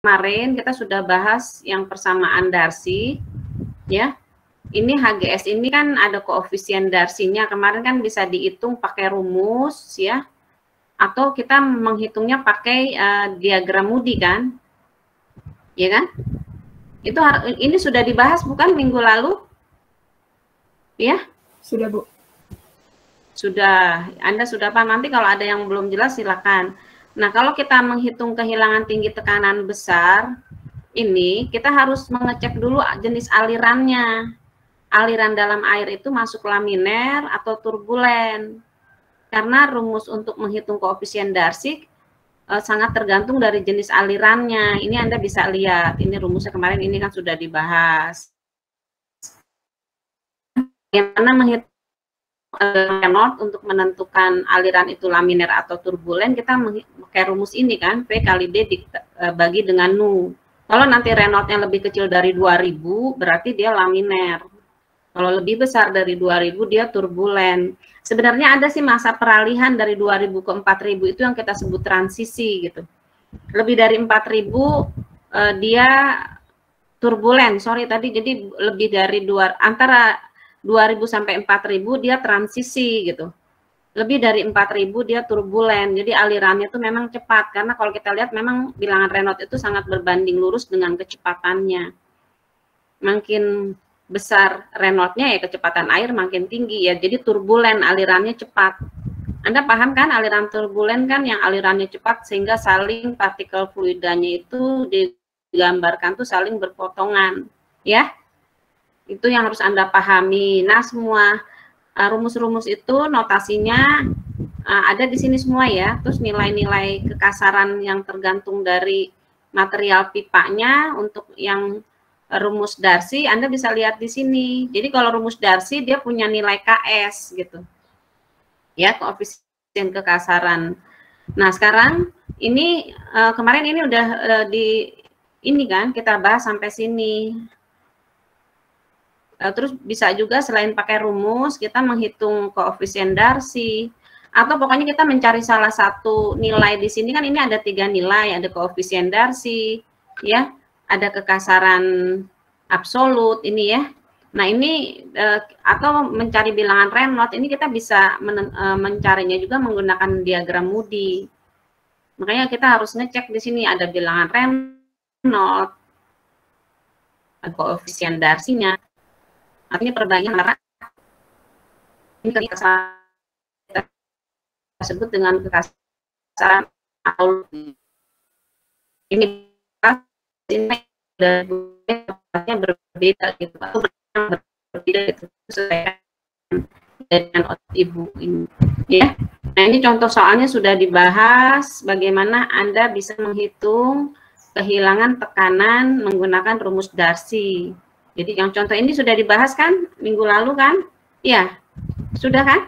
kemarin kita sudah bahas yang persamaan Darcy, ya. Ini HGS ini kan ada koefisien Darcy-nya. Kemarin kan bisa dihitung pakai rumus, ya. Atau kita menghitungnya pakai diagram Moody kan, ya kan? Itu ini sudah dibahas bukan minggu lalu, ya? Sudah, Bu. Sudah. Anda sudah paham. Nanti kalau ada yang belum jelas silakan. Nah, kalau kita menghitung kehilangan tinggi tekanan besar, ini kita harus mengecek dulu jenis alirannya. Aliran dalam air itu masuk laminer atau turbulen. Karena rumus untuk menghitung koefisien Darcy sangat tergantung dari jenis alirannya. Ini Anda bisa lihat. Ini rumusnya kemarin ini kan sudah dibahas. Bagaimana menghitung Reynolds untuk menentukan aliran itu laminer atau turbulen, kita pakai rumus ini kan, P kali D bagi dengan nu. Kalau nanti Reynolds-nya lebih kecil dari 2000, berarti dia laminer. Kalau lebih besar dari 2000, dia turbulen. Sebenarnya ada sih masa peralihan dari 2000 ke 4000 itu yang kita sebut transisi gitu. Lebih dari 4000 dia turbulen, jadi lebih dari antara 2000 sampai 4000 dia transisi gitu. Lebih dari 4000 dia turbulen. Jadi alirannya itu memang cepat karena kalau kita lihat memang bilangan Reynolds itu sangat berbanding lurus dengan kecepatannya. Makin besar Reynolds-nya ya kecepatan air makin tinggi ya. Jadi turbulen, alirannya cepat. Anda paham kan aliran turbulen kan yang alirannya cepat sehingga saling partikel fluidanya itu digambarkan tuh saling berpotongan, ya. Itu yang harus Anda pahami. Nah, semua rumus-rumus itu notasinya ada di sini semua ya. Terus nilai-nilai kekasaran yang tergantung dari material pipanya untuk yang rumus Darcy Anda bisa lihat di sini. Jadi kalau rumus Darcy dia punya nilai KS gitu. Ya, koefisien kekasaran. Nah, sekarang ini kemarin ini udah ini kan kita bahas sampai sini. Terus bisa juga selain pakai rumus, kita menghitung koefisien Darcy. Atau pokoknya kita mencari salah satu nilai di sini, kan ini ada 3 nilai, ada koefisien Darcy, ya, ada kekasaran absolut, ini ya. Nah ini, atau mencari bilangan Reynolds, ini kita bisa mencarinya juga menggunakan diagram Moody. Makanya kita harus ngecek di sini ada bilangan Reynolds, koefisien Darcy-nya. Artinya perbandingan antara ini kekasaran tersebut dengan kekasaran absolut. Ini berbeda gitu atau berbeda gitu sesuai dengan ibu ini ya. Nah ini contoh soalnya sudah dibahas bagaimana Anda bisa menghitung kehilangan tekanan menggunakan rumus Darcy. Jadi yang contoh ini sudah dibahas kan minggu lalu kan? Iya, sudah kan?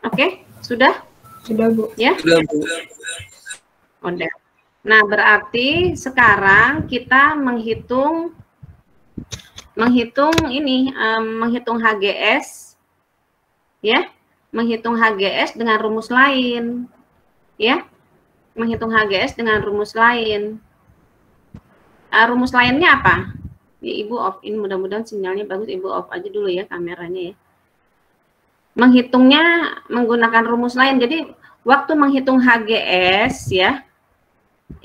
Oke, sudah? Sudah, Bu. Ya? Sudah, Bu. Udah. Nah, berarti sekarang kita menghitung ini, menghitung HGS, ya, menghitung HGS dengan rumus lain, ya, menghitung HGS dengan rumus lain. Rumus lainnya apa? Ya, Ibu off in, mudah-mudahan sinyalnya bagus. Ibu off aja dulu ya kameranya ya. Menghitungnya menggunakan rumus lain. Jadi waktu menghitung HGS ya,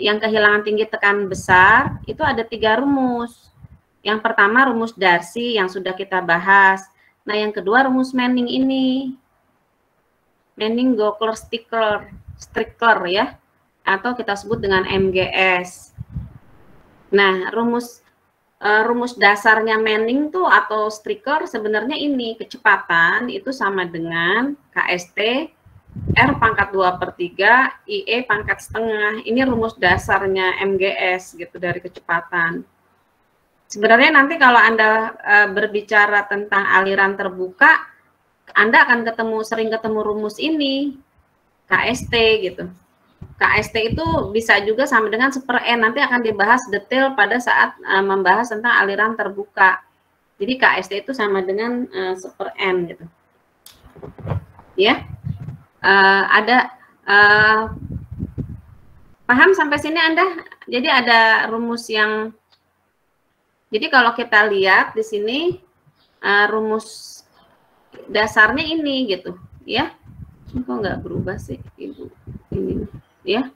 yang kehilangan tinggi tekanan besar, itu ada 3 rumus. Yang pertama rumus Darcy yang sudah kita bahas. Nah yang kedua rumus Manning ini. Manning-Goekler-Strickler ya. Atau kita sebut dengan MGS. Nah, rumus dasarnya Manning tuh atau Strickler sebenarnya ini kecepatan itu sama dengan KST R pangkat 2/3 IE pangkat setengah. Ini rumus dasarnya MGS gitu dari kecepatan. Sebenarnya nanti kalau Anda berbicara tentang aliran terbuka, Anda akan sering ketemu rumus ini KST gitu. KST itu bisa juga sama dengan 1/n, nanti akan dibahas detail pada saat membahas tentang aliran terbuka. Jadi KST itu sama dengan 1/n gitu. Ya, ada Paham sampai sini Anda? Jadi ada rumus yang, jadi kalau kita lihat di sini rumus dasarnya ini gitu, ya. Ini kok nggak berubah sih, Ibu? Ini, ya.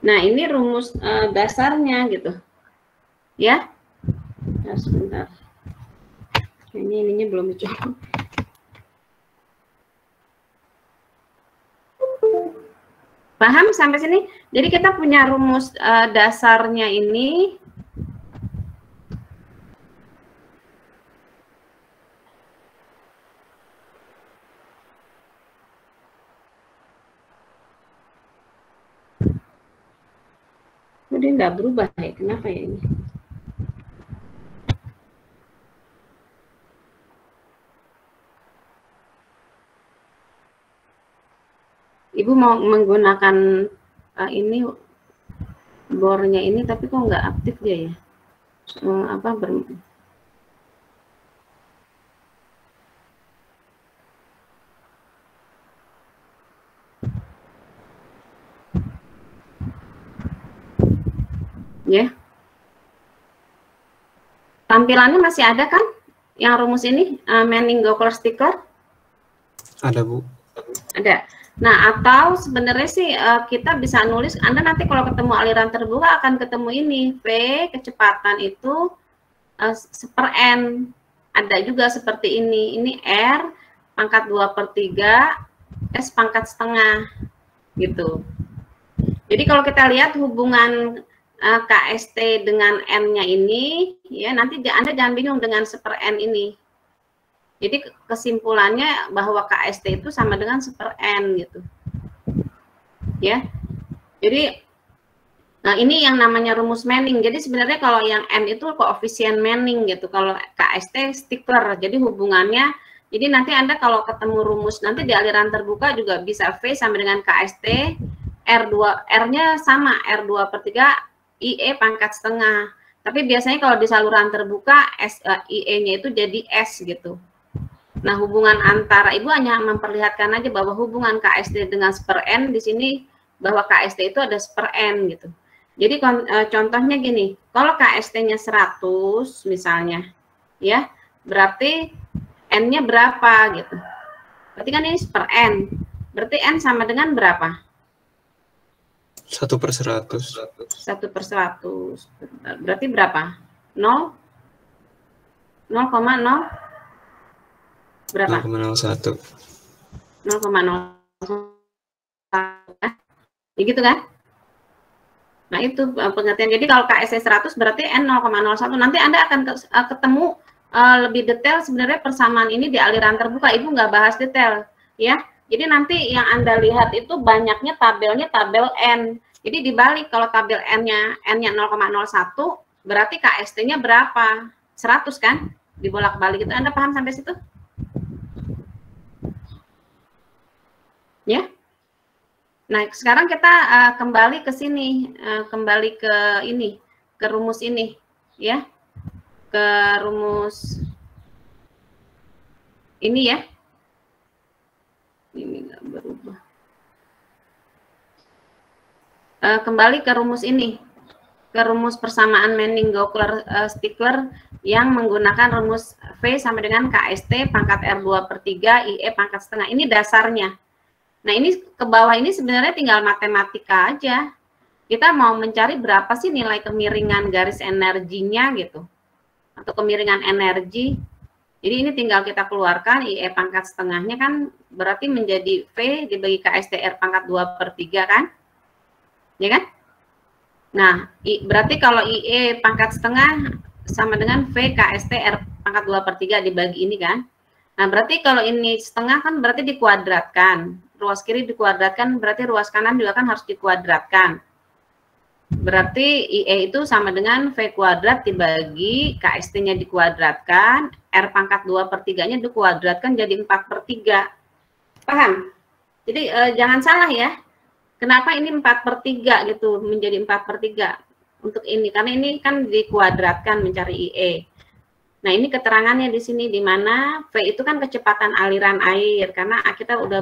Nah, ini rumus dasarnya gitu. Ya. Nah, sebentar. Ininya belum dicoba. Paham sampai sini? Jadi kita punya rumus dasarnya ini. Udah nggak berubah ya? Kenapa ya ini? Ibu mau menggunakan ini bornya ini, tapi kok nggak aktif dia ya? Apa ya? Tampilannya masih ada kan? Yang rumus ini Manning-Gokler sticker? Ada, Bu. Ada. Nah, atau sebenarnya sih kita bisa nulis, Anda nanti kalau ketemu aliran terbuka akan ketemu ini, V kecepatan itu per N. Ada juga seperti ini R pangkat 2/3, S pangkat setengah, gitu. Jadi kalau kita lihat hubungan KST dengan N-nya ini, ya nanti Anda jangan bingung dengan seper N ini. Jadi kesimpulannya bahwa KST itu sama dengan seper N gitu. Ya. Jadi nah ini yang namanya rumus Manning. Jadi sebenarnya kalau yang N itu koefisien Manning gitu. Kalau KST sticker. Jadi hubungannya, jadi nanti Anda kalau ketemu rumus nanti di aliran terbuka juga bisa V sama dengan KST, R2, R-nya sama R2/3, IE pangkat setengah. Tapi biasanya kalau di saluran terbuka IE-nya itu jadi S gitu. Nah, hubungan antara, Ibu hanya memperlihatkan aja bahwa hubungan KST dengan seper N di sini, bahwa KST itu ada seper N gitu. Jadi contohnya gini, kalau KST-nya 100 misalnya, ya, berarti N-nya berapa gitu. Berarti kan ini seper N. Berarti N sama dengan berapa? 1/100. 1/100. Berarti berapa? 0? 0,0? Berapa? 0,01. 0,01. Ya gitu kan? Nah, itu pengertian. Jadi kalau KST 100 berarti N 0,01. Nanti Anda akan ketemu lebih detail sebenarnya persamaan ini di aliran terbuka. Ibu nggak bahas detail, ya. Jadi nanti yang Anda lihat itu banyaknya tabelnya tabel N. Jadi dibalik, kalau tabel N-nya 0,01, berarti KST-nya berapa? 100 kan? Dibolak-balik itu. Anda paham sampai situ? Ya. Nah, sekarang kita kembali ke sini, kembali ke ini, ke rumus ini, ya, ke rumus ini ya. Ini nggak berubah. Kembali ke rumus ini, ke rumus persamaan Manning-Gokler sticker yang menggunakan rumus V sama dengan KST pangkat R2/3 IE pangkat setengah. Ini dasarnya. Nah, ini ke bawah ini sebenarnya tinggal matematika aja. Kita mau mencari berapa sih nilai kemiringan garis energinya gitu. Atau kemiringan energi. Jadi ini tinggal kita keluarkan, IE pangkat setengahnya kan berarti menjadi V dibagi KST R pangkat 2/3 kan? Ya kan? Nah, berarti kalau IE pangkat setengah sama dengan V KST R pangkat 2/3 dibagi ini kan? Nah, berarti kalau ini setengah kan berarti dikuadratkan. Ruas kiri dikuadratkan, berarti ruas kanan juga kan harus dikuadratkan. Berarti IE itu sama dengan V kuadrat dibagi KST-nya dikuadratkan, R pangkat 2/3-nya dikuadratkan jadi 4/3. Paham? Jadi jangan salah ya. Kenapa ini 4/3 gitu, menjadi 4/3 untuk ini? Karena ini kan dikuadratkan mencari IE. Nah, ini keterangannya di sini, di mana V itu kan kecepatan aliran air, karena kita udah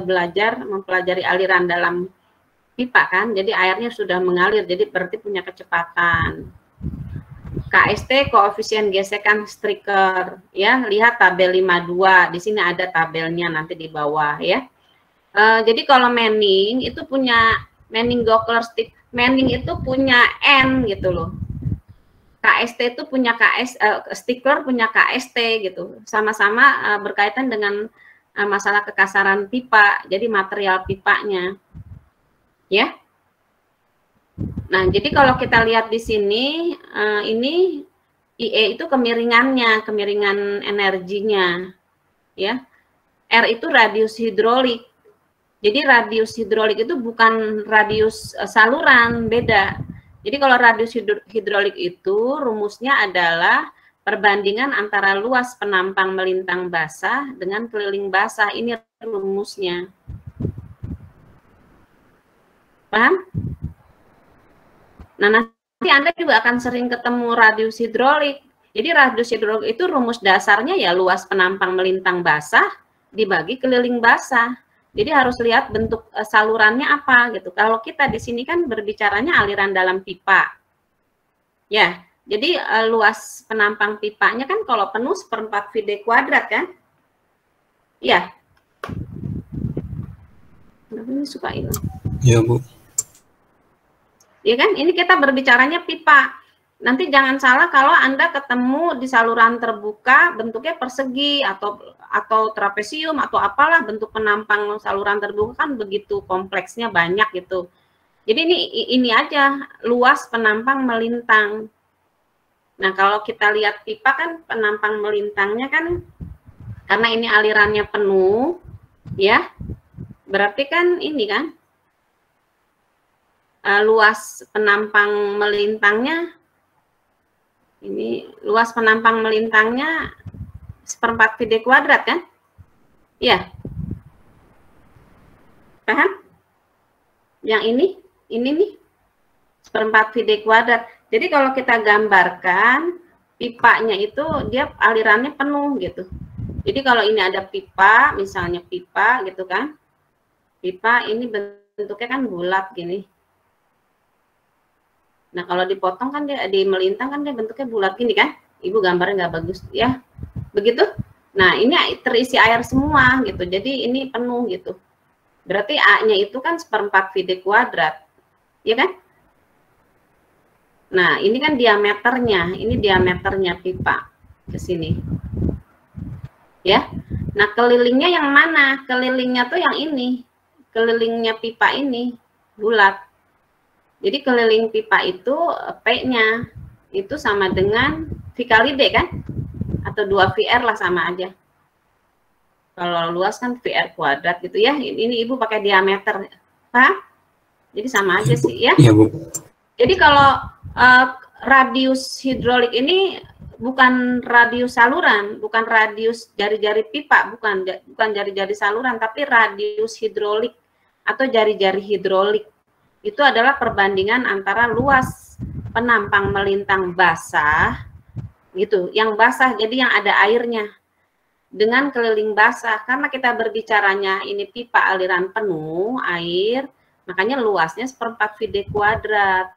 mempelajari aliran dalam pipa kan, jadi airnya sudah mengalir, jadi berarti punya kecepatan. KST koefisien gesekan striker, ya, lihat tabel 52, di sini ada tabelnya nanti di bawah ya. Jadi kalau Manning itu punya Manning-Gokler stick, Manning itu punya N gitu loh. KST itu punya Stickler punya KST gitu, sama-sama berkaitan dengan masalah kekasaran pipa, jadi material pipanya, ya. Nah, jadi kalau kita lihat di sini, ini IE itu kemiringannya, kemiringan energinya, ya. R itu radius hidrolik. Jadi radius hidrolik itu bukan radius saluran, beda. Jadi kalau radius hidrolik itu rumusnya adalah perbandingan antara luas penampang melintang basah dengan keliling basah. Ini rumusnya. Paham? Nah, nanti Anda juga akan sering ketemu radius hidrolik. Jadi radius hidrolik itu rumus dasarnya ya luas penampang melintang basah dibagi keliling basah. Jadi harus lihat bentuk salurannya apa gitu. Kalau kita di sini kan berbicaranya aliran dalam pipa. Ya, jadi luas penampang pipanya kan kalau penuh 1/4 VD kuadrat kan? Ya. Ini suka hilang. Iya, Bu. Ya kan? Ini kita berbicaranya pipa. Nanti jangan salah kalau Anda ketemu di saluran terbuka bentuknya persegi atau trapesium atau apalah bentuk penampang saluran terbuka kan begitu kompleksnya banyak gitu. Jadi ini aja luas penampang melintang. Nah, kalau kita lihat pipa kan penampang melintangnya kan karena ini alirannya penuh ya. Berarti kan ini kan luas penampang melintangnya ini luas penampang melintangnya 1/4 VD kuadrat kan? Iya. Paham? Yang ini nih 1/4 VD kuadrat. Jadi kalau kita gambarkan pipanya itu dia alirannya penuh gitu. Jadi kalau ini ada pipa, misalnya pipa gitu kan. Pipa ini bentuknya kan bulat gini. Nah, kalau dipotong kan dia di melintang kan dia bentuknya bulat gini kan? Ibu gambarnya nggak bagus ya. Begitu? Nah, ini terisi air semua gitu. Jadi ini penuh gitu. Berarti A-nya itu kan 1/4 VD kuadrat. Ya kan? Nah, ini kan diameternya. Ini diameternya pipa ke sini. Ya. Nah, kelilingnya yang mana? Kelilingnya tuh yang ini. Kelilingnya pipa ini bulat. Jadi keliling pipa itu P-nya itu sama dengan V kali D kan? Atau 2VR lah sama aja. Kalau luas kan VR kuadrat gitu ya. Ini Ibu pakai diameter. Paham? Jadi sama aja sih ya. Iya, Bu. Jadi kalau radius hidrolik ini bukan radius saluran, bukan radius jari-jari pipa, bukan jari-jari saluran, tapi radius hidrolik atau jari-jari hidrolik. Itu adalah perbandingan antara luas penampang melintang basah gitu, yang basah jadi yang ada airnya dengan keliling basah. Karena kita berbicaranya ini pipa aliran penuh air, makanya luasnya 1/4 VD kuadrat.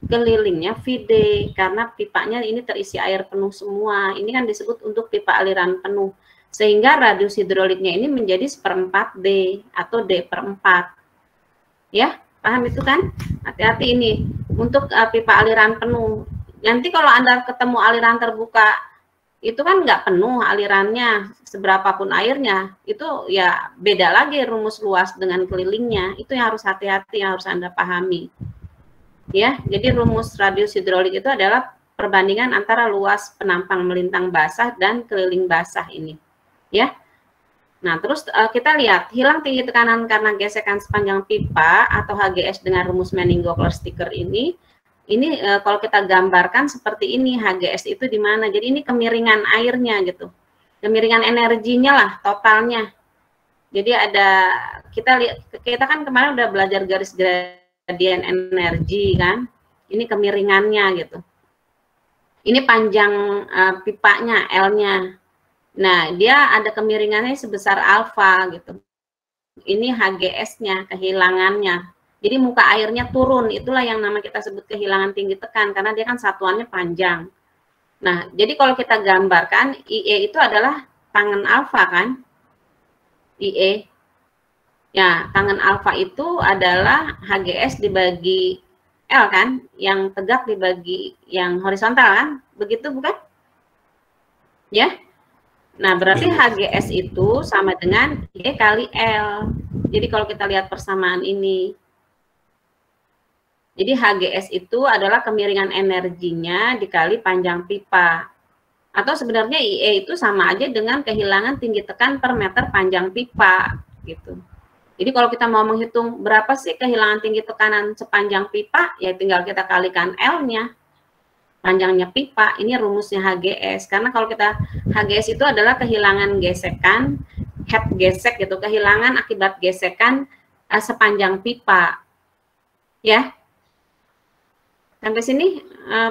Kelilingnya VD karena pipanya ini terisi air penuh semua. Ini kan disebut untuk pipa aliran penuh. Sehingga radius hidroliknya ini menjadi 1/4 D atau D/4. Ya. Paham itu kan? Hati-hati ini untuk pipa aliran penuh. Nanti kalau Anda ketemu aliran terbuka, itu kan nggak penuh alirannya, seberapapun airnya, itu ya beda lagi rumus luas dengan kelilingnya. Itu yang harus hati-hati, yang harus Anda pahami. Ya, jadi rumus radius hidrolik itu adalah perbandingan antara luas penampang melintang basah dan keliling basah ini. Ya. Nah, terus kita lihat hilang tinggi tekanan karena gesekan sepanjang pipa atau HGS dengan rumus Manning-Gokler sticker ini kalau kita gambarkan seperti ini, HGS itu di mana? Jadi ini kemiringan airnya gitu. Kemiringan energinya lah totalnya. Jadi ada kita kan kemarin udah belajar garis gradien energi kan. Ini kemiringannya gitu. Ini panjang pipanya, L-nya. Nah, dia ada kemiringannya sebesar alfa gitu. Ini HGS-nya, kehilangannya. Jadi muka airnya turun, itulah yang nama kita sebut kehilangan tinggi tekan, karena dia kan satuannya panjang. Nah, jadi kalau kita gambarkan, IE itu adalah tangan alfa kan? IE. Ya, tangan alfa itu adalah HGS dibagi L kan, yang tegak dibagi yang horizontal kan, begitu bukan? Ya, nah berarti HGS itu sama dengan E kali L. Jadi kalau kita lihat persamaan ini, jadi HGS itu adalah kemiringan energinya dikali panjang pipa. Atau sebenarnya IE itu sama aja dengan kehilangan tinggi tekan per meter panjang pipa, gitu. Jadi kalau kita mau menghitung berapa sih kehilangan tinggi tekanan sepanjang pipa, ya tinggal kita kalikan L-nya, panjangnya pipa, ini rumusnya HGS. Karena kalau kita, HGS itu adalah kehilangan gesekan, head gesek gitu, kehilangan akibat gesekan sepanjang pipa. Ya, sampai sini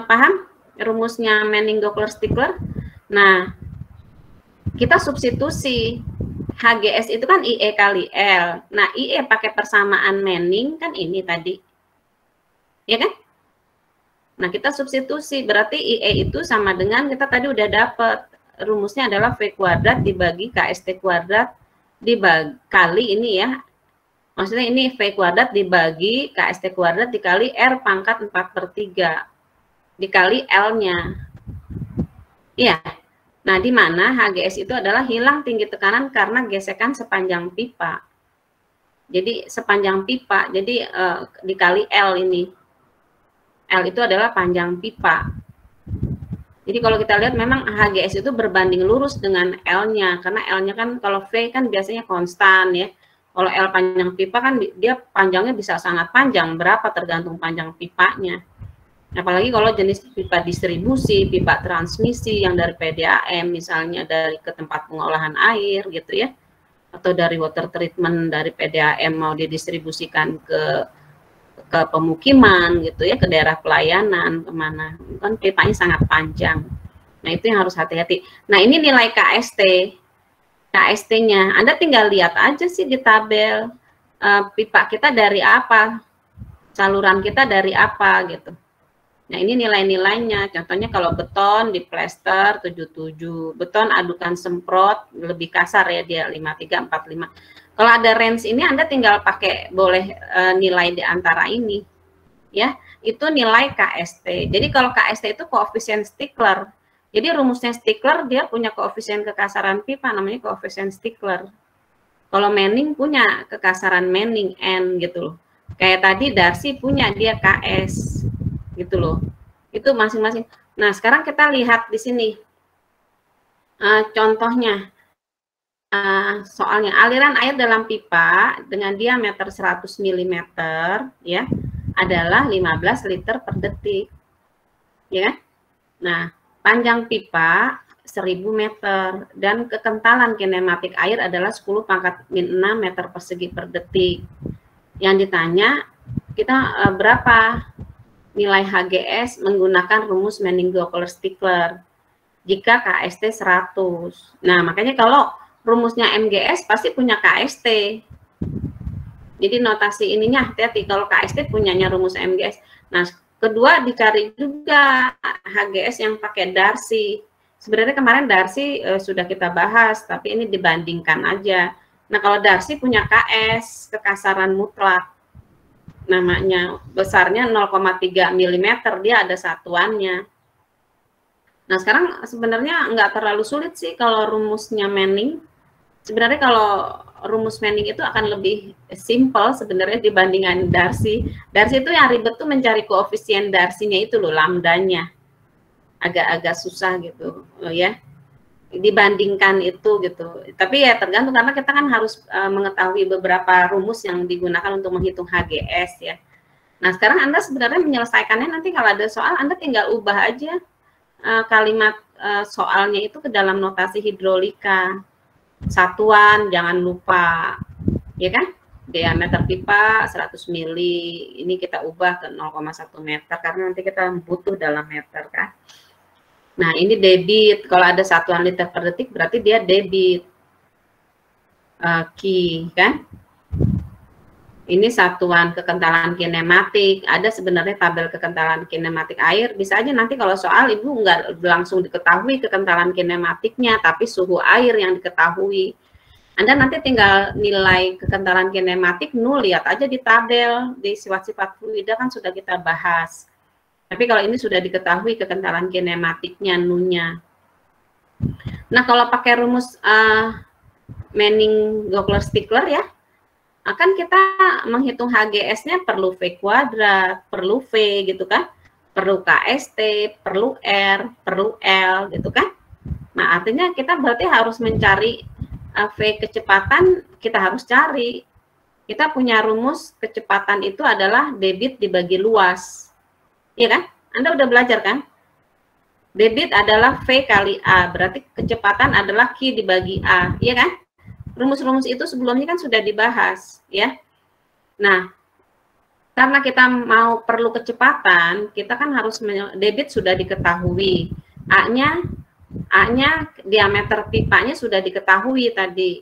paham rumusnya Manning-Goekler-Stickler? Nah, kita substitusi. HGS itu kan IE kali L. Nah, IE pakai persamaan Manning kan ini tadi. Ya kan? Nah, kita substitusi. Berarti IE itu sama dengan kita tadi udah dapat. Rumusnya adalah V kuadrat dibagi KST kuadrat dibagi kali ini ya. Maksudnya ini V kuadrat dibagi KST kuadrat dikali R pangkat 4/3. Dikali L-nya. Iya. Nah, di mana HGS itu adalah hilang tinggi tekanan karena gesekan sepanjang pipa. Jadi sepanjang pipa, jadi dikali L ini. L itu adalah panjang pipa. Jadi kalau kita lihat memang HGS itu berbanding lurus dengan L-nya, karena L-nya kan kalau V kan biasanya konstan ya. Kalau L panjang pipa kan dia panjangnya bisa sangat panjang, berapa tergantung panjang pipanya. Apalagi kalau jenis pipa distribusi, pipa transmisi yang dari PDAM, misalnya dari ke tempat pengolahan air gitu ya, atau dari water treatment dari PDAM mau didistribusikan ke pemukiman gitu ya, ke daerah pelayanan, kemana, kan pipanya sangat panjang. Nah itu yang harus hati-hati. Nah ini nilai KST-nya, Anda tinggal lihat aja sih di tabel, pipa kita dari apa, saluran kita dari apa gitu. Nah, ini nilai-nilainya. Contohnya kalau beton di plester 77, beton adukan semprot lebih kasar ya dia 53, 45. Kalau ada range ini Anda tinggal pakai boleh nilai di antara ini. Ya, itu nilai KST. Jadi kalau KST itu koefisien Stickler. Jadi rumusnya Stickler dia punya koefisien kekasaran pipa namanya koefisien Stickler. Kalau Manning punya kekasaran Manning N gitu loh. Kayak tadi Darcy punya dia KS. Gitu loh, itu masing-masing. Nah sekarang kita lihat di sini contohnya, soalnya aliran air dalam pipa dengan diameter 100 mm ya adalah 15 liter per detik, ya. Nah panjang pipa 1000 meter dan kekentalan kinematik air adalah 10⁻⁶ meter persegi per detik. Yang ditanya kita berapa nilai HGS menggunakan rumus Manning-Goekler-Stickler jika KST 100. Nah, makanya kalau rumusnya MGS pasti punya KST. Jadi notasi ininya hati-hati kalau KST punyanya rumus MGS. Nah, kedua dicari juga HGS yang pakai Darcy. Sebenarnya kemarin Darcy sudah kita bahas, tapi ini dibandingkan aja. Nah, kalau Darcy punya KS, kekasaran mutlak. Namanya besarnya 0,3 mm, dia ada satuannya. Nah sekarang sebenarnya nggak terlalu sulit sih kalau rumusnya Manning. Sebenarnya kalau rumus Manning itu akan lebih simple sebenarnya dibandingkan Darcy. Darcy itu yang ribet tuh mencari koefisien Darcy-nya itu loh, lambdanya. Agak-agak susah gitu ya. Dibandingkan itu gitu. Tapi ya tergantung karena kita kan harus mengetahui beberapa rumus yang digunakan untuk menghitung HGS ya. Nah sekarang Anda sebenarnya menyelesaikannya nanti kalau ada soal Anda tinggal ubah aja kalimat soalnya itu ke dalam notasi hidrolika. Satuan jangan lupa ya kan. Diameter pipa 100 mili ini kita ubah ke 0,1 meter karena nanti kita butuh dalam meter kan. Nah, ini debit. Kalau ada satuan liter per detik berarti dia debit. Q, kan? Ini satuan kekentalan kinematik. Ada sebenarnya tabel kekentalan kinematik air. Bisa aja nanti kalau soal Ibu nggak langsung diketahui kekentalan kinematiknya, tapi suhu air yang diketahui. Anda nanti tinggal nilai kekentalan kinematik nul, lihat aja di tabel, di sifat-sifat fluida kan sudah kita bahas. Tapi kalau ini sudah diketahui kekentalan kinematiknya, nu-nya. Nah, kalau pakai rumus Manning-Gokler-Stickler ya, akan kita menghitung HGS-nya perlu V kuadrat, perlu V gitu kan, perlu KST, perlu R, perlu L gitu kan. Nah, artinya kita berarti harus mencari V kecepatan, kita harus cari. Kita punya rumus kecepatan itu adalah debit dibagi luas. Iya kan? Anda udah belajar kan? Debit adalah V kali A, berarti kecepatan adalah Q dibagi A, iya kan? Rumus-rumus itu sebelumnya kan sudah dibahas, ya. Nah, karena kita mau perlu kecepatan, kita kan harus debit sudah diketahui. A-nya diameter pipanya sudah diketahui tadi.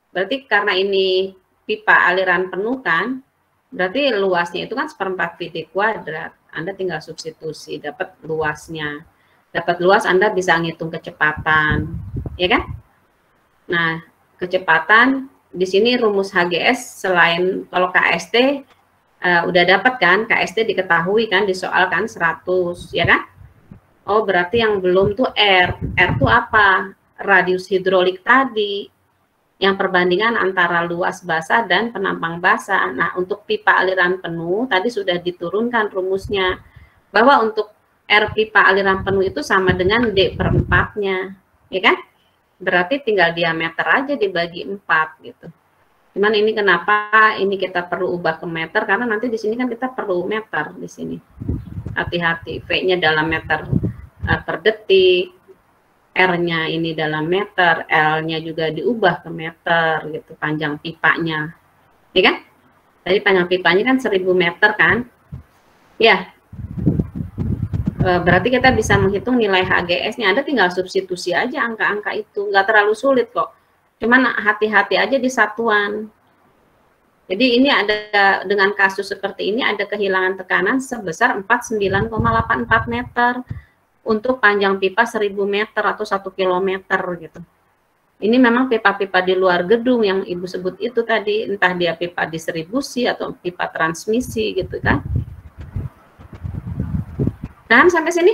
Berarti karena ini pipa aliran penuh kan, berarti luasnya itu kan 1/4 VT kuadrat. Anda tinggal substitusi, dapat luasnya. Dapat luas, Anda bisa ngitung kecepatan, ya kan? Nah, kecepatan di sini rumus HGS selain kalau KST udah dapat kan, KST diketahui kan, disoalkan 100, ya kan? Oh, berarti yang belum tuh R. R tuh apa? Radius hidrolik tadi, yang perbandingan antara luas basah dan penampang basah. Nah, untuk pipa aliran penuh tadi sudah diturunkan rumusnya, bahwa untuk R pipa aliran penuh itu sama dengan D/4-nya, ya kan? Berarti tinggal diameter aja dibagi 4 gitu. Cuman ini kenapa ini kita perlu ubah ke meter, karena nanti di sini kan kita perlu meter di sini. Hati-hati, V-nya dalam meter per detik, R-nya ini dalam meter, L-nya juga diubah ke meter gitu, panjang pipanya. Ya kan? Tadi panjang pipanya kan 1000 meter kan? Ya. Berarti kita bisa menghitung nilai HGS-nya. Anda tinggal substitusi aja angka-angka itu, nggak terlalu sulit kok. Cuman hati-hati aja di satuan. Jadi ini ada, dengan kasus seperti ini ada kehilangan tekanan sebesar 49,84 meter untuk panjang pipa 1000 meter atau 1 kilometer gitu. Ini memang pipa-pipa di luar gedung yang Ibu sebut itu tadi, entah dia pipa distribusi atau pipa transmisi gitu kan. Paham sampai sini?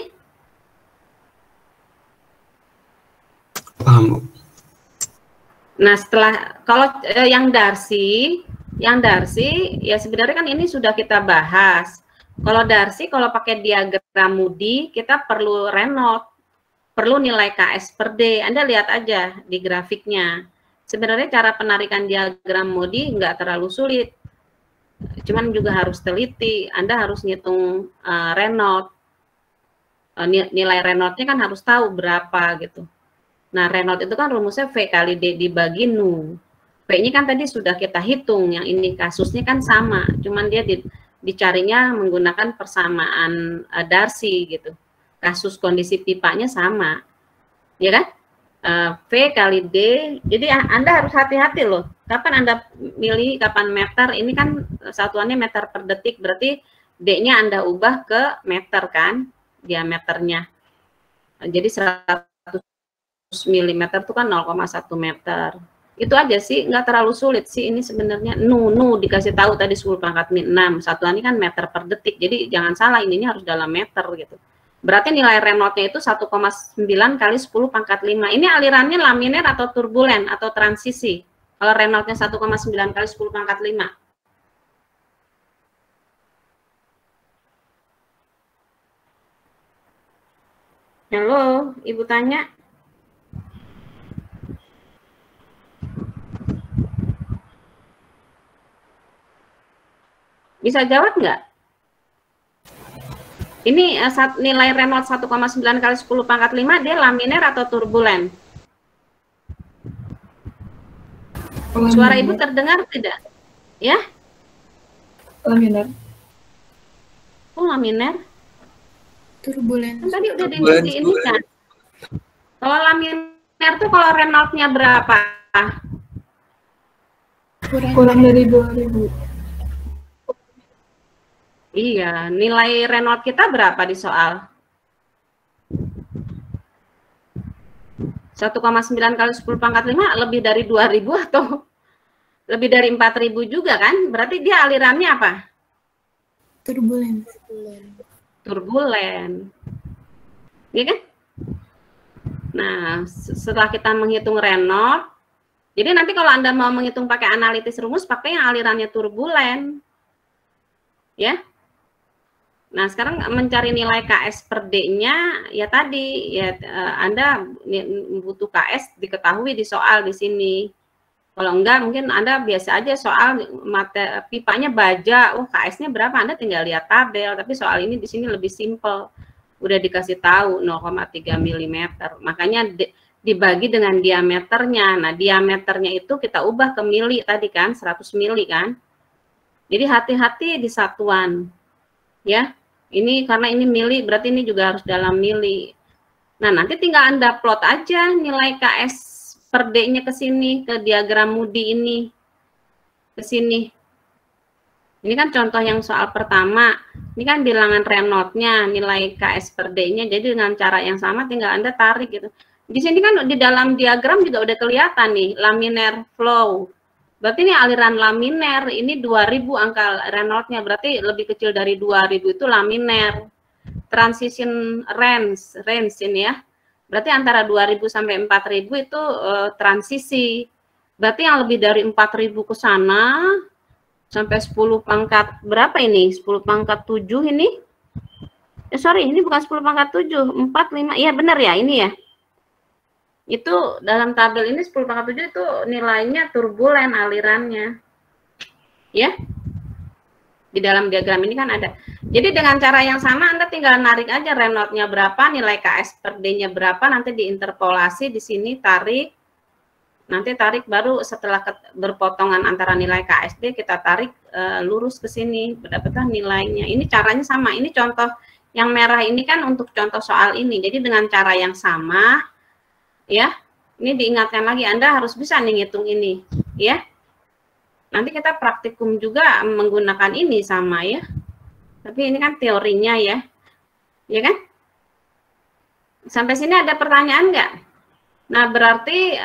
Paham, Bu. Nah, setelah kalau yang Darcy ya sebenarnya kan ini sudah kita bahas. Kalau Darcy, kalau pakai diagram Moody, kita perlu Reynolds, perlu nilai KS per D. Anda lihat aja di grafiknya. Sebenarnya cara penarikan diagram Moody nggak terlalu sulit, cuman juga harus teliti. Anda harus ngitung Reynolds. Nilai Reynolds-nya kan harus tahu berapa gitu. Nah, Reynolds itu kan rumusnya V kali D dibagi nu. V-nya kan tadi sudah kita hitung, yang ini kasusnya kan sama, cuman dia dicarinya menggunakan persamaan Darcy gitu. Kasus kondisi pipanya sama, ya kan? V kali D, jadi Anda harus hati-hati loh. Kapan Anda milih, kapan meter, ini kan satuannya meter per detik, berarti D-nya Anda ubah ke meter kan, diameternya. Jadi 100 mm itu kan 0,1 meter. Itu aja sih, nggak terlalu sulit sih ini sebenarnya. Nu dikasih tahu tadi 10⁻⁶, satuannya kan meter per detik, jadi jangan salah, ininya harus dalam meter gitu. Berarti nilai Reynolds-nya itu 1,9 kali 10⁻⁵. Ini alirannya laminer atau turbulen atau transisi? Kalau Reynolds-nya 1,9 kali 10⁻⁵. Halo, Ibu tanya. Bisa jawab nggak? Ini nilai Reynolds 1,9 kali 10⁻⁵, dia laminer atau turbulen? Suara Ibu terdengar tidak? Ya? Laminer. Oh, laminer. Turbulen. Kan tadi udah di ini kan. Kalau laminer tuh kalau Reynolds-nya berapa? Kurang dari 2000. Iya, nilai Reynolds kita berapa di soal? 1,9 kali 10 pangkat 5 lebih dari 2000 atau lebih dari 4000 juga kan? Berarti dia alirannya apa? Turbulen. Turbulen. Iya kan? Nah, setelah kita menghitung Reynolds, jadi nanti kalau Anda mau menghitung pakai analitis rumus, pakai yang alirannya turbulen. Ya. Nah, sekarang mencari nilai KS per D-nya, ya tadi, ya Anda butuh KS diketahui di soal di sini. Kalau enggak, mungkin Anda biasa aja soal pipanya baja, oh KS-nya berapa, Anda tinggal lihat tabel, tapi soal ini di sini lebih simpel. Udah dikasih tahu 0,3 mm. Makanya dibagi dengan diameternya. Nah, diameternya itu kita ubah ke mili tadi kan, 100 mili kan. Jadi hati-hati di satuan. Ya. Ini karena ini mili, berarti ini juga harus dalam mili. Nah, nanti tinggal Anda plot aja nilai KS per D-nya ke sini, ke diagram Moody ini. Ke sini. Ini kan contoh yang soal pertama. Ini kan bilangan Reynolds-nya, nilai KS per D-nya. Jadi dengan cara yang sama tinggal Anda tarik gitu. Di sini kan di dalam diagram juga udah kelihatan nih, laminar flow. Berarti ini aliran laminer, ini 2000 angka Reynolds-nya, berarti lebih kecil dari 2000 itu laminer. Transition range ini ya. Berarti antara 2000 sampai 4000 itu transisi. Berarti yang lebih dari 4000 ke sana sampai 10 pangkat berapa ini? 10 pangkat 7 ini? Sorry, ini bukan 10 pangkat 7, 4, 5. Iya benar ya, ini ya. Itu dalam tabel ini 10 pangkat 7 itu nilainya turbulen alirannya. Ya. Di dalam diagram ini kan ada. Jadi dengan cara yang sama Anda tinggal narik aja Reynolds-nya berapa, nilai KS per D-nya berapa, nanti diinterpolasi di sini tarik. Nanti tarik baru setelah berpotongan antara nilai KSD kita tarik lurus ke sini, dapatlah nilainya. Ini caranya sama. Ini contoh yang merah ini kan untuk contoh soal ini. Jadi dengan cara yang sama ya, ini diingatkan lagi, Anda harus bisa nih ngitung ini, ya. Nanti kita praktikum juga menggunakan ini sama ya. Tapi ini kan teorinya ya, ya kan? Sampai sini ada pertanyaan nggak? Nah berarti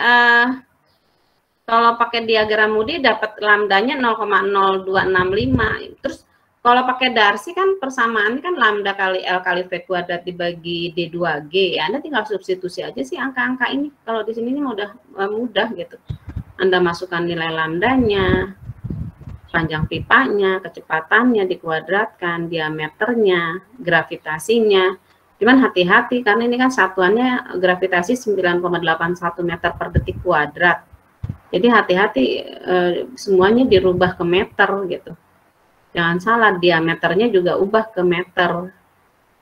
kalau pakai diagram Moody dapat lambdanya 0,0265. Terus kalau pakai Darcy kan persamaan kan lambda kali L kali V kuadrat dibagi D2G. Ya, Anda tinggal substitusi aja sih angka-angka ini. Kalau di sini ini mudah gitu. Anda masukkan nilai lambdanya, panjang pipanya, kecepatannya dikuadratkan, diameternya, gravitasinya. Cuman hati-hati karena ini kan satuannya gravitasi 9,81 meter per detik kuadrat. Jadi hati-hati semuanya dirubah ke meter gitu. Jangan salah, diameternya juga ubah ke meter.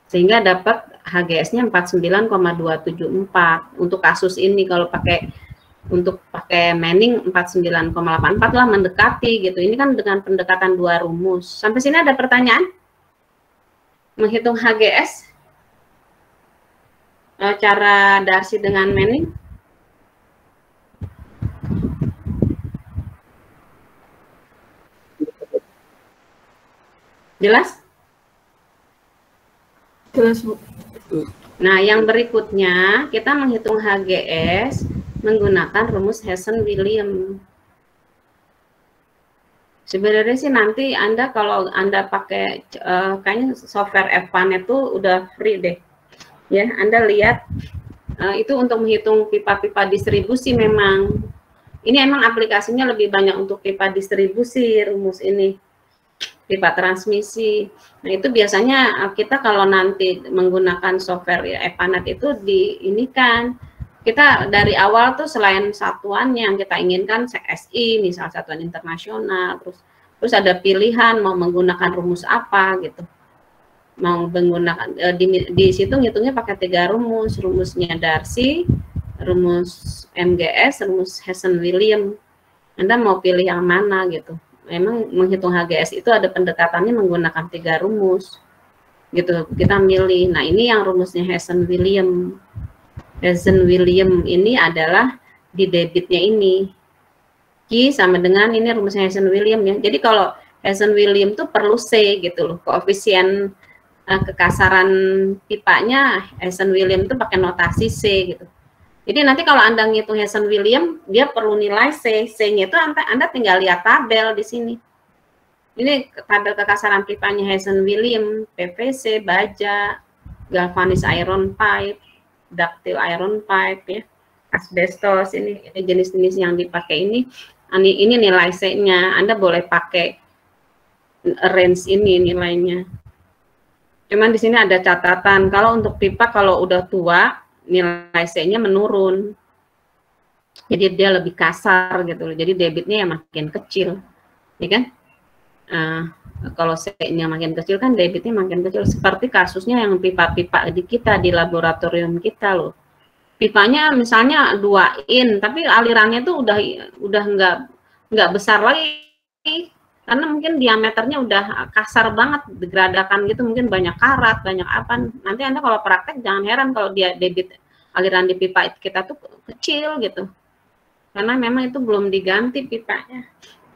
Sehingga dapat HGS-nya 49,274. Untuk kasus ini kalau pakai Manning 49,84 lah mendekati gitu. Ini kan dengan pendekatan dua rumus. Sampai sini ada pertanyaan? Menghitung HGS? Cara Darcy dengan Manning? Jelas? Jelas, Bu. Nah, yang berikutnya kita menghitung HGS menggunakan rumus Hessen-Williams. Sebenarnya sih nanti Anda kalau Anda pakai kayaknya software FPAN itu udah free deh. Ya, Anda lihat itu untuk menghitung pipa-pipa distribusi memang. Ini emang aplikasinya lebih banyak untuk pipa distribusi rumus ini. Pipa transmisi. Nah, itu biasanya kita kalau nanti menggunakan software EPANET itu diinikan. Kita dari awal tuh selain satuan yang kita inginkan SI, misal satuan internasional, terus ada pilihan mau menggunakan rumus apa gitu. Mau menggunakan di situ ngitungnya pakai 3 rumus, rumusnya Darcy, rumus MGS, rumus Hessen-Williams. Anda mau pilih yang mana gitu. Memang menghitung HGS itu ada pendekatannya menggunakan 3 rumus gitu, kita milih. Nah ini yang rumusnya Hessen-Williams Hazen-Williams ini adalah di debitnya ini. Q sama dengan ini rumusnya Hazen-Williams ya. Jadi kalau Hazen-Williams tuh perlu C gitu loh. Koefisien kekasaran pipanya Hazen-Williams tuh pakai notasi C gitu. Jadi nanti kalau Anda ngitung Hazen-Williams, dia perlu nilai C. C-nya itu Anda tinggal lihat tabel di sini. Ini tabel kekasaran pipanya Hazen-Williams, PVC, baja, galvanis iron pipe, ductile iron pipe ya, asbestos, ini jenis-jenis yang dipakai ini nilai C-nya. Anda boleh pakai range ini nilainya. Cuman di sini ada catatan, kalau untuk pipa kalau udah tua nilai C-nya menurun. Jadi dia lebih kasar gitu. Jadi debitnya ya makin kecil. Ya kan? Kalau C-nya makin kecil kan debitnya makin kecil. Seperti kasusnya yang pipa-pipa di kita di laboratorium kita loh. Pipanya misalnya 2 in, tapi alirannya tuh udah nggak besar lagi. Karena mungkin diameternya udah kasar banget, degradakan gitu, mungkin banyak karat, banyak apa. Nanti Anda kalau praktek jangan heran kalau dia debit aliran di pipa kita tuh kecil gitu. Karena memang itu belum diganti pipanya.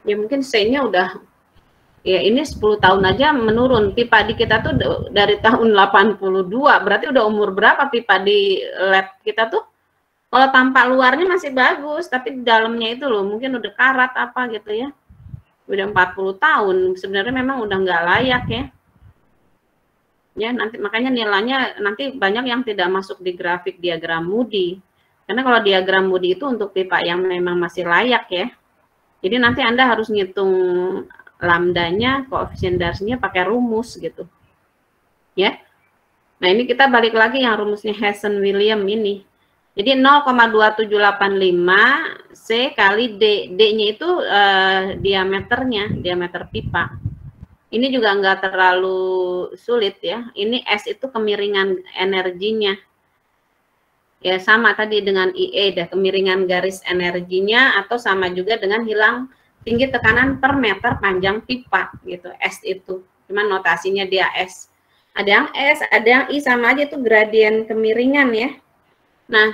Ya mungkin C-nya udah, ya ini 10 tahun aja menurun. Pipa di kita tuh dari tahun 82, berarti udah umur berapa pipa di lab kita tuh? Kalau tampak luarnya masih bagus, tapi di dalamnya itu loh mungkin udah karat apa gitu ya. Udah 40 tahun, sebenarnya memang udah nggak layak ya. Ya, nanti makanya nilainya nanti banyak yang tidak masuk di grafik diagram Moody. Karena kalau diagram Moody itu untuk pipa yang memang masih layak ya. Jadi nanti Anda harus ngitung lambdanya, koefisien Darcynya pakai rumus gitu. Ya. Nah, ini kita balik lagi yang rumusnya Hazen-Williams ini. Jadi 0,2785 C kali D. D-nya itu diameternya, diameter pipa. Ini juga enggak terlalu sulit ya. Ini S itu kemiringan energinya. Ya sama tadi dengan IE dah, kemiringan garis energinya, atau sama juga dengan hilang tinggi tekanan per meter panjang pipa gitu. S itu. Cuman notasinya dia S. Ada yang S, ada yang I, sama aja itu gradien kemiringan ya. Nah,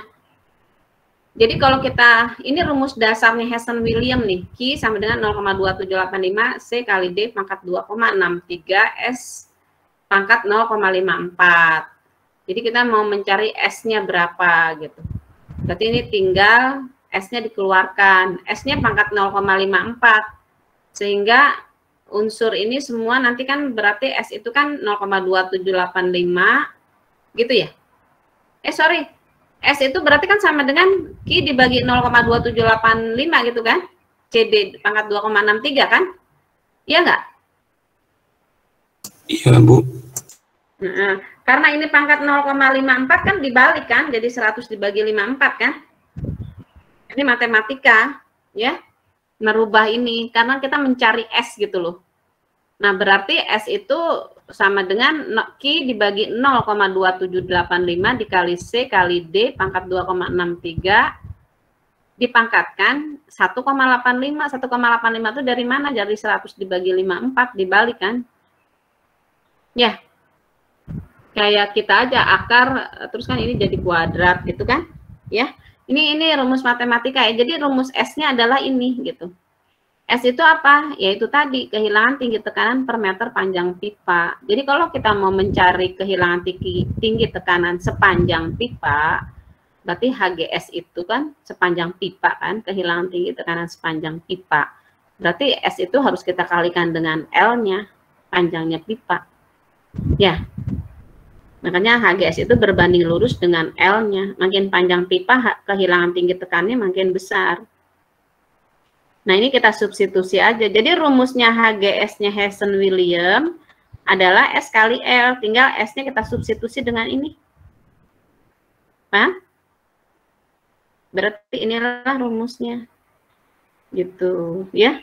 jadi kalau kita, ini rumus dasarnya Hazen-Williams nih, Q sama dengan 0,2785 C kali D pangkat 2,63 S pangkat 0,54. Jadi kita mau mencari S-nya berapa gitu. Berarti ini tinggal S-nya dikeluarkan. S-nya pangkat 0,54. Sehingga unsur ini semua nanti kan berarti S itu kan 0,2785 gitu ya. Sorry. S itu berarti kan sama dengan Q dibagi 0,2785 gitu kan. CD pangkat 2,63 kan? Iya nggak? Iya, Bu. Nah, karena ini pangkat 0,54 kan dibalik kan, jadi 100 dibagi 54 kan. Ini matematika ya, merubah ini karena kita mencari S gitu loh. Nah, berarti S itu sama dengan Q dibagi 0,2785 dikali C kali D pangkat 2,63 dipangkatkan 1,85. 1,85 itu dari mana? Dari 100 dibagi 54 dibalik kan? Ya. Kayak kita aja akar terus kan ini jadi kuadrat gitu kan? Ya. Ini rumus matematika ya. Jadi rumus S-nya adalah ini gitu. S itu apa? Yaitu tadi kehilangan tinggi tekanan per meter panjang pipa. Jadi kalau kita mau mencari kehilangan tinggi tekanan sepanjang pipa, berarti HGS itu kan sepanjang pipa kan, kehilangan tinggi tekanan sepanjang pipa. Berarti S itu harus kita kalikan dengan L-nya, panjangnya pipa. Ya. Makanya HGS itu berbanding lurus dengan L-nya. Makin panjang pipa, kehilangan tinggi tekanannya makin besar. Nah, ini kita substitusi aja. Jadi rumusnya HGS-nya Hazen-Williams adalah S kali L. Tinggal S-nya kita substitusi dengan ini. Paham? Berarti inilah rumusnya. Gitu, ya.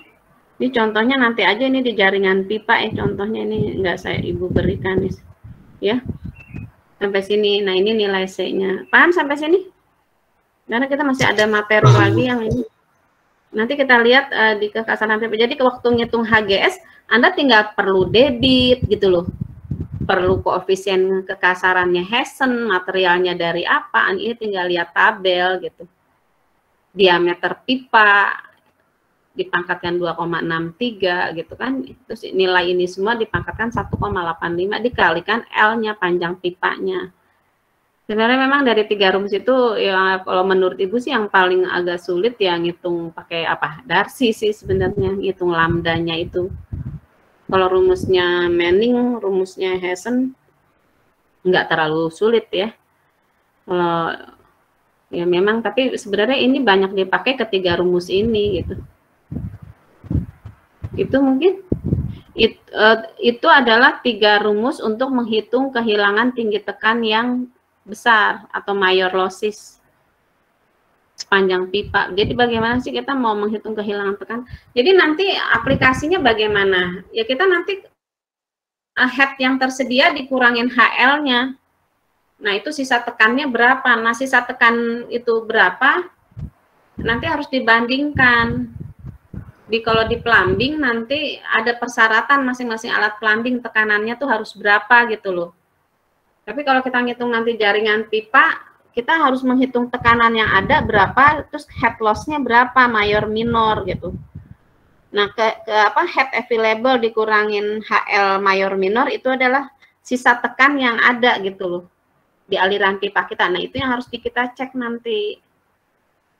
Ini contohnya nanti aja ini di jaringan pipa contohnya ini enggak saya Ibu berikan nih. Ya. Sampai sini. Nah, ini nilai C-nya. Paham sampai sini? Karena kita masih ada materi lagi yang ini. Nanti kita lihat di kekasaran pipa. Jadi waktu ngitung HGS, Anda tinggal perlu debit gitu loh. perlu koefisien kekasarannya Hessen, materialnya dari apa, ini tinggal lihat tabel gitu. Diameter pipa dipangkatkan 2,63 gitu kan, terus nilai ini semua dipangkatkan 1,85 dikalikan L-nya, panjang pipanya. Sebenarnya memang dari 3 rumus itu ya kalau menurut Ibu sih yang paling agak sulit ya ngitung pakai apa, Darcy sih sebenarnya, ngitung lambdanya itu. Kalau rumusnya Manning, rumusnya Hessen nggak terlalu sulit ya. Kalau ya memang, tapi sebenarnya ini banyak dipakai ketiga rumus ini gitu. Itu mungkin itu adalah 3 rumus untuk menghitung kehilangan tinggi tekan yang besar atau mayor losses sepanjang pipa. Jadi bagaimana sih kita mau menghitung kehilangan tekan? Jadi nanti aplikasinya bagaimana? Ya kita nanti head yang tersedia dikurangin HL-nya. Nah itu sisa tekannya berapa? Nah sisa tekan itu berapa? Nanti harus dibandingkan. Kalau di plumbing nanti ada persyaratan masing-masing alat plumbing tekanannya tuh harus berapa gitu loh. Tapi kalau kita ngitung nanti jaringan pipa, kita harus menghitung tekanan yang ada berapa, terus head loss-nya berapa, mayor minor gitu. Nah, head available dikurangin HL mayor minor itu adalah sisa tekan yang ada gitu loh di aliran pipa kita. Nah, itu yang harus kita cek nanti.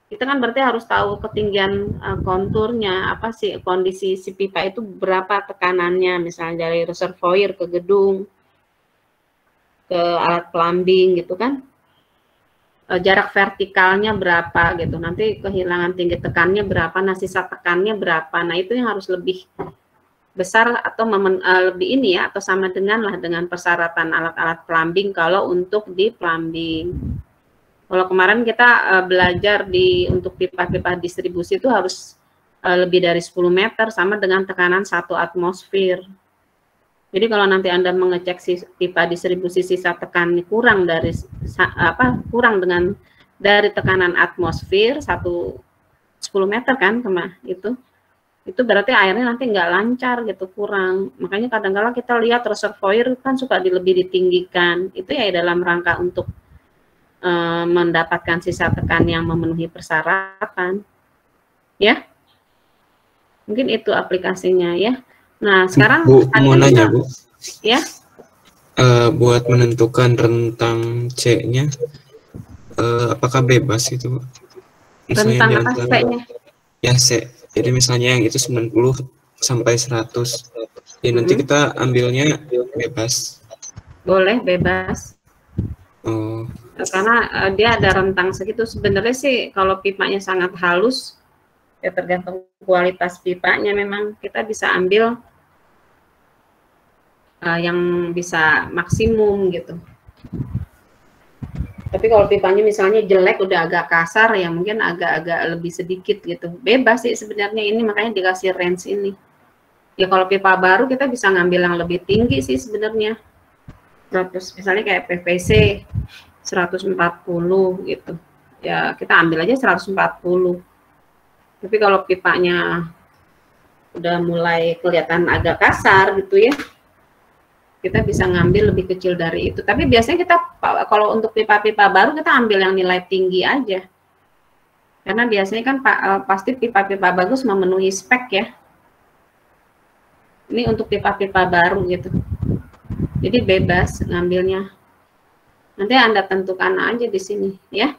Kita kan berarti harus tahu ketinggian konturnya, apa sih kondisi si pipa itu berapa tekanannya, misalnya dari reservoir ke gedung, ke alat plumbing gitu kan, jarak vertikalnya berapa gitu, nanti kehilangan tinggi tekannya berapa, nah sisa tekannya berapa, nah itu yang harus lebih besar atau lebih ini ya, atau sama dengan persyaratan alat-alat plumbing kalau untuk di plumbing. Kalau kemarin kita belajar untuk pipa-pipa distribusi itu harus lebih dari 10 meter sama dengan tekanan 1 atmosfer. Jadi kalau nanti Anda mengecek pipa distribusi sisa tekan kurang dari tekanan atmosfer 10 meter kan itu berarti airnya nanti nggak lancar gitu, kurang. Makanya kadang-kadang kita lihat reservoir kan suka lebih ditinggikan. Itu ya dalam rangka untuk mendapatkan sisa tekan yang memenuhi persyaratan. Ya. Mungkin itu aplikasinya ya. Nah, sekarang Bu, mau nanya, Bu. Ya. Buat menentukan rentang C-nya, apakah bebas itu, Bu? Misalnya Rentang apa C-nya? Ya, C. Jadi misalnya yang itu 90 sampai 100. Ya, nanti kita ambilnya bebas. Boleh, bebas. Oh. Karena dia ada rentang segitu. Sebenarnya sih kalau pipanya sangat halus, ya tergantung kualitas pipanya, memang kita bisa ambil yang bisa maksimum gitu. Tapi kalau pipanya misalnya jelek, udah agak kasar, ya mungkin agak-agak lebih sedikit gitu. Bebas sih sebenarnya ini, makanya dikasih range ini. Ya kalau pipa baru kita bisa ngambil yang lebih tinggi sih sebenarnya. 100, misalnya kayak PVC 140 gitu. Ya kita ambil aja 140. Tapi kalau pipanya udah mulai kelihatan agak kasar gitu ya, kita bisa ngambil lebih kecil dari itu. Tapi biasanya kita kalau untuk pipa-pipa baru kita ambil yang nilai tinggi aja. Karena biasanya kan pasti pipa-pipa bagus memenuhi spek ya. Ini untuk pipa-pipa baru gitu. Jadi bebas ngambilnya. Nanti Anda tentukan aja di sini ya.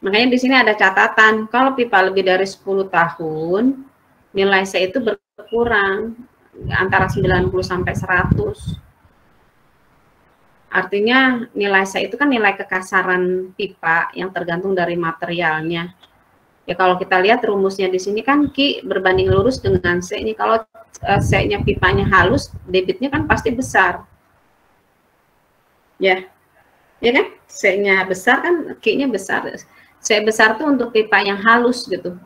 Makanya di sini ada catatan, kalau pipa lebih dari 10 tahun, nilai C itu berkurang antara 90 sampai 100. Artinya nilai C itu kan nilai kekasaran pipa yang tergantung dari materialnya. Ya kalau kita lihat rumusnya di sini kan Q berbanding lurus dengan C. Ini kalau C-nya pipanya halus, debitnya kan pasti besar. Ya. Ya kan? C-nya besar kan Q-nya besar. C besar tuh untuk pipa yang halus gitu.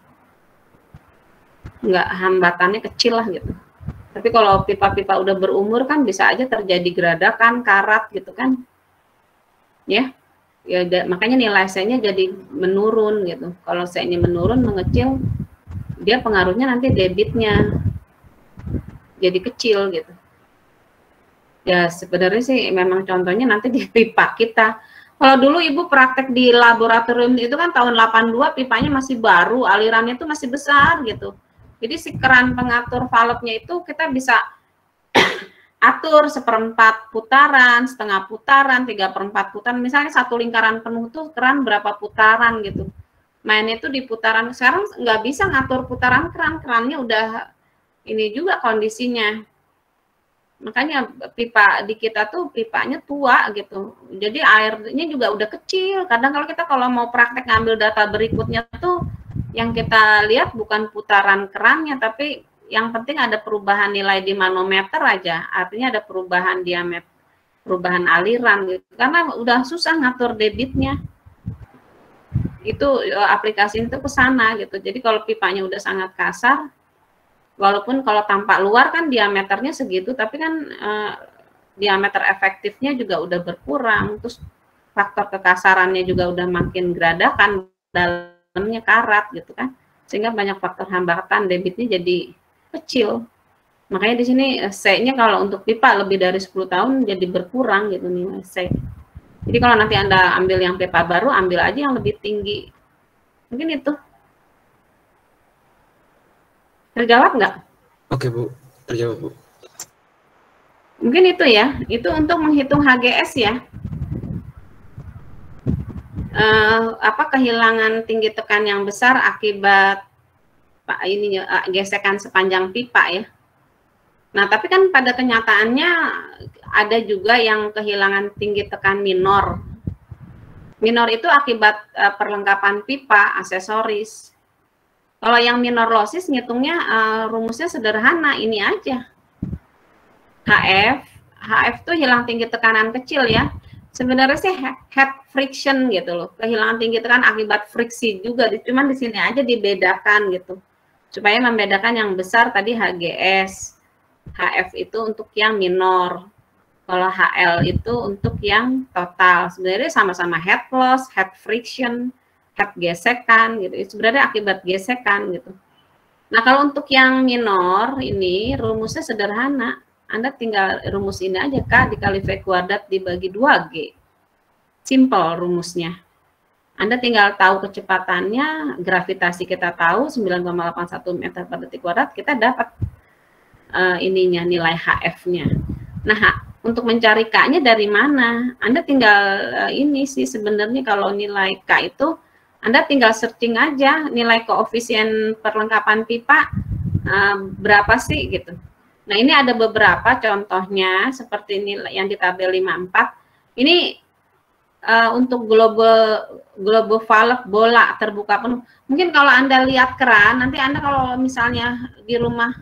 Enggak, hambatannya kecil lah gitu. Tapi kalau pipa-pipa udah berumur kan bisa aja terjadi geradakan, karat gitu kan. Ya. Ya makanya nilai C-nya jadi menurun gitu. Kalau C-nya menurun, mengecil, dia pengaruhnya nanti debitnya jadi kecil gitu. Ya sebenarnya sih memang contohnya nanti di pipa kita. Kalau dulu Ibu praktek di laboratorium itu kan tahun 82 pipanya masih baru, alirannya itu masih besar gitu. Jadi si keran pengatur valve-nya itu kita bisa atur 1/4 putaran, setengah putaran, 3/4 putaran. Misalnya satu lingkaran penuh tuh keran berapa putaran gitu. Mainnya itu di putaran. Sekarang nggak bisa ngatur putaran keran, kerannya udah ini juga kondisinya. Makanya pipa di kita tuh pipanya tua gitu. Jadi airnya juga udah kecil. Kadang kalau mau praktek ngambil data berikutnya tuh yang kita lihat bukan putaran kerannya, tapi yang penting ada perubahan nilai di manometer aja. Artinya ada perubahan diameter, perubahan aliran gitu. Karena udah susah ngatur debitnya. Itu aplikasi itu ke sana gitu. Jadi kalau pipanya udah sangat kasar, walaupun kalau tampak luar kan diameternya segitu, tapi kan diameter efektifnya juga udah berkurang, terus faktor kekasarannya juga udah makin geradakan, dalamnya karat gitu kan, sehingga banyak faktor hambatan, debitnya jadi kecil. Makanya di sini C-nya kalau untuk pipa lebih dari 10 tahun jadi berkurang gitu nilai C. Jadi kalau nanti Anda ambil yang pipa baru, ambil aja yang lebih tinggi. Mungkin itu. Terjawab nggak? Oke Bu, terjawab Bu. Mungkin itu ya, itu untuk menghitung HGS ya. Kehilangan tinggi tekan yang besar akibat gesekan sepanjang pipa ya. Nah, tapi kan pada kenyataannya ada juga yang kehilangan tinggi tekan minor. Minor itu akibat perlengkapan pipa, aksesoris. Kalau yang minor losses ngitungnya rumusnya sederhana, ini aja. HF tuh hilang tinggi tekanan kecil ya. Sebenarnya sih head friction gitu loh. Kehilangan tinggi tekan akibat friksi juga, cuman di sini aja dibedakan gitu. Supaya membedakan yang besar tadi HGS. HF itu untuk yang minor. Kalau HL itu untuk yang total. Sebenarnya sama-sama head loss, head friction, head gesekan gitu. Sebenarnya akibat gesekan gitu. Nah, kalau untuk yang minor ini rumusnya sederhana. Anda tinggal rumus ini aja, K dikali V kuadrat dibagi 2G. Simple rumusnya. Anda tinggal tahu kecepatannya, gravitasi kita tahu 9,81 meter per detik kuadrat, kita dapat nilai HF-nya. Nah, untuk mencari K-nya dari mana? Anda tinggal ini sih sebenarnya kalau nilai K itu Anda tinggal searching aja nilai koefisien perlengkapan pipa berapa sih gitu. Nah, ini ada beberapa contohnya seperti ini yang di tabel 54. Ini untuk global valve bola terbuka penuh. Mungkin kalau Anda lihat keran, nanti Anda kalau misalnya di rumah,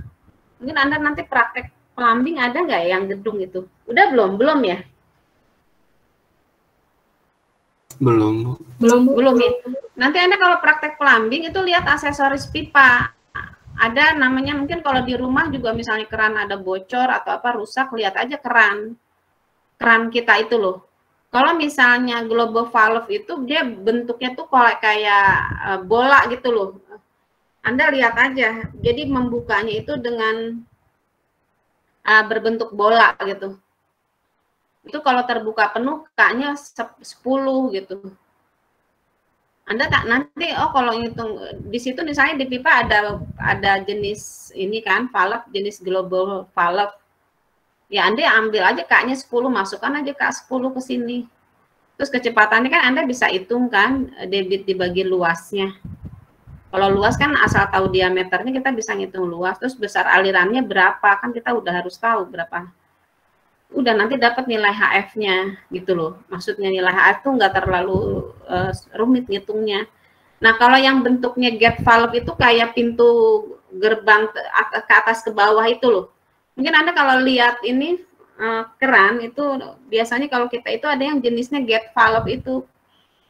mungkin Anda nanti praktek plumbing ada nggak yang gedung itu? Udah belum? Belum ya? Belum. Belum ya. Nanti Anda kalau praktek plumbing itu lihat aksesoris pipa. Ada namanya, mungkin kalau di rumah juga misalnya keran ada bocor atau apa rusak, lihat aja keran kita itu loh. Kalau misalnya global valve itu dia bentuknya tuh kayak bola gitu loh. Anda lihat aja. Jadi membukanya itu dengan berbentuk bola gitu. Itu kalau terbuka penuh K-nya 10 gitu. Anda tak nanti kalau ngitung di situ misalnya di pipa ada jenis ini kan valve, jenis global valve. Ya Anda ambil aja K-nya 10, masukkan aja K10 ke sini. Terus kecepatannya kan Anda bisa hitung kan debit dibagi luasnya. Kalau luas kan asal tahu diameternya kita bisa ngitung luas, terus besar alirannya berapa kan kita udah harus tahu berapa. Udah nanti dapat nilai HF-nya gitu loh. Maksudnya nilai HF itu nggak terlalu rumit ngitungnya. Nah, kalau yang bentuknya gate valve itu kayak pintu gerbang ke atas ke bawah itu loh. Mungkin Anda kalau lihat ini keran itu biasanya kalau kita itu ada yang jenisnya gate valve itu.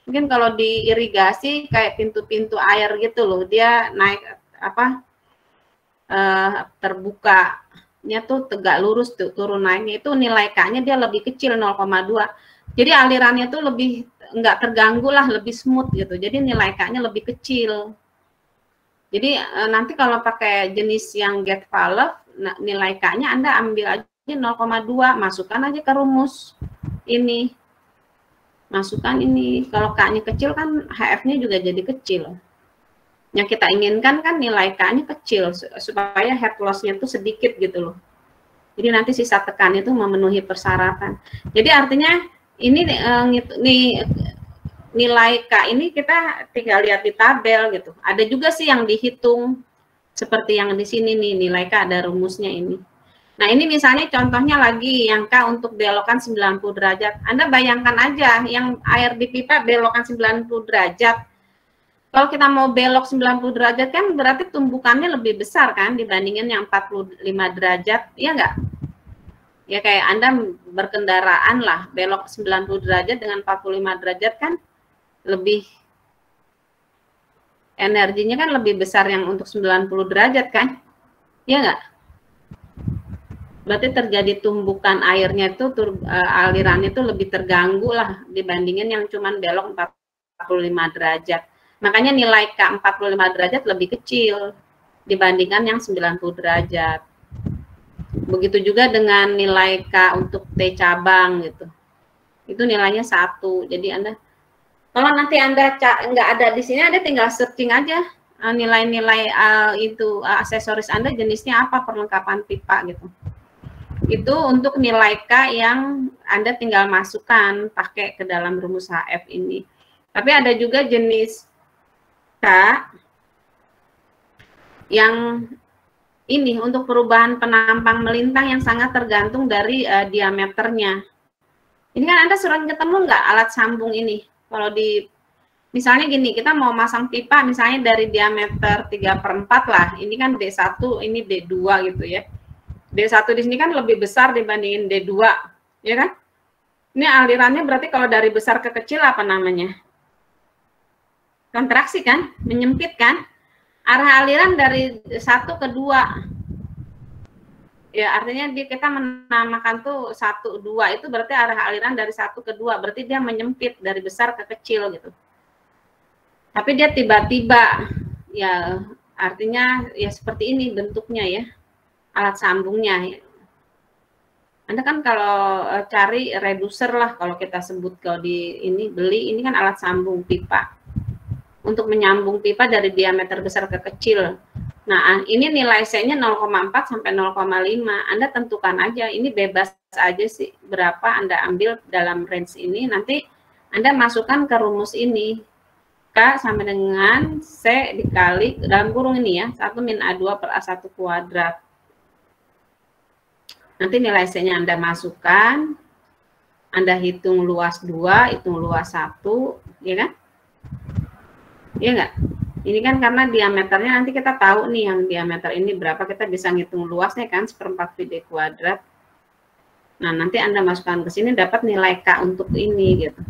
Mungkin kalau di irigasi kayak pintu-pintu air gitu loh. Dia naik terbuka tuh tegak lurus tuh turun naiknya itu nilai K-nya dia lebih kecil 0,2. Jadi alirannya tuh lebih enggak terganggu lah, lebih smooth gitu. Jadi nilai K-nya lebih kecil. Jadi nanti kalau pakai jenis yang gate valve, nilai K-nya Anda ambil aja 0,2, masukkan aja ke rumus ini. Masukkan ini. Kalau K-nya kecil kan HF-nya juga jadi kecil. Yang kita inginkan kan nilai K-nya kecil supaya head loss-nya itu sedikit gitu loh. Jadi nanti sisa tekan itu memenuhi persyaratan. Jadi artinya ini nilai K ini kita tinggal lihat di tabel gitu. Ada juga sih yang dihitung seperti yang di sini nih, nilai K ada rumusnya ini. Nah, ini misalnya contohnya lagi yang K untuk belokan 90 derajat. Anda bayangkan aja yang air di pipa belokan 90 derajat. Kalau kita mau belok 90 derajat kan berarti tumbukannya lebih besar kan dibandingin yang 45 derajat, iya nggak? Ya kayak Anda berkendaraan lah, belok 90 derajat dengan 45 derajat kan lebih energinya kan lebih besar yang untuk 90 derajat kan? Iya nggak? Berarti terjadi tumbukan airnya itu, alirannya itu lebih terganggu lah dibandingin yang cuman belok 45 derajat. Makanya nilai K 45 derajat lebih kecil dibandingkan yang 90 derajat. Begitu juga dengan nilai K untuk T cabang gitu. Itu nilainya 1. Jadi Anda, kalau nanti Anda nggak ada di sini, Anda tinggal searching aja nilai-nilai itu aksesoris Anda jenisnya apa, perlengkapan pipa gitu. Itu untuk nilai K yang Anda tinggal masukkan pakai ke dalam rumus HF ini. Tapi ada juga jenis K yang ini untuk perubahan penampang melintang yang sangat tergantung dari diameternya. Ini kan Anda sering ketemu nggak alat sambung ini? Kalau di, misalnya gini, kita mau masang pipa misalnya dari diameter 3/4 lah. Ini kan D1, ini D2 gitu ya. D1 di sini kan lebih besar dibandingin D2, ya kan? Ini alirannya berarti kalau dari besar ke kecil apa namanya? Kontraksi kan? Menyempit kan? Arah aliran dari 1 ke 2. Ya, artinya kita menamakan tuh 1, 2 itu berarti arah aliran dari 1 ke 2. Berarti dia menyempit dari besar ke kecil gitu. Tapi dia tiba-tiba, ya artinya ya seperti ini bentuknya ya. Alat sambungnya. Anda kan kalau cari reducer lah kalau kita sebut, kalau di ini beli ini kan alat sambung pipa untuk menyambung pipa dari diameter besar ke kecil. Nah, ini nilai C-nya 0,4 sampai 0,5. Anda tentukan aja, ini bebas aja sih berapa Anda ambil dalam range ini. Nanti Anda masukkan ke rumus ini. K sama dengan C dikali dalam kurung ini ya, 1 min A2 per A1 kuadrat. Nanti nilai C-nya Anda masukkan, Anda hitung luas 2, hitung luas 1, ya kan? Iya nggak? Ini kan karena diameternya nanti kita tahu nih yang diameter ini berapa, kita bisa ngitung luasnya kan, 1/4 VD kuadrat. Nah, nanti Anda masukkan ke sini dapat nilai K untuk ini gitu.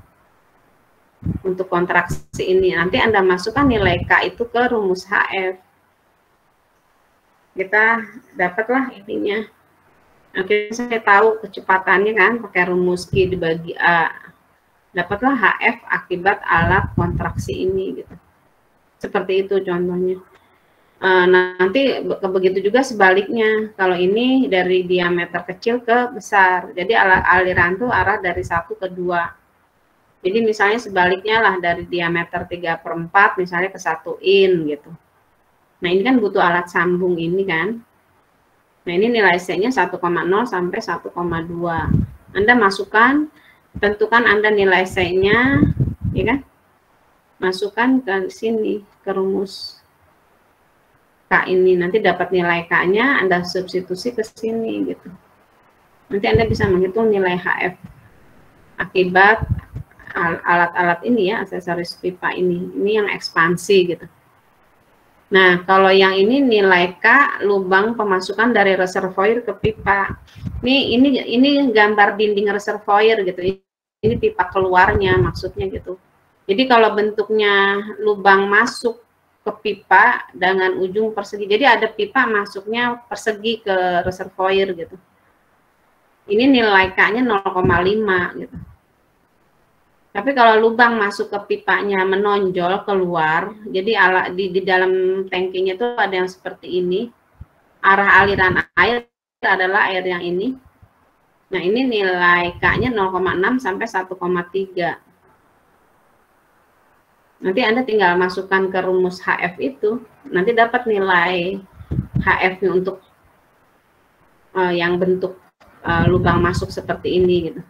Untuk kontraksi ini, nanti Anda masukkan nilai K itu ke rumus HF. Kita dapatlah ininya. Oke, saya tahu kecepatannya kan pakai rumus Q dibagi A. Dapatlah HF akibat alat kontraksi ini gitu. Seperti itu contohnya. Nanti begitu juga sebaliknya. Kalau ini dari diameter kecil ke besar. Jadi aliran tuh arah dari 1 ke 2. Jadi misalnya sebaliknya lah dari diameter 3/4 misalnya ke 1 in gitu. Nah, ini kan butuh alat sambung ini kan. Nah, ini nilai C-nya 1,0 sampai 1,2. Anda masukkan, tentukan Anda nilai C-nya, ya kan? Masukkan ke sini, ke rumus K ini. Nanti dapat nilai K-nya, Anda substitusi ke sini, gitu. Nanti Anda bisa menghitung nilai HF akibat alat-alat ini ya, aksesoris pipa ini. Ini yang ekspansi, gitu. Nah, kalau yang ini nilai K lubang pemasukan dari reservoir ke pipa. Ini gambar dinding reservoir gitu. Ini pipa keluarnya maksudnya gitu. Jadi kalau bentuknya lubang masuk ke pipa dengan ujung persegi. Jadi ada pipa masuknya persegi ke reservoir gitu. Ini nilai K-nya 0,5 gitu. Tapi kalau lubang masuk ke pipanya menonjol keluar, jadi di dalam tangkinya itu ada yang seperti ini. Arah aliran air adalah air yang ini. Nah, ini nilai K-nya 0,6 sampai 1,3. Nanti Anda tinggal masukkan ke rumus HF itu, nanti dapat nilai HF-nya untuk yang bentuk lubang masuk seperti ini gitu.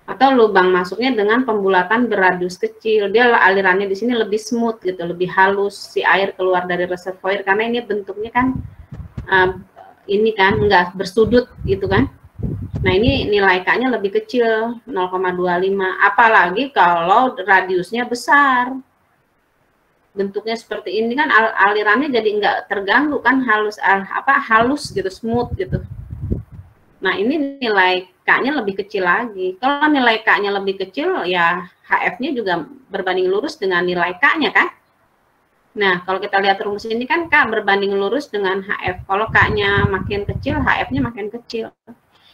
Atau lubang masuknya dengan pembulatan berradius kecil, dia alirannya di sini lebih smooth gitu, lebih halus, si air keluar dari reservoir karena ini bentuknya kan ini kan enggak bersudut gitu kan. Nah, ini nilai K-nya lebih kecil, 0,25. Apalagi kalau radiusnya besar. Bentuknya seperti ini kan alirannya jadi enggak terganggu kan, halus gitu, smooth gitu. Nah, ini nilai K-nya lebih kecil lagi. Kalau nilai K-nya lebih kecil, ya HF-nya juga berbanding lurus dengan nilai K-nya kan. Nah, kalau kita lihat rumus ini kan K berbanding lurus dengan HF. Kalau K-nya makin kecil, HF-nya makin kecil.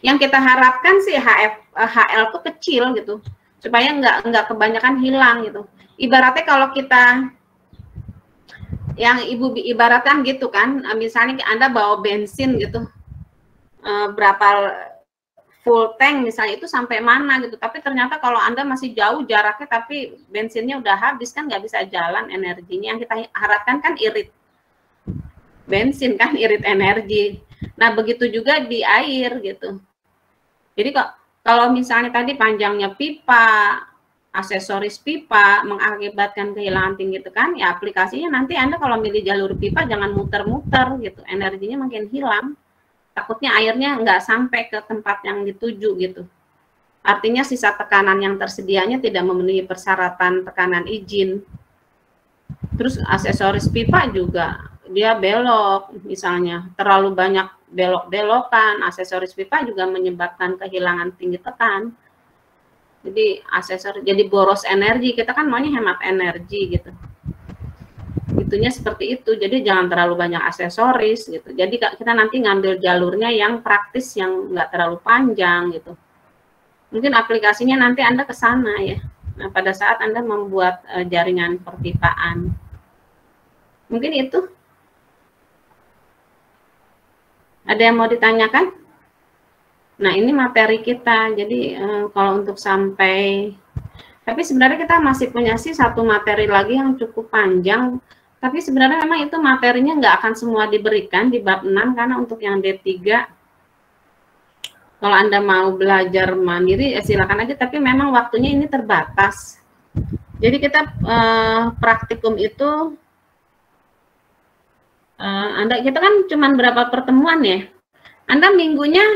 Yang kita harapkan sih HL tuh kecil gitu, supaya nggak kebanyakan hilang gitu. Ibaratnya kalau kita, yang Ibu ibaratkan gitu kan, misalnya Anda bawa bensin gitu, berapa full tank misalnya itu sampai mana gitu, tapi ternyata kalau Anda masih jauh jaraknya tapi bensinnya udah habis kan nggak bisa jalan energinya. Yang kita harapkan kan irit bensin kan, irit energi. Nah, begitu juga di air gitu. Jadi kalau misalnya tadi panjangnya pipa, aksesoris pipa mengakibatkan kehilangan tinggi tekan, ya aplikasinya nanti Anda kalau milih jalur pipa jangan muter-muter gitu, energinya makin hilang. Takutnya airnya nggak sampai ke tempat yang dituju gitu. Artinya sisa tekanan yang tersedianya tidak memenuhi persyaratan tekanan izin. Terus aksesoris pipa juga dia belok, misalnya terlalu banyak belok-belokan, aksesoris pipa juga menyebabkan kehilangan tinggi tekan. Jadi aksesoris jadi boros energi, kita kan maunya hemat energi gitu. Itunya seperti itu, jadi jangan terlalu banyak aksesoris gitu. Jadi kita nanti ngambil jalurnya yang praktis, yang nggak terlalu panjang gitu. Mungkin aplikasinya nanti Anda ke sana ya. Nah, pada saat Anda membuat jaringan perpipaan. Mungkin itu. Ada yang mau ditanyakan? Nah, ini materi kita. Jadi kalau untuk sampai, tapi sebenarnya kita masih punya sih satu materi lagi yang cukup panjang. Tapi sebenarnya memang itu materinya nggak akan semua diberikan di bab 6, karena untuk yang D3, kalau Anda mau belajar mandiri, ya silakan aja, tapi memang waktunya ini terbatas. Jadi kita praktikum itu, kita kan cuma berapa pertemuan ya? Anda minggunya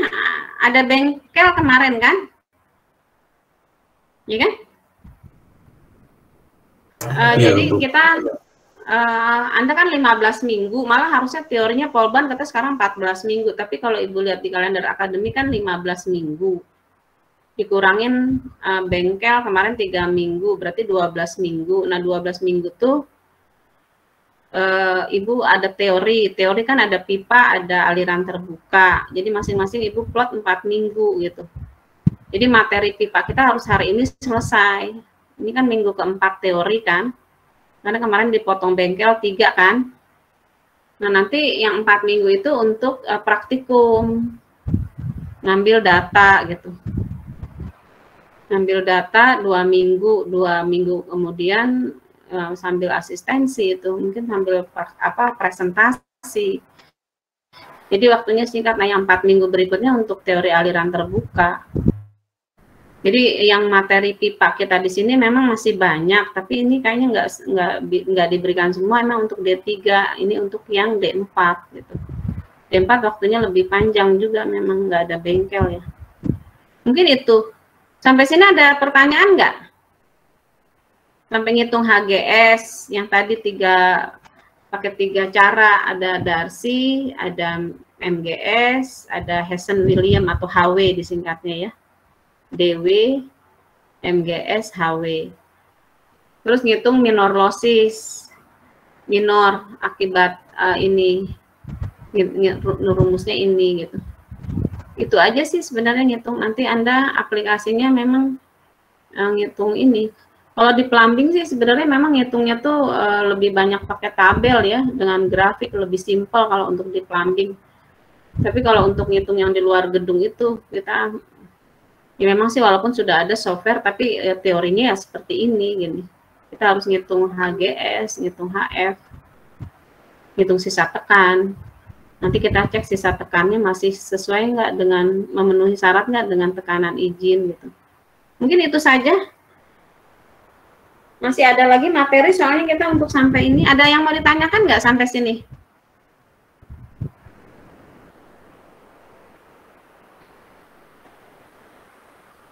ada bengkel kemarin kan? Iya kan? Jadi kita, Anda kan 15 minggu, malah harusnya teorinya Polban kata sekarang 14 minggu, tapi kalau Ibu lihat di kalender akademik kan 15 minggu. Dikurangin bengkel kemarin 3 minggu, berarti 12 minggu. Nah, 12 minggu tuh Ibu ada teori kan ada pipa, ada aliran terbuka. Jadi masing-masing Ibu plot 4 minggu gitu. Jadi materi pipa kita harus hari ini selesai. Ini kan minggu keempat teori kan. Karena kemarin dipotong bengkel 3 kan. Nah, nanti yang 4 minggu itu untuk praktikum. Ngambil data gitu. Ngambil data 2 minggu kemudian sambil asistensi itu, mungkin sambil presentasi. Jadi waktunya singkat. Nah, yang 4 minggu berikutnya untuk teori aliran terbuka. Jadi yang materi pipa kita di sini memang masih banyak, tapi ini kayaknya nggak diberikan semua, emang untuk D3, ini untuk yang D4 gitu. D4 waktunya lebih panjang juga, memang nggak ada bengkel ya. Mungkin itu. Sampai sini ada pertanyaan nggak? Sampai ngitung HGS, yang tadi pakai 3 cara, ada Darcy, ada MGS, ada Hessen William atau HW disingkatnya ya. DW, MGS, HW. Terus ngitung minor losses, minor akibat ini, rumusnya ini gitu. Itu aja sih sebenarnya ngitung. Nanti Anda aplikasinya memang ngitung ini. Kalau di plumbing sih sebenarnya memang ngitungnya tuh lebih banyak pakai tabel ya, dengan grafik lebih simpel kalau untuk di plumbing. Tapi kalau untuk ngitung yang di luar gedung itu kita Ya memang sih walaupun sudah ada software, tapi teorinya ya seperti ini gini. Kita harus ngitung HGS, ngitung HF, ngitung sisa tekan. Nanti kita cek sisa tekannya masih sesuai nggak dengan memenuhi syarat nggak dengan tekanan izin gitu. Mungkin itu saja. Masih ada lagi materi soalnya kita untuk sampai ini. Ada yang mau ditanyakan nggak sampai sini?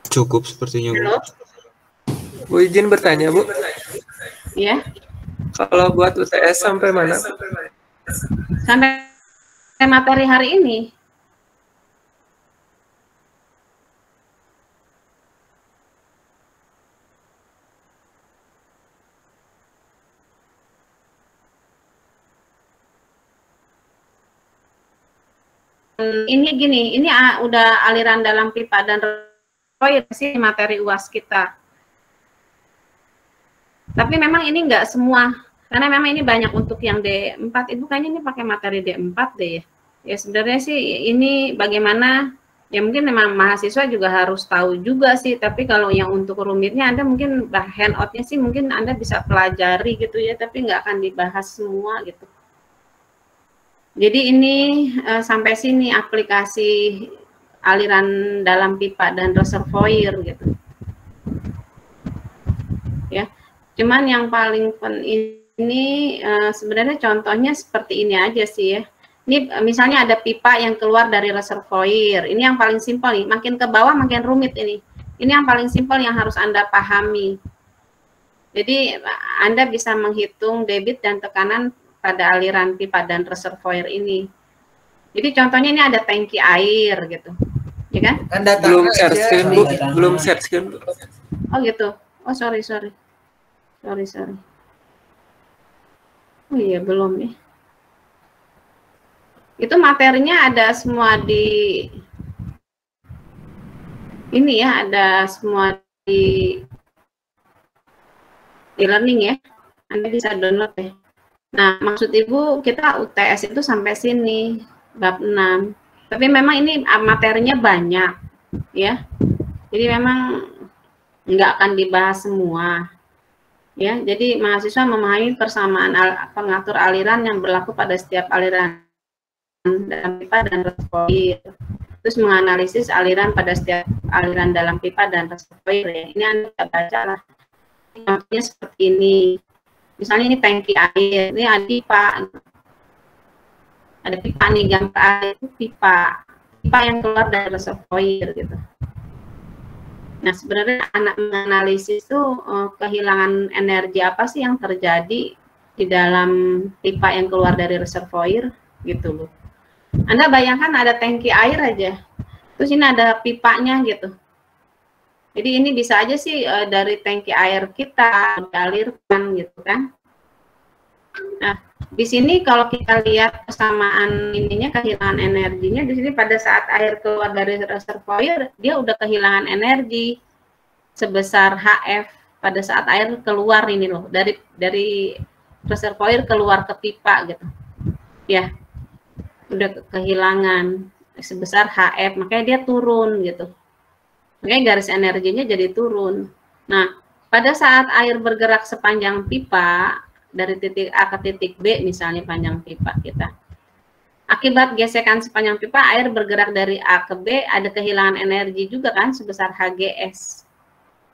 Cukup sepertinya, Bu. Halo? Bu izin bertanya, Bu. Ya. Kalau buat UTS sampai mana? Sampai materi hari ini. Ini gini, ini udah aliran dalam pipa dan reservoir sih materi UAS kita. Tapi memang ini enggak semua, karena memang ini banyak untuk yang D4. Ibu kayaknya ini pakai materi D4 deh ya. Ya sebenarnya sih ini bagaimana, ya mungkin memang mahasiswa juga harus tahu juga sih, tapi kalau yang untuk rumitnya Anda mungkin handout-nya sih mungkin Anda bisa pelajari gitu ya, tapi nggak akan dibahas semua gitu. Jadi ini sampai sini aplikasi aliran dalam pipa dan reservoir gitu. Ya, cuman yang paling ini sebenarnya contohnya seperti ini aja sih ya. Ini misalnya ada pipa yang keluar dari reservoir. Ini yang paling simpel nih. Makin ke bawah makin rumit ini. Ini yang paling simpel yang harus Anda pahami. Jadi Anda bisa menghitung debit dan tekanan pada aliran pipa dan reservoir ini. Jadi contohnya ini ada tangki air gitu, ya kan? Belum search kan, Bu? Belum search kan, Bu? Oh gitu. Oh sorry. Oh iya belum ya. Itu materinya ada semua di ini ya, ada semua di learning ya. Anda bisa download ya. Nah, maksud Ibu kita UTS itu sampai sini, bab 6. Tapi memang ini materinya banyak, ya. Jadi memang nggak akan dibahas semua. Ya, jadi mahasiswa memahami persamaan pengatur aliran yang berlaku pada setiap aliran dalam pipa dan reservoir. Terus menganalisis aliran pada setiap aliran dalam pipa dan reservoir. Ya. Ini Anda baca lah. Contohnya seperti ini. Misalnya ini tangki air, ini ada pipa nih, gambar air itu pipa yang keluar dari reservoir gitu. Nah sebenarnya anak menganalisis itu kehilangan energi apa sih yang terjadi di dalam pipa yang keluar dari reservoir gitu loh. Anda bayangkan ada tangki air aja, terus ini ada pipanya gitu. Jadi ini bisa aja sih dari tangki air kita dialirkan gitu kan. Nah, di sini kalau kita lihat kesamaan ininya kehilangan energinya, di sini pada saat air keluar dari reservoir dia udah kehilangan energi sebesar HF pada saat air keluar ini loh dari reservoir keluar ke pipa gitu. Ya. Udah kehilangan sebesar HF, makanya dia turun gitu. Makanya garis energinya jadi turun. Nah, pada saat air bergerak sepanjang pipa, dari titik A ke titik B misalnya panjang pipa kita. Akibat gesekan sepanjang pipa, air bergerak dari A ke B, ada kehilangan energi juga kan sebesar HGS.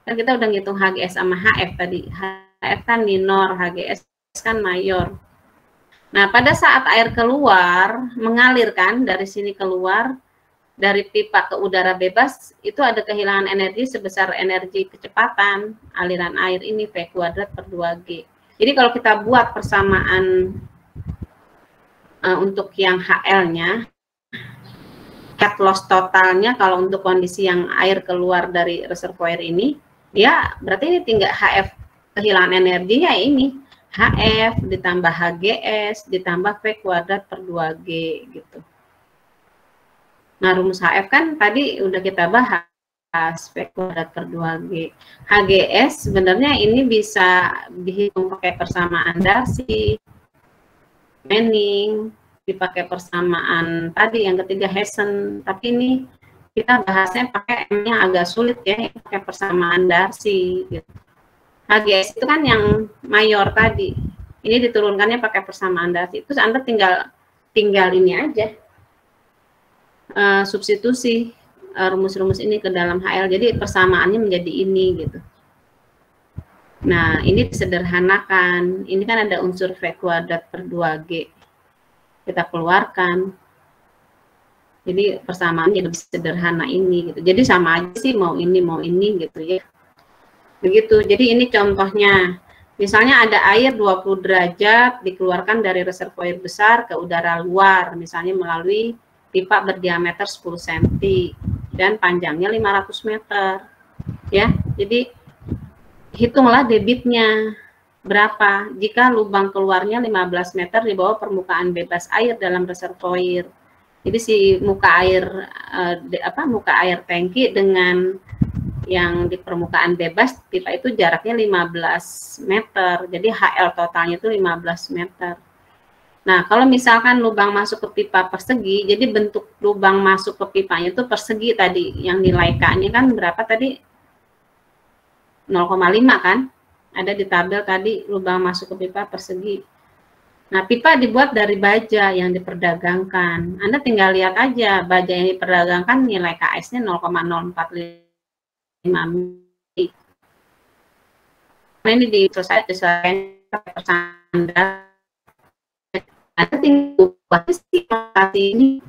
Kan kita udah ngitung HGS sama HF tadi. HF kan minor, HGS kan mayor. Nah, pada saat air keluar, mengalir kan dari sini keluar, dari pipa ke udara bebas, itu ada kehilangan energi sebesar energi kecepatan aliran air ini V kuadrat per 2G. Jadi kalau kita buat persamaan untuk yang HL-nya, cat loss totalnya kalau untuk kondisi yang air keluar dari reservoir ini, ya berarti ini tinggal HF kehilangan energinya ini, HF ditambah HGS ditambah V kuadrat per 2G gitu. Nah, rumus HF kan tadi udah kita bahas, V kuadrat per 2G. HGS sebenarnya ini bisa dihitung pakai persamaan Darcy, Manning, dipakai persamaan tadi yang ketiga Hessen, tapi ini kita bahasnya pakai M-nya agak sulit ya, pakai persamaan Darcy gitu. HGS itu kan yang mayor tadi. Ini diturunkannya pakai persamaan Darcy. Terus Anda tinggal ini aja. Substitusi rumus-rumus ini ke dalam HL. Jadi persamaannya menjadi ini gitu. Nah, ini disederhanakan. Ini kan ada unsur V kuadrat per 2G. Kita keluarkan. Jadi persamaan jadi sederhana ini gitu. Jadi sama aja sih mau ini gitu ya. Begitu. Jadi ini contohnya. Misalnya ada air 20 derajat dikeluarkan dari reservoir besar ke udara luar, misalnya melalui pipa berdiameter 10 cm dan panjangnya 500 meter. Ya. Jadi hitunglah debitnya berapa jika lubang keluarnya 15 meter di bawah permukaan bebas air dalam reservoir. Jadi si muka air tangki dengan yang di permukaan bebas pipa itu jaraknya 15 meter. Jadi HL totalnya itu 15 meter. Nah, kalau misalkan lubang masuk ke pipa persegi, jadi bentuk lubang masuk ke pipanya itu persegi tadi. Yang nilai K-nya kan berapa tadi? 0,5 kan? Ada di tabel tadi lubang masuk ke pipa persegi. Nah, pipa dibuat dari baja yang diperdagangkan. Anda tinggal lihat aja, baja yang diperdagangkan nilai KS-nya 0,045 mili. Nah, ini diselesaikan persandar. Anda tinggal buat ini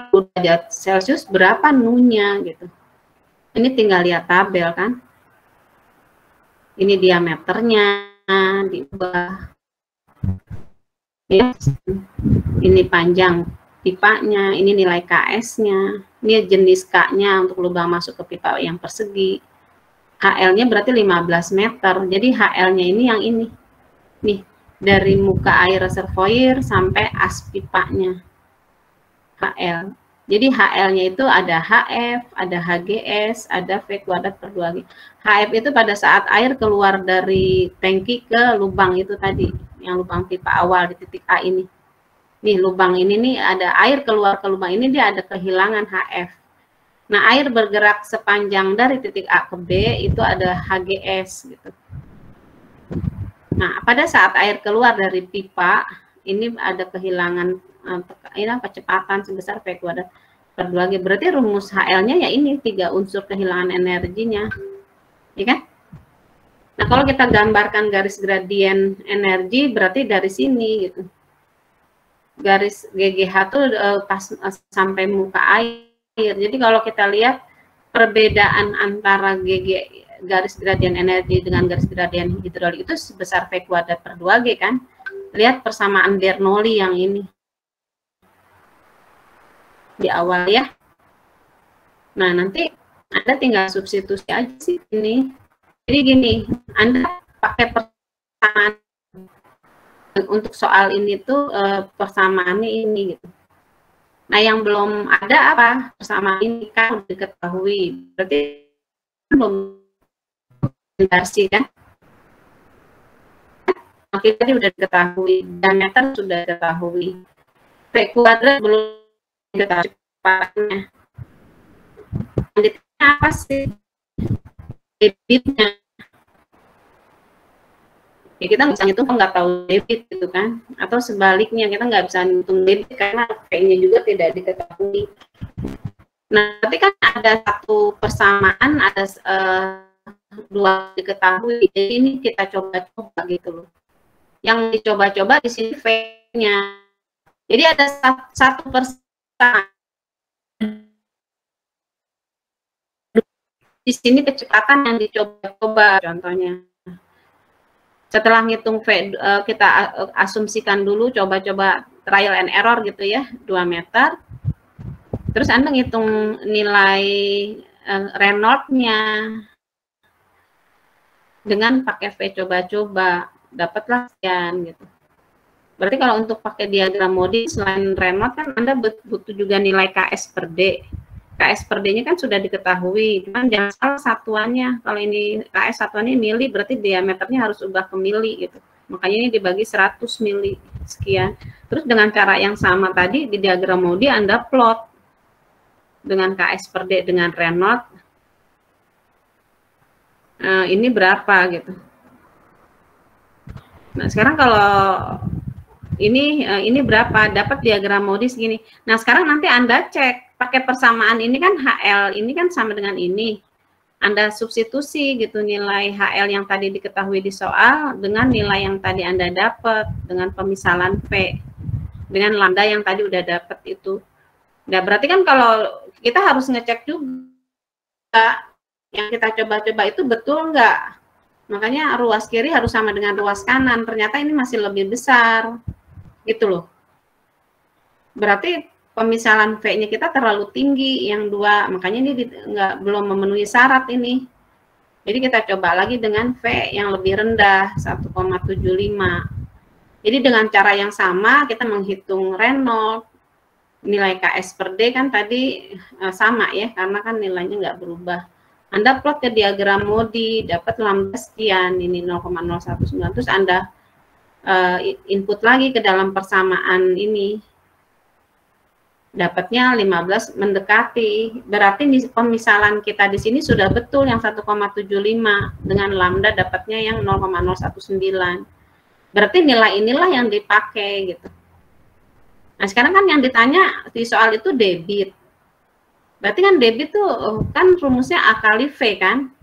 derajat Celcius berapa nunya gitu. Ini tinggal lihat tabel kan. Ini diameternya diubah. Ya. Ini panjang pipanya, ini nilai KS-nya. Ini jenis K-nya untuk lubang masuk ke pipa yang persegi. HL-nya berarti 15 meter. Jadi HL-nya ini yang ini. Nih, dari muka air reservoir sampai as pipanya. HL. Jadi HL-nya itu ada HF, ada HGS, ada V kuadrat per 2G. HF itu pada saat air keluar dari tangki ke lubang itu tadi, yang lubang pipa awal di titik A ini. Nih lubang ini nih ada air keluar ke lubang ini, dia ada kehilangan HF. Nah, air bergerak sepanjang dari titik A ke B itu ada HGS gitu. Nah, pada saat air keluar dari pipa, ini ada kehilangan kecepatan sebesar V kuadrat per 2G. Berarti rumus HL-nya ya ini 3 unsur kehilangan energinya. Ya kan? Nah, kalau kita gambarkan garis gradien energi berarti dari sini gitu. Garis GGH itu pas sampai muka air. Jadi kalau kita lihat perbedaan antara garis gradien energi dengan garis gradien hidrolik itu sebesar V kuadrat per 2G kan. Lihat persamaan Bernoulli yang ini. Di awal ya. Nah, nanti Anda tinggal substitusi aja sih ini. Jadi gini, Anda pakai persamaan untuk soal ini tuh persamaannya ini gitu. Nah, yang belum ada apa? Persamaan ini kan udah diketahui. Berarti belum Darcy kan? Oke, tadi udah diketahui, diameter sudah diketahui. V kuadrat belum cepatnya. Selanjutnya apa sih? Debitnya. Ya kita nggak bisa ngitung kalau nggak tahu debit gitu kan. Atau sebaliknya kita nggak bisa ngitung debit karena V-nya juga tidak diketahui. Nah, tapi kan ada satu persamaan, ada 2 diketahui. Jadi ini kita coba-coba gitu loh. Yang dicoba-coba di sini V-nya. Jadi ada satu persamaan. Di sini kecepatan yang dicoba-coba contohnya. Setelah ngitung V, kita asumsikan dulu, coba-coba trial and error gitu ya, 2 meter. Terus Anda ngitung nilai Reynolds-nya dengan pakai V coba-coba, dapatlah sekian gitu. Berarti kalau untuk pakai diagram Modi selain Reynolds kan Anda butuh juga nilai KS per D. KS per D-nya kan sudah diketahui, cuman jangan salah satuannya. Kalau ini KS satuannya mili, berarti diameternya harus ubah ke mili gitu. Makanya ini dibagi 100 mili. sekian. Terus dengan cara yang sama tadi di diagram Modi Anda plot dengan KS per D dengan Reynolds, ini berapa gitu. Nah sekarang kalau ini berapa, dapat diagram Modi segini. Nah sekarang nanti Anda cek pakai persamaan ini kan HL ini kan sama dengan ini. Anda substitusi gitu nilai HL yang tadi diketahui di soal dengan nilai yang tadi Anda dapat dengan pemisalan V dengan lambda yang tadi udah dapat itu. Nah, berarti kan kalau kita harus ngecek juga yang kita coba-coba itu betul nggak. Makanya ruas kiri harus sama dengan ruas kanan. Ternyata ini masih lebih besar. Gitu loh. Berarti pemisalan V-nya kita terlalu tinggi, yang 2, makanya ini belum memenuhi syarat ini. Jadi kita coba lagi dengan V yang lebih rendah, 1,75. Jadi dengan cara yang sama, kita menghitung Reynolds, nilai KS per D kan tadi sama ya, karena kan nilainya nggak berubah. Anda plot ke diagram Modi, dapat lambda sekian, ini 0,019, terus Anda input lagi ke dalam persamaan ini. Dapatnya 15 mendekati. Berarti pemisalan kita di sini sudah betul yang 1,75 dengan lambda dapatnya yang 0,019. Berarti nilai inilah yang dipakai gitu. Nah, sekarang kan yang ditanya di soal itu debit. Berarti kan debit tuh kan rumusnya A kali V kan?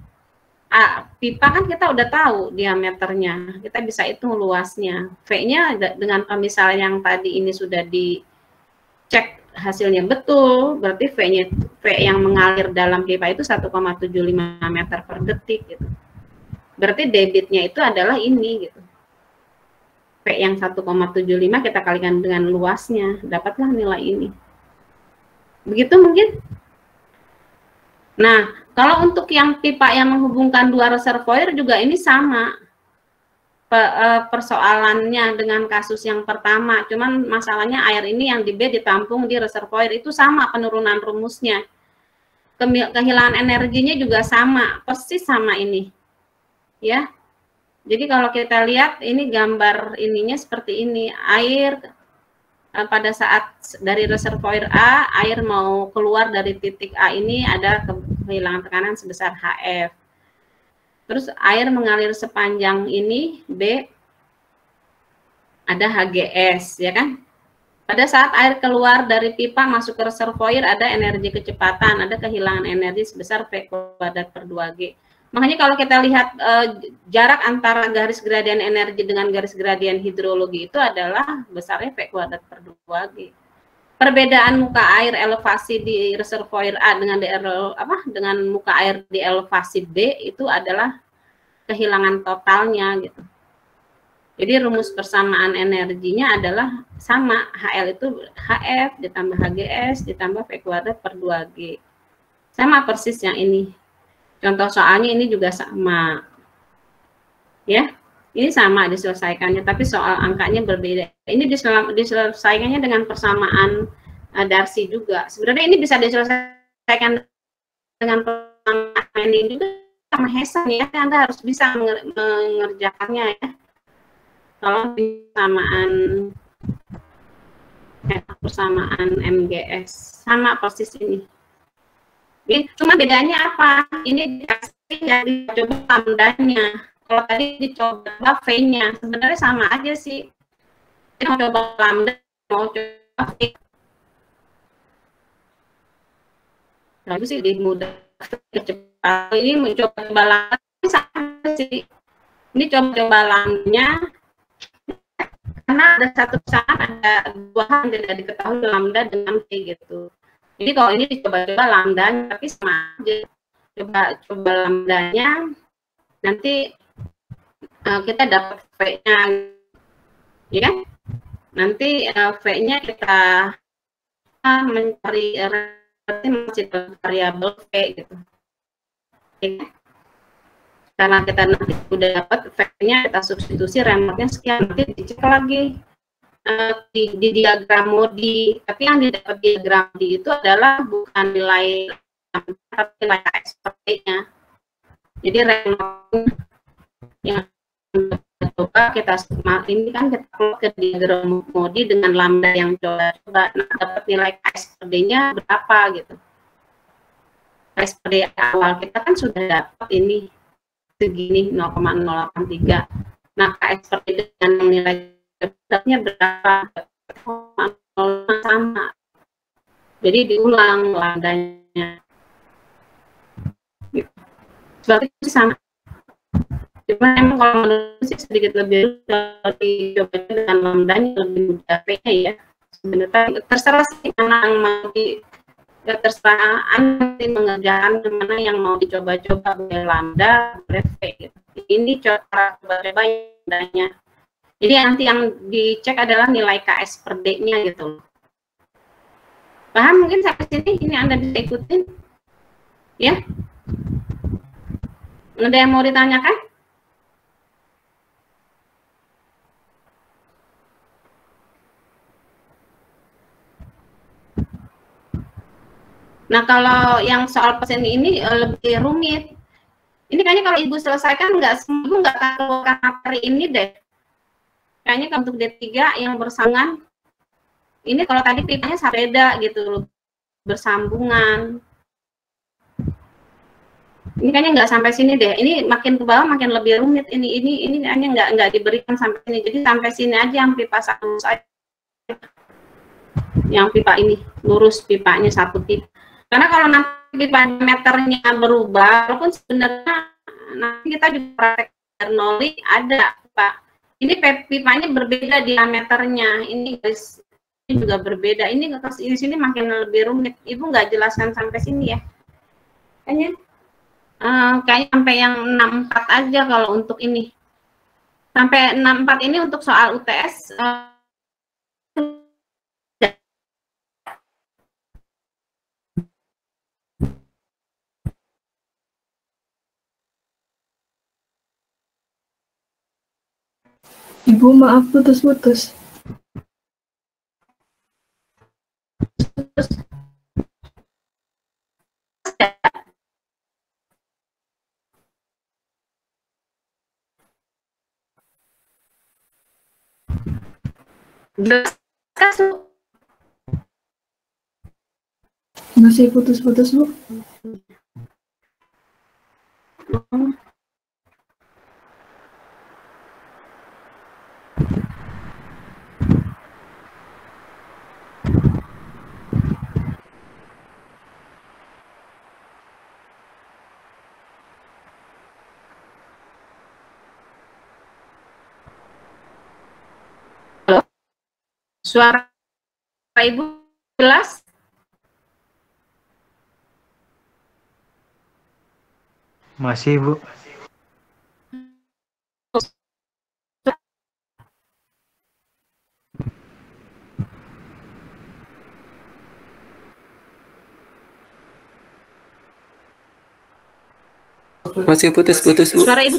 Pipa kan kita udah tahu diameternya. Kita bisa hitung luasnya. V-nya dengan pemisalan yang tadi ini sudah dicek hasilnya betul, berarti V yang mengalir dalam pipa itu 1,75 meter per detik gitu. Berarti debitnya itu adalah ini gitu. V yang 1,75 kita kalikan dengan luasnya, dapatlah nilai ini. Begitu mungkin? Nah, kalau untuk yang pipa yang menghubungkan 2 reservoir juga ini sama. Persoalannya dengan kasus yang pertama, cuman masalahnya air ini yang di B ditampung di reservoir itu sama penurunan rumusnya, kehilangan energinya juga sama, persis sama ini ya. Jadi kalau kita lihat ini gambar ininya seperti ini, air pada saat dari reservoir A, air mau keluar dari titik A ini ada kehilangan tekanan sebesar HF. Terus air mengalir sepanjang ini B, ada HGS ya kan. Pada saat air keluar dari pipa masuk ke reservoir ada energi kecepatan, ada kehilangan energi sebesar V kuadrat per 2G. Makanya kalau kita lihat jarak antara garis gradien energi dengan garis gradien hidrologi itu adalah besarnya V kuadrat per 2G. Perbedaan muka air elevasi di reservoir A dengan muka air di elevasi B itu adalah kehilangan totalnya gitu. Jadi rumus persamaan energinya adalah sama, HL itu HF ditambah HGS ditambah V kuadrat per 2G. Sama persis yang ini. Contoh soalnya ini juga sama. Ya. Ini sama diselesaikannya, tapi soal angkanya berbeda. Ini diselesaikannya dengan persamaan Darcy juga. Sebenarnya ini bisa diselesaikan dengan persamaan ini juga sama Hesan ya. Anda harus bisa mengerjakannya ya. Kalau persamaan MGS sama persis ini. Cuma bedanya apa? Ini dikasih yang dicoba lambdanya. Kalau tadi dicoba V-nya, sebenarnya sama aja sih. Ini mau coba lambda, mau coba V. Lalu sih mudah cepat. Ini mencoba lambda sama sih. Ini coba lambdanya, karena ada satu saat ada 2 hal yang tidak diketahui lambda dengan V gitu. Jadi kalau ini dicoba-coba lambdanya, tapi sama aja. Coba lambdanya, nanti kita dapat V-nya, ya kan? Nanti V-nya kita mencari masih variabel V gitu. Ya. Karena kita nanti udah dapat V-nya, kita substitusi remote-nya sekian, nanti dicek lagi di diagram Modi. Tapi yang didapat diagram Modi itu adalah bukan nilai, tapi nilai KS per D-nya. Jadi remote yang coba kita ini kan kita plot ke diagram Modi dengan lambda yang coba-coba, nah dapat nilai KS per D-nya berapa gitu. KS per D awal kita kan sudah dapat ini segini 0,083. Nah KS per D dengan nilai nya berapa? Sama. Jadi diulang lambdanya. Berarti sama. Cuma emang kalau menurut sih sedikit lebih dicoba dengan lambdanya lebih mudah P-nya ya. Sebenarnya terserah sih mana yang mau ya terserah Anda mengerjakan mana yang mau dicoba-coba, boleh lambda, boleh P gitu. Ini cara coba-coba lambdanya. Jadi nanti yang dicek adalah nilai KS per D-nya gitu. Paham mungkin sampai sini? Ini Anda bisa ikutin. Ya? Ada yang mau ditanyakan? Nah, kalau yang soal persen ini lebih rumit. Ini kayaknya kalau Ibu selesaikan Ibu nggak akan keluarkan materi ini deh. Kayaknya kalau untuk D3 yang bersambungan, ini kalau tadi tipenya beda gitu loh, bersambungan. Ini kayaknya nggak sampai sini deh. Ini makin ke bawah makin lebih rumit. Ini kayaknya nggak diberikan sampai sini. Jadi sampai sini aja yang pipa satu saja. Yang pipa ini lurus pipanya satu tip. Karena kalau nanti pipa meternya berubah, walaupun sebenarnya nanti kita juga praktek Bernoulli ada, Pak. Ini pipanya berbeda diameternya. Ini guys, ini juga berbeda. Ini di sini makin lebih rumit. Ibu nggak jelaskan sampai sini ya? Kayaknya sampai yang 64 aja kalau untuk ini. Sampai 64 ini untuk soal UTS. Ibu maaf putus-putus. Masih putus-putus, Bu. Halo? Suara Ibu jelas? Masih, Bu. Masih putus-putus, Bu. Suara Ibu?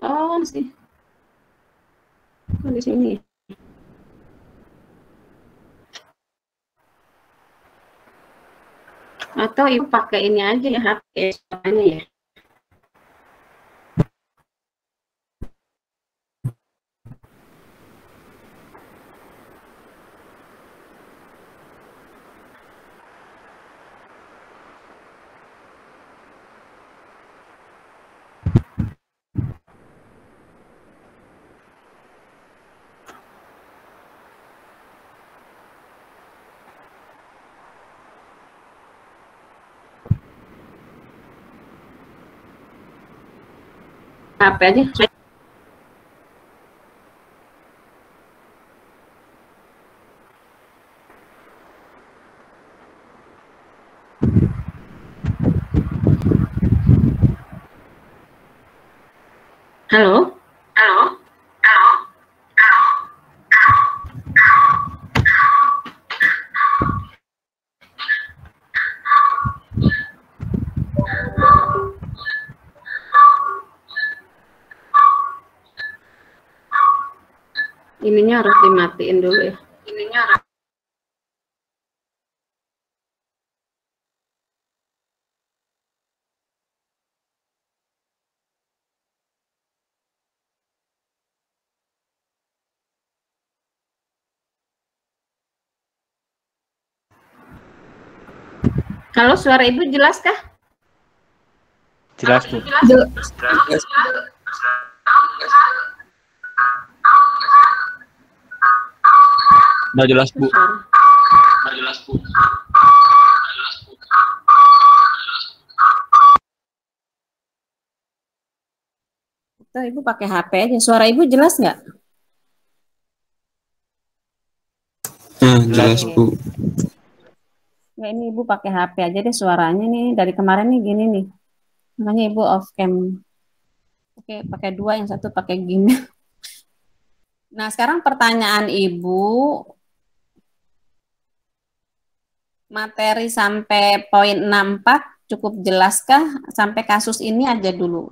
Oh, masih. Oh, di sini. Atau Ibu pakai ini aja ya, HP suaranya ya. HP aja. Halo? Halo? Ininya harus dimatiin dulu ya. Ininya harus. Kalau suara Ibu jelas kah? Jelas, Bu. Udah jelas, Bu. Atau Ibu pakai HP aja. Suara Ibu jelas nggak? Nah, jelas Bu. Ya, ini Ibu pakai HP aja deh, suaranya nih dari kemarin nih gini nih. Makanya Ibu off cam. Oke, pakai dua, yang satu pakai Gmail. Nah, sekarang pertanyaan Ibu, materi sampai poin 64 cukup jelaskah? Sampai kasus ini aja dulu.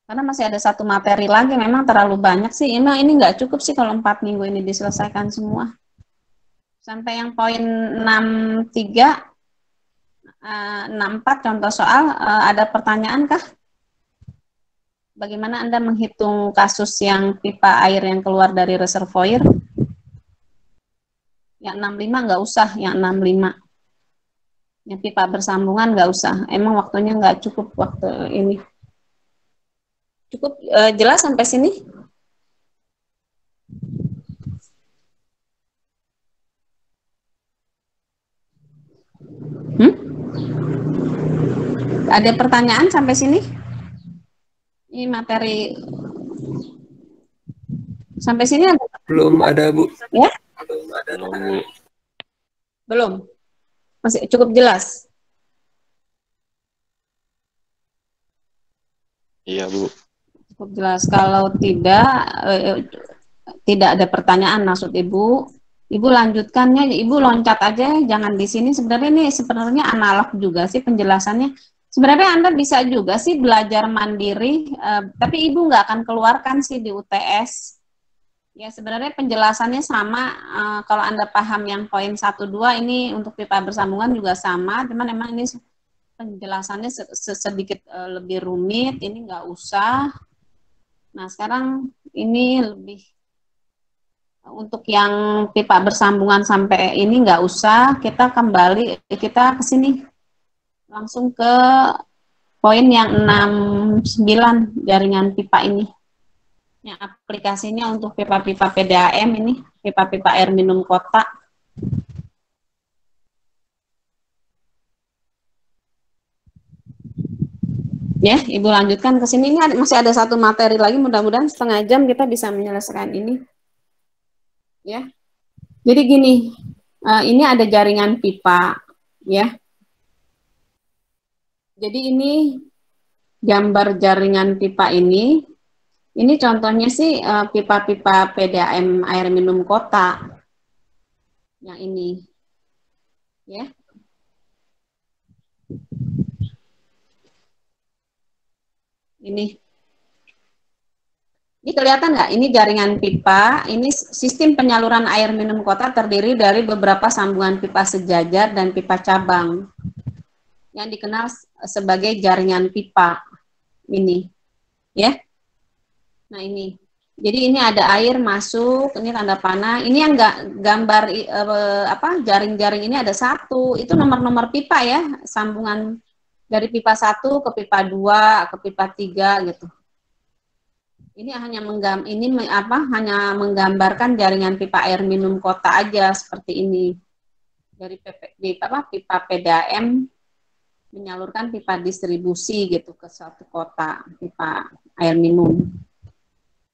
Karena masih ada satu materi lagi, memang terlalu banyak sih. Ini nggak cukup sih kalau 4 minggu ini diselesaikan semua. Sampai yang poin 63, 64 contoh soal, ada pertanyaan kah? Bagaimana Anda menghitung kasus yang pipa air yang keluar dari reservoir? Yang 65 nggak usah, yang 65. Yang pipa bersambungan nggak usah. Emang waktunya nggak cukup waktu ini. Cukup jelas sampai sini? Ada pertanyaan sampai sini? Ini materi sampai sini ada? Belum ada, Bu. Ya? Belum ada, Bu. Belum. Masih cukup jelas? Iya, Bu. Cukup jelas. Kalau tidak ada pertanyaan maksud Ibu, Ibu lanjutkannya, Ibu loncat aja, jangan di sini. Sebenarnya analog juga sih penjelasannya. Sebenarnya Anda bisa juga sih belajar mandiri, tapi Ibu nggak akan keluarkan sih di UTS. Ya, sebenarnya penjelasannya sama. Kalau Anda paham yang poin 1-2 ini untuk pipa bersambungan juga sama, cuman memang ini penjelasannya sedikit lebih rumit, ini nggak usah. Nah, sekarang ini lebih untuk yang pipa bersambungan sampai ini nggak usah, kita kembali, kita ke sini. Langsung ke poin yang 69, jaringan pipa ini. Yang aplikasinya untuk pipa-pipa PDAM ini, pipa-pipa air minum kota. Ya, Ibu lanjutkan ke sini. Ini masih ada satu materi lagi, mudah-mudahan setengah jam kita bisa menyelesaikan ini. Ya. Jadi gini, ini ada jaringan pipa, ya. Jadi ini gambar jaringan pipa ini contohnya sih pipa-pipa PDAM air minum kota. Yang ini. Ya. Ini kelihatan nggak? Ini jaringan pipa, ini sistem penyaluran air minum kota terdiri dari beberapa sambungan pipa sejajar dan pipa cabang yang dikenal sebagai jaringan pipa ini, ya. Nah ini, jadi ini ada air masuk, ini tanda panah. Ini yang nggak gambar jaring-jaring ini ada satu, itu nomor-nomor pipa ya, sambungan dari pipa 1 ke pipa 2 ke pipa 3 gitu. Ini hanya hanya menggambarkan jaringan pipa air minum kota aja seperti ini. Dari pipa PDAM menyalurkan pipa distribusi gitu ke suatu kota, pipa air minum.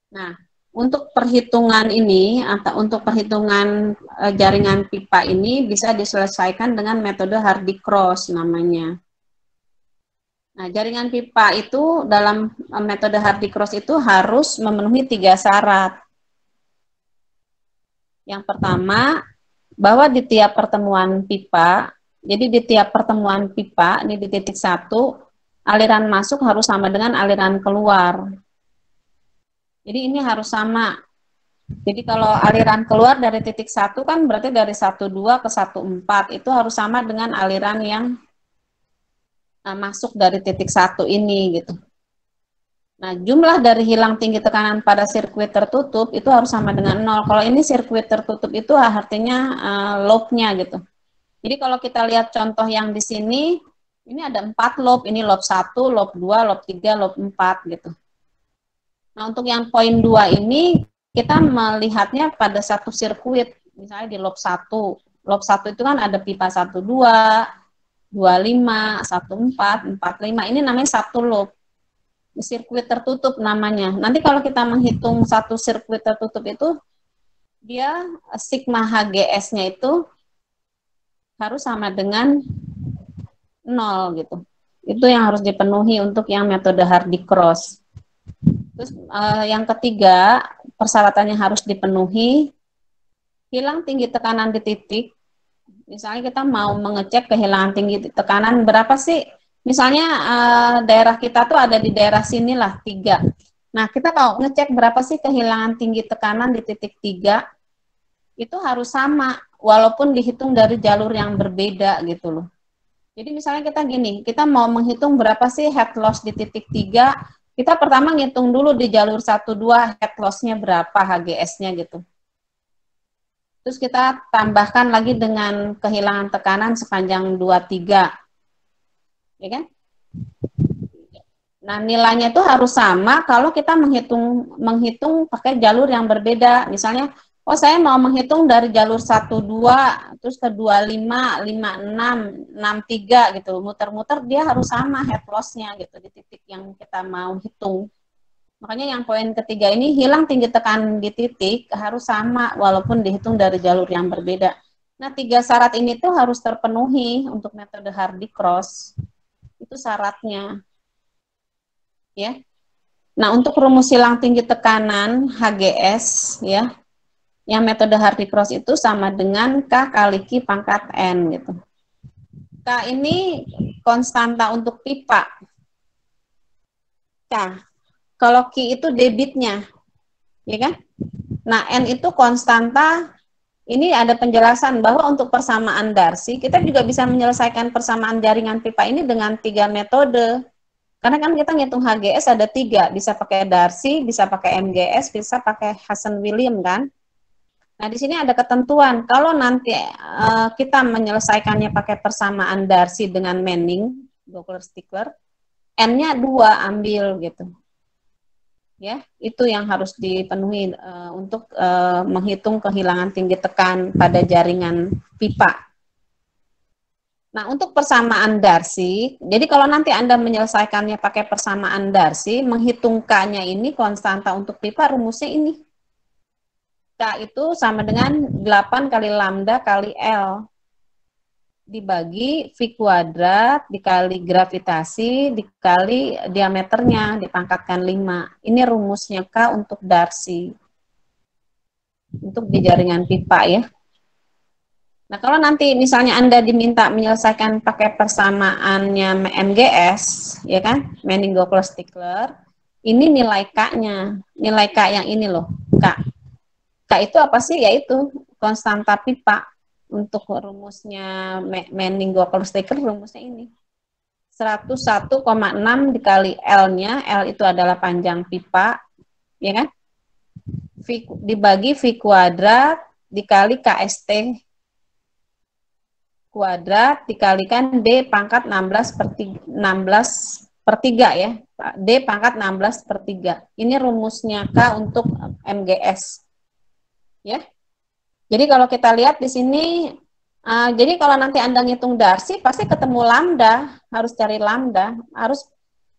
Nah, untuk perhitungan ini atau untuk perhitungan jaringan pipa ini bisa diselesaikan dengan metode Hardy-Cross namanya. Nah, jaringan pipa itu dalam metode Hardy-Cross itu harus memenuhi 3 syarat. Yang pertama, bahwa di tiap pertemuan pipa, jadi di tiap pertemuan pipa, ini di titik 1, aliran masuk harus sama dengan aliran keluar. Jadi ini harus sama. Jadi kalau aliran keluar dari titik 1 kan berarti dari 1,2 ke 1,4 itu harus sama dengan aliran yang masuk dari titik 1 ini gitu. Nah, jumlah dari hilang tinggi tekanan pada sirkuit tertutup itu harus sama dengan 0. Kalau ini sirkuit tertutup itu artinya loop-nya gitu. Jadi kalau kita lihat contoh yang di sini, ini ada 4 lob, ini lob 1, lob 2, lob 3, lob 4 gitu. Nah, untuk yang poin 2 ini kita melihatnya pada satu sirkuit, misalnya di lob 1. Lob 1 itu kan ada pipa 12, 25, 14, 45. Ini namanya satu lob. Sirkuit tertutup namanya. Nanti kalau kita menghitung satu sirkuit tertutup itu, dia sigma HGS-nya itu harus sama dengan 0 gitu. Itu yang harus dipenuhi untuk yang metode Hardy Cross. Terus yang ketiga, persyaratannya harus dipenuhi, hilang tinggi tekanan di titik. Misalnya kita mau mengecek kehilangan tinggi tekanan berapa sih? Misalnya daerah kita tuh ada di daerah sinilah 3. Nah, kita mau ngecek berapa sih kehilangan tinggi tekanan di titik 3, itu harus sama, walaupun dihitung dari jalur yang berbeda gitu loh. Jadi misalnya kita gini, kita mau menghitung berapa sih head loss di titik 3, kita pertama ngitung dulu di jalur 1-2 head loss-nya berapa HGS-nya gitu. Terus kita tambahkan lagi dengan kehilangan tekanan sepanjang 2-3. Ya kan? Nah, nilainya itu harus sama kalau kita menghitung pakai jalur yang berbeda. Misalnya, oh saya mau menghitung dari jalur 1-2, terus ke 25, 56, 63 gitu. Muter-muter dia harus sama head loss-nya gitu di titik yang kita mau hitung. Makanya yang poin ketiga ini, hilang tinggi tekanan di titik harus sama walaupun dihitung dari jalur yang berbeda. Nah, 3 syarat ini tuh harus terpenuhi untuk metode Hardy Cross. Itu syaratnya. Ya. Nah, untuk rumus hilang tinggi tekanan HGS ya, yang metode Hardy Cross itu sama dengan K kali Q pangkat N gitu. K ini konstanta untuk pipa. K. Kalau Q itu debitnya. Ya kan? Nah, N itu konstanta. Ini ada penjelasan bahwa untuk persamaan Darcy, kita juga bisa menyelesaikan persamaan jaringan pipa ini dengan 3 metode. Karena kan kita ngitung HGS ada 3, bisa pakai Darcy, bisa pakai MGS, bisa pakai Hazen-Williams kan. Nah, di sini ada ketentuan, kalau nanti kita menyelesaikannya pakai persamaan Darcy dengan Manning, Doppler-Stickler, N-nya 2 ambil gitu. Ya, itu yang harus dipenuhi untuk menghitung kehilangan tinggi tekan pada jaringan pipa. Nah, untuk persamaan Darcy, jadi kalau nanti Anda menyelesaikannya pakai persamaan Darcy, menghitung K-nya ini konstanta untuk pipa, rumusnya ini. K itu sama dengan 8 kali lambda kali L dibagi V kuadrat dikali gravitasi dikali diameternya dipangkatkan 5. Ini rumusnya K untuk Darcy. Untuk di jaringan pipa ya. Nah, kalau nanti misalnya Anda diminta menyelesaikan pakai persamaannya MGS, ya kan, Manning-Doppler-Stickler, ini nilai K-nya, nilai K yang ini loh, K. K itu apa sih? Yaitu konstanta pipa. Untuk rumusnya Manning-Doppler-Stickler, rumusnya ini. 101,6 dikali L-nya, L itu adalah panjang pipa, ya kan? Dibagi V kuadrat dikali KST kuadrat dikalikan D pangkat 16 per 3 ya. D pangkat 16 per 3. Ini rumusnya K untuk MGS. Ya. Jadi kalau kita lihat di sini, jadi kalau nanti Anda ngitung Darcy, pasti ketemu lambda, harus cari lambda, harus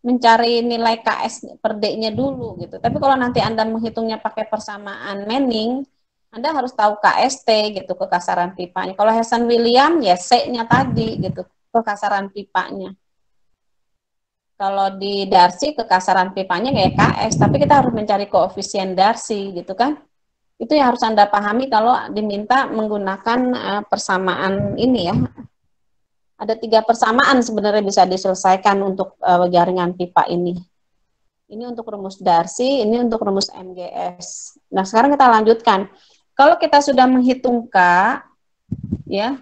mencari nilai KS per D-nya dulu gitu. Tapi kalau nanti Anda menghitungnya pakai persamaan Manning, Anda harus tahu KST gitu, kekasaran pipanya. Kalau Hazen-Williams ya C-nya tadi gitu, kekasaran pipanya. Kalau di Darcy kekasaran pipanya kayak KS, tapi kita harus mencari koefisien Darcy gitu kan. Itu yang harus Anda pahami kalau diminta menggunakan persamaan ini ya. Ada 3 persamaan sebenarnya bisa diselesaikan untuk jaringan pipa ini. Ini untuk rumus Darcy, ini untuk rumus MGS. Nah, sekarang kita lanjutkan. Kalau kita sudah menghitung K, ya,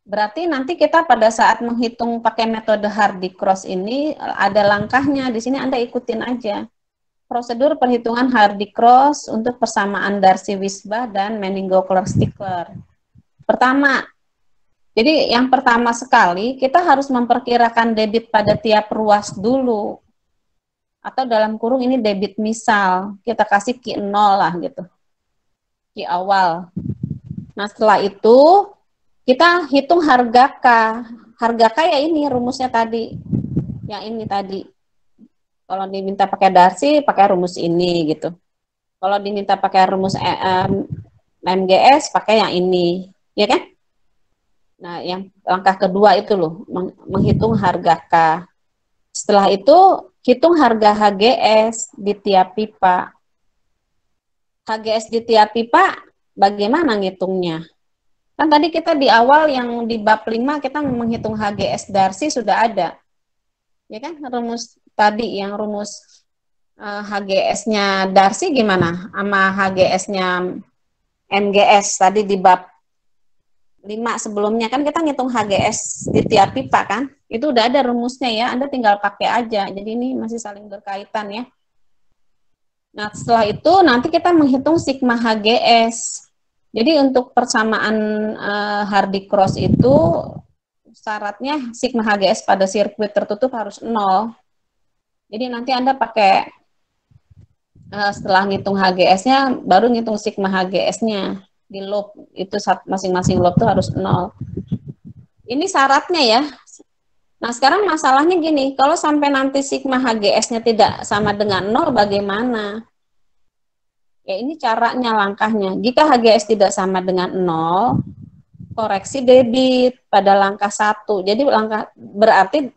berarti nanti kita pada saat menghitung pakai metode Hardy Cross ini ada langkahnya. Di sini Anda ikutin aja. Prosedur perhitungan Hardy Cross untuk persamaan Darcy-Weisbach dan Manning-Doppler-Stickler. Pertama, Jadi yang pertama sekali kita harus memperkirakan debit pada tiap ruas dulu. Atau dalam kurung ini debit misal, kita kasih Q0 lah gitu. Q awal. Nah, setelah itu kita hitung harga K. Harga K ya ini rumusnya tadi. Yang ini tadi. Kalau diminta pakai Darcy, pakai rumus ini gitu. Kalau diminta pakai rumus MGS, pakai yang ini. Ya kan? Nah, yang langkah kedua itu loh, menghitung harga K. Setelah itu, hitung harga HGS di tiap pipa. HGS di tiap pipa, bagaimana ngitungnya? Kan tadi kita di awal yang di bab 5, kita menghitung HGS Darcy sudah ada. Ya kan, rumus tadi yang rumus HGS-nya Darcy gimana? Sama HGS-nya MGS tadi di bab 5 sebelumnya kan kita ngitung HGS di tiap pipa kan, itu udah ada rumusnya ya, Anda tinggal pakai aja, jadi ini masih saling berkaitan ya. Nah setelah itu nanti kita menghitung sigma HGS, jadi untuk persamaan Hardy Cross itu syaratnya sigma HGS pada sirkuit tertutup harus 0, jadi nanti Anda pakai setelah ngitung HGS-nya baru ngitung sigma HGS-nya. Di loop itu masing-masing loop itu harus 0. Ini syaratnya ya. Nah sekarang masalahnya gini, kalau sampai nanti sigma HGS-nya tidak sama dengan 0 bagaimana? Ya ini caranya, langkahnya. Jika HGS tidak sama dengan 0, koreksi debit pada langkah 1. Jadi langkah berarti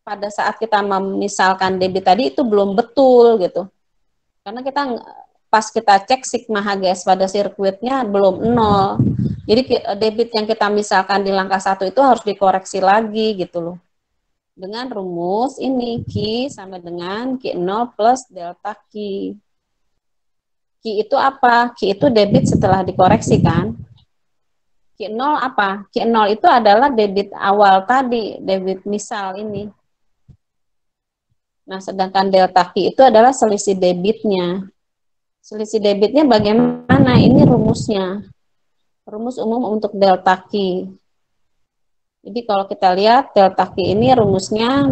pada saat kita memisalkan debit tadi itu belum betul gitu. Karena kita pas kita cek sigma HGS pada sirkuitnya belum 0. Jadi debit yang kita misalkan di langkah 1 itu harus dikoreksi lagi gitu loh. Dengan rumus ini Q sama dengan Q0 plus delta Q. Q itu apa? Q itu debit setelah dikoreksi kan. Q0 apa? Q0 itu adalah debit awal tadi, debit misal ini. Nah, sedangkan delta Q itu adalah selisih debitnya. Selisih debitnya bagaimana? Ini rumusnya. Rumus umum untuk delta Q. Jadi kalau kita lihat delta Q ini rumusnya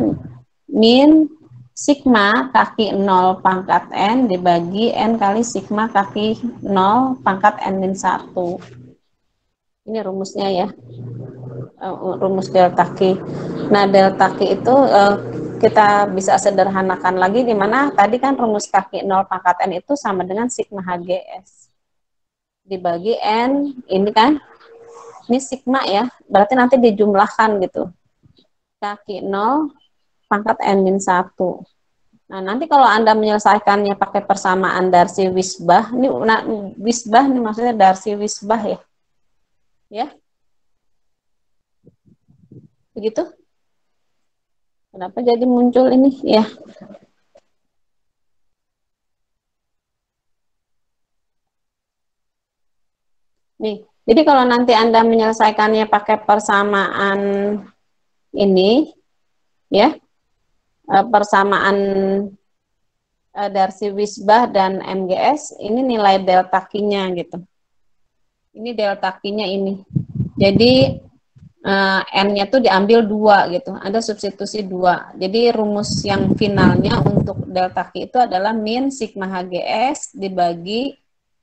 min sigma kaki 0 pangkat N dibagi N kali sigma kaki 0 pangkat N min 1. Ini rumusnya ya. Rumus delta Q. Nah, delta Q itu kita bisa sederhanakan lagi di mana tadi kan rumus kaki 0 pangkat N itu sama dengan sigma HGS dibagi N, ini kan ini sigma ya, berarti nanti dijumlahkan gitu, kaki 0 pangkat N min 1. Nah nanti kalau Anda menyelesaikannya pakai persamaan Darcy-Wisbach, ini Wisbach ini maksudnya Darcy-Wisbach ya begitu. Kenapa jadi muncul ini ya? Nih, jadi kalau nanti Anda menyelesaikannya pakai persamaan ini, ya, persamaan Darcy-Wisbach dan MGS, ini nilai delta Q-nya gitu. Ini delta Q-nya ini. Jadi N-nya tuh diambil 2 gitu, ada substitusi 2. Jadi rumus yang finalnya untuk delta Q itu adalah min sigma HGS dibagi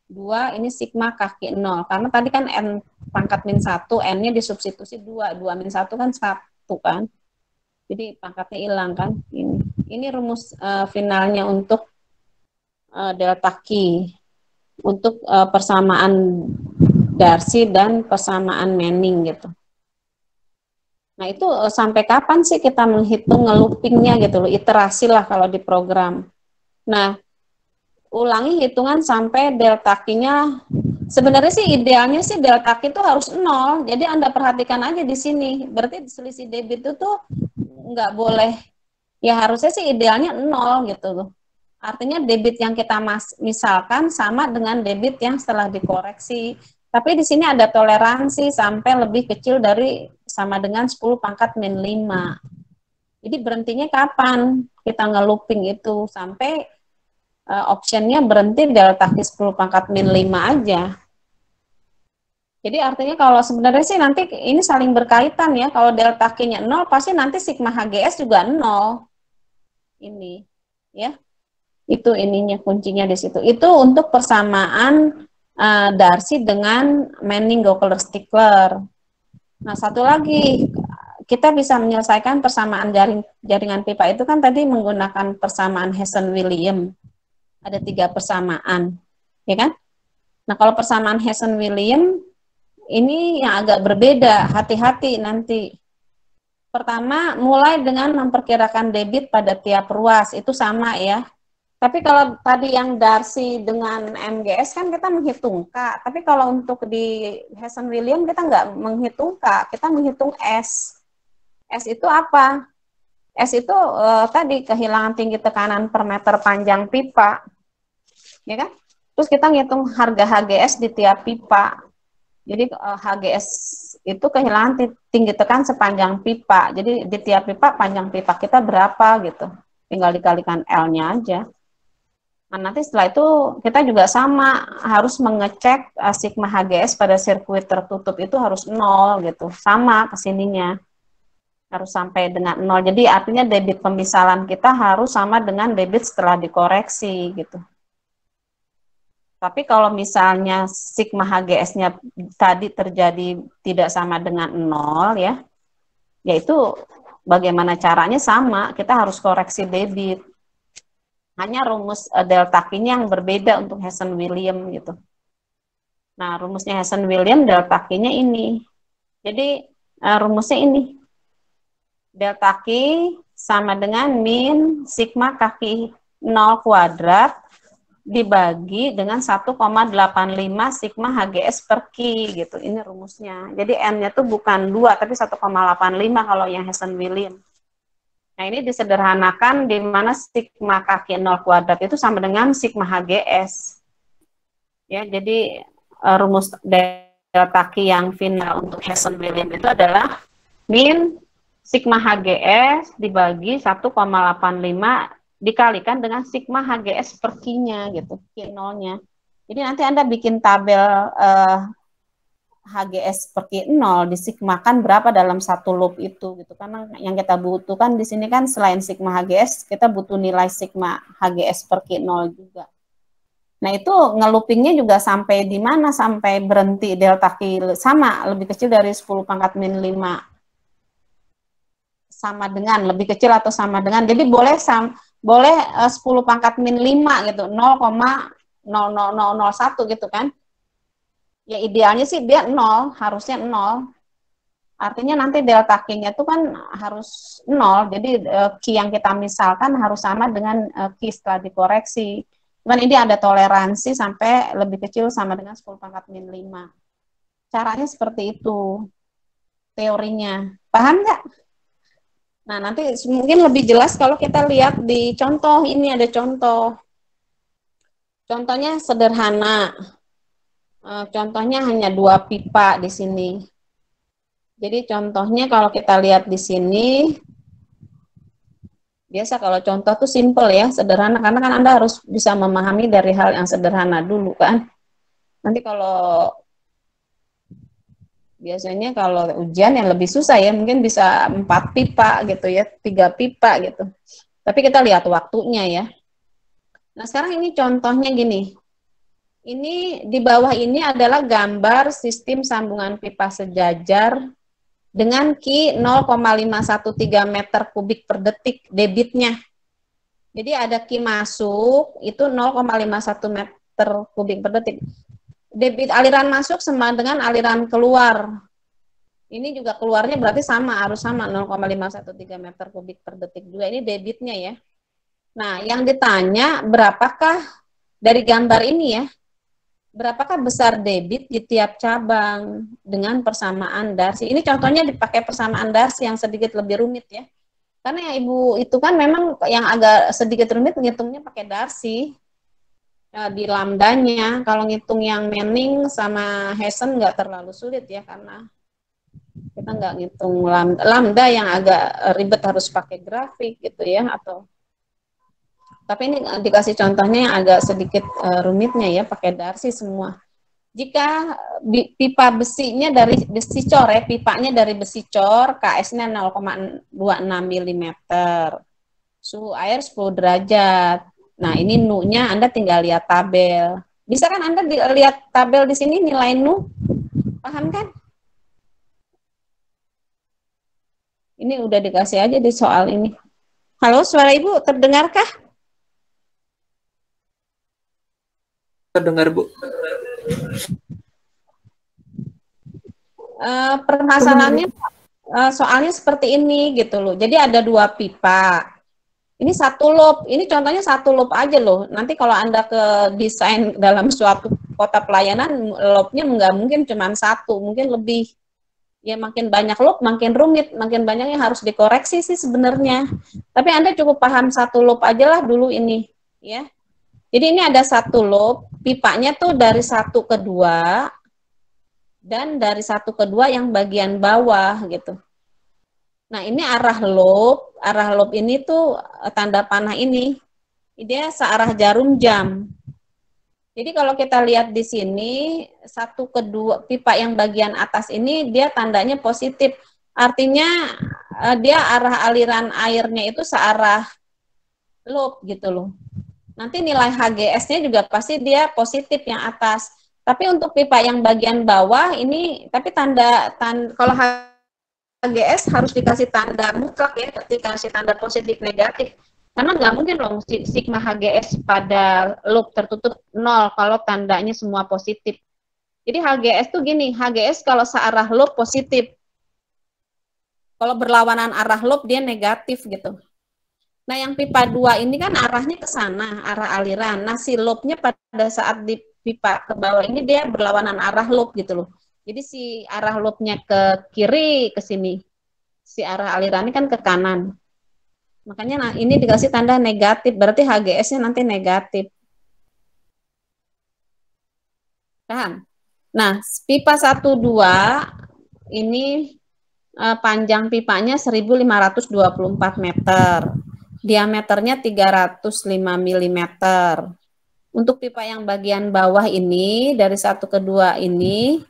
2, ini sigma kaki 0. Karena tadi kan N pangkat min 1, N-nya disubstitusi 2. 2 min 1 kan 1 kan. Jadi pangkatnya hilang kan. Ini rumus finalnya untuk delta Q. Untuk persamaan Darcy dan persamaan Manning gitu. Nah itu sampai kapan sih kita menghitung ngeloopingnya gitu loh, iterasi lah kalau di program. Nah ulangi hitungan sampai delta Q-nya, sebenarnya sih idealnya sih delta Q itu harus 0, jadi Anda perhatikan aja di sini, berarti selisih debit itu tuh nggak boleh, ya harusnya sih idealnya 0 gitu loh. Artinya debit yang kita misalkan sama dengan debit yang setelah dikoreksi. Tapi di sini ada toleransi sampai lebih kecil dari sama dengan 10 pangkat min 5. Jadi berhentinya kapan kita ngelooping itu? Sampai optionnya berhenti delta Q 10 pangkat min 5 aja. Jadi artinya kalau sebenarnya sih nanti ini saling berkaitan ya. Kalau delta Q-nya 0, pasti nanti sigma HGS juga 0. Ini, ya. Itu ininya kuncinya di situ. Itu untuk persamaan Darcy dengan Manning-Goekler-Stickler. Nah, satu lagi, kita bisa menyelesaikan persamaan jaringan pipa itu kan tadi menggunakan persamaan Hesson-William. Ada 3 persamaan, ya kan? Nah, kalau persamaan Hesson-William ini yang agak berbeda, hati-hati nanti. Pertama, mulai dengan memperkirakan debit pada tiap ruas, itu sama ya. Tapi kalau tadi yang Darcy dengan MGS kan kita menghitung K, tapi kalau untuk di Hesson-William kita nggak menghitung K, kita menghitung S. S itu apa? S itu tadi kehilangan tinggi tekanan per meter panjang pipa, ya kan? Terus kita ngitung harga HGS di tiap pipa. Jadi HGS itu kehilangan tinggi tekan sepanjang pipa. Jadi di tiap pipa panjang pipa kita berapa gitu. Tinggal dikalikan L-nya aja. Nah, nanti setelah itu kita juga sama harus mengecek sigma HGS pada sirkuit tertutup itu harus 0 gitu. Sama kesininya. Harus sampai dengan 0. Jadi artinya debit pemisalan kita harus sama dengan debit setelah dikoreksi gitu. Tapi kalau misalnya sigma HGS-nya tadi terjadi tidak sama dengan 0 ya, yaitu bagaimana caranya sama, kita harus koreksi debit. Hanya rumus delta Q-nya yang berbeda untuk Hesson-William gitu. Nah, rumusnya Hesson-William delta Q-nya ini. Jadi rumusnya ini. Delta Q sama dengan min sigma kaki 0 kuadrat dibagi dengan 1,85 sigma HGS per Q gitu. Ini rumusnya. Jadi N-nya tuh bukan 2 tapi 1,85 kalau yang Hesson-William. Nah, ini disederhanakan di mana sigma kaki 0 kuadrat itu sama dengan sigma HGS. Ya, jadi rumus delta Q yang final untuk Hesson-William itu adalah min sigma HGS dibagi 1,85 dikalikan dengan sigma HGS per Q-nya gitu, Q0-nya. Jadi nanti Anda bikin tabel HGS per Q0 disigmakan berapa dalam satu loop itu gitu. Karena yang kita butuhkan di sini kan selain sigma HGS, kita butuh nilai sigma HGS per Q0 juga. Nah, itu ngeloopingnya juga sampai di mana? Sampai berhenti delta Q sama, lebih kecil dari 10 pangkat min 5. Sama dengan, lebih kecil atau sama dengan. Jadi boleh 10 pangkat min 5 gitu, 0,00001 gitu kan. Ya idealnya sih dia 0, harusnya 0. Artinya nanti delta Q-nya itu kan harus 0, jadi Q yang kita misalkan harus sama dengan Q setelah dikoreksi. Cuman ini ada toleransi sampai lebih kecil sama dengan 10 pangkat min 5. Caranya seperti itu, teorinya. Paham nggak? Nah, nanti mungkin lebih jelas kalau kita lihat di contoh, ini ada contoh. Contohnya sederhana. Contohnya hanya 2 pipa di sini. Jadi contohnya kalau kita lihat di sini, biasa kalau contoh tuh simple ya, sederhana, karena kan Anda harus bisa memahami dari hal yang sederhana dulu kan. Nanti kalau biasanya kalau ujian yang lebih susah ya, mungkin bisa 4 pipa gitu ya, 3 pipa gitu. Tapi kita lihat waktunya ya. Nah, sekarang ini contohnya gini. Ini di bawah ini adalah gambar sistem sambungan pipa sejajar dengan Q 0,513 meter kubik per detik debitnya. Jadi ada Q masuk itu 0,51 meter kubik per detik. Debit aliran masuk sama dengan aliran keluar. Ini juga keluarnya berarti sama, harus sama 0,513 meter kubik per detik juga. Ini debitnya ya. Nah, yang ditanya berapakah dari gambar ini ya, berapakah besar debit di tiap cabang dengan persamaan Darcy. Ini contohnya dipakai persamaan Darcy yang sedikit lebih rumit ya. Karena yang Ibu itu kan memang yang agak sedikit rumit ngitungnya pakai Darcy. Di lambdanya, kalau ngitung yang Manning sama Hesson nggak terlalu sulit ya, karena kita nggak ngitung lambda yang agak ribet harus pakai grafik gitu ya, atau tapi ini dikasih contohnya yang agak sedikit rumitnya ya, pakai Darcy semua. Jika pipa besinya dari besi cor ya, pipanya dari besi cor, KS-nya 0,26 mm. Suhu air 10 derajat. Nah, ini Nu-nya Anda tinggal lihat tabel. Bisa kan Anda lihat tabel di sini nilai Nu? Paham kan? Ini udah dikasih aja di soal ini. Halo, suara Ibu terdengarkah? Terdengar, Bu. Permasalahannya soalnya seperti ini gitu loh. Jadi ada 2 pipa. Ini 1 loop. Ini contohnya 1 loop aja loh. Nanti kalau Anda ke desain dalam suatu kota pelayanan, loopnya nggak mungkin cuma 1, mungkin lebih. Ya makin banyak loop, makin rumit, makin banyak yang harus dikoreksi sih sebenarnya. Tapi Anda cukup paham 1 loop aja lah dulu ini, ya. Jadi ini ada 1 loop, pipanya tuh dari 1 ke 2, dan dari 1 ke 2 yang bagian bawah gitu. Nah ini arah loop ini tuh tanda panah ini, dia searah jarum jam. Jadi kalau kita lihat di sini 1 ke 2 pipa yang bagian atas ini dia tandanya positif. Artinya dia arah aliran airnya itu searah loop gitu loh. Nanti nilai HGS-nya juga pasti dia positif yang atas. Tapi untuk pipa yang bagian bawah ini tapi kalau HGS harus dikasih tanda mutlak ya, dikasih tanda positif negatif. Karena nggak mungkin dong sigma HGS pada loop tertutup 0 kalau tandanya semua positif. Jadi HGS tuh gini, HGS kalau searah loop positif. Kalau berlawanan arah loop dia negatif gitu. Nah yang pipa 2 ini kan arahnya ke sana, arah aliran. Nah si loopnya pada saat di pipa ke bawah ini dia berlawanan arah loop gitu loh. Jadi si arah loopnya ke kiri ke sini. Si arah alirannya kan ke kanan. Makanya nah, ini dikasih tanda negatif, berarti HGS-nya nanti negatif. Paham? Nah, pipa 1, 2, ini panjang pipanya 1524 meter. Diameternya 305 mm. Untuk pipa yang bagian bawah ini, dari 1 ke 2 ini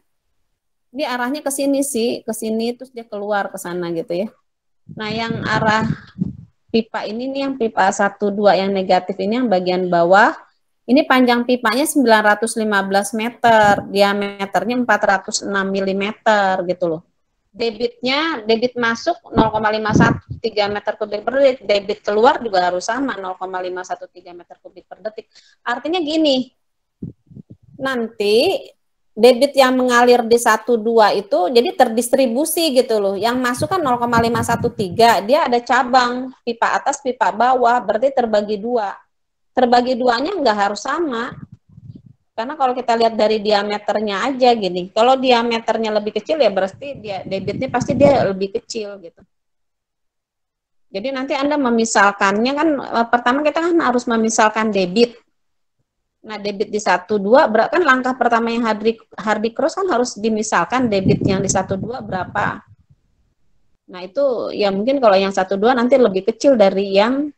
arahnya ke sini sih, ke sini terus dia keluar ke sana gitu ya. Nah, yang arah pipa ini nih yang pipa 1, 2 yang negatif ini yang bagian bawah, ini panjang pipanya 915 meter, diameternya 406 mm gitu loh. Debit masuk 0,513 meter kubik per detik, debit keluar juga harus sama 0,513 meter kubik per detik. Artinya gini, nanti debit yang mengalir di 1, 2 itu jadi terdistribusi gitu loh. Yang masuk kan 0,513, dia ada cabang, pipa atas, pipa bawah, berarti terbagi 2. Terbagi 2-nya nggak harus sama. Karena kalau kita lihat dari diameternya aja gini, kalau diameternya lebih kecil ya berarti dia debitnya pasti dia lebih kecil gitu. Jadi nanti Anda memisalkannya kan, pertama kita kan harus memisalkan debit. Nah, debit di 1, 2, kan langkah pertama yang Hardy Cross kan harus dimisalkan debit yang di 1, 2 berapa. Nah, itu ya mungkin kalau yang 1, 2 nanti lebih kecil dari yang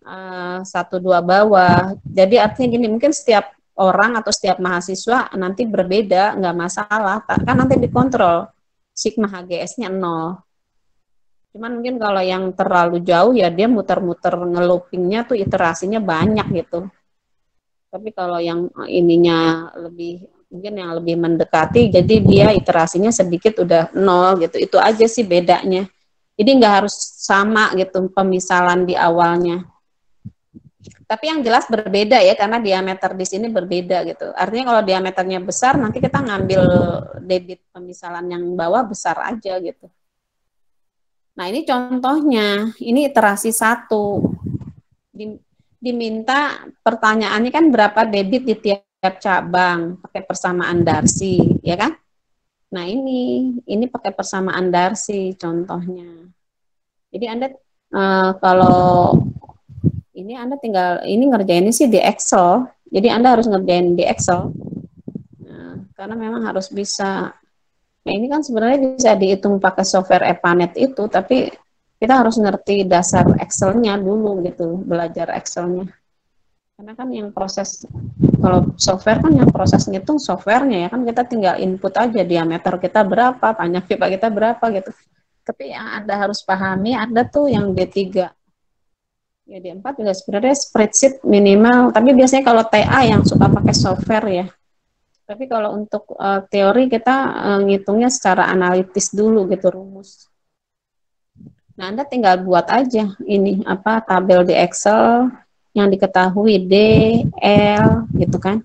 1, 2 bawah. Jadi artinya gini, mungkin setiap orang atau setiap mahasiswa nanti berbeda, nggak masalah. Kan nanti dikontrol, sigma HGS-nya 0. Cuman mungkin kalau yang terlalu jauh ya dia muter-muter ngeloopingnya tuh iterasinya banyak gitu. Tapi kalau yang ininya mungkin yang lebih mendekati, jadi dia iterasinya sedikit udah 0 gitu. Itu aja sih bedanya. Jadi nggak harus sama gitu pemisalan di awalnya. Tapi yang jelas berbeda ya, karena diameter di sini berbeda gitu. Artinya kalau diameternya besar, nanti kita ngambil debit pemisalan yang bawah besar aja gitu. Nah ini contohnya, ini iterasi 1. Diminta pertanyaannya kan berapa debit di tiap cabang pakai persamaan Darcy, ya kan? Nah ini pakai persamaan Darcy contohnya. Jadi Anda kalau ini Anda tinggal ngerjainnya sih di Excel. Jadi Anda harus ngerjain di Excel. Nah, karena memang harus bisa. Nah, ini kan sebenarnya bisa dihitung pakai software Epanet itu, tapi kita harus ngerti dasar Excel-nya dulu gitu, belajar Excel-nya. Karena kan yang proses, kalau software kan yang proses ngitung softwarenya ya kan, kita tinggal input aja diameter kita berapa, panjang pipa kita berapa gitu. Tapi yang Anda harus pahami, ada tuh yang D3. Ya D4 juga sebenarnya spreadsheet minimal, tapi biasanya kalau TA yang suka pakai software ya. Tapi kalau untuk teori kita ngitungnya secara analitis dulu gitu, rumus. Nah, Anda tinggal buat aja ini apa tabel di Excel yang diketahui D, L gitu kan.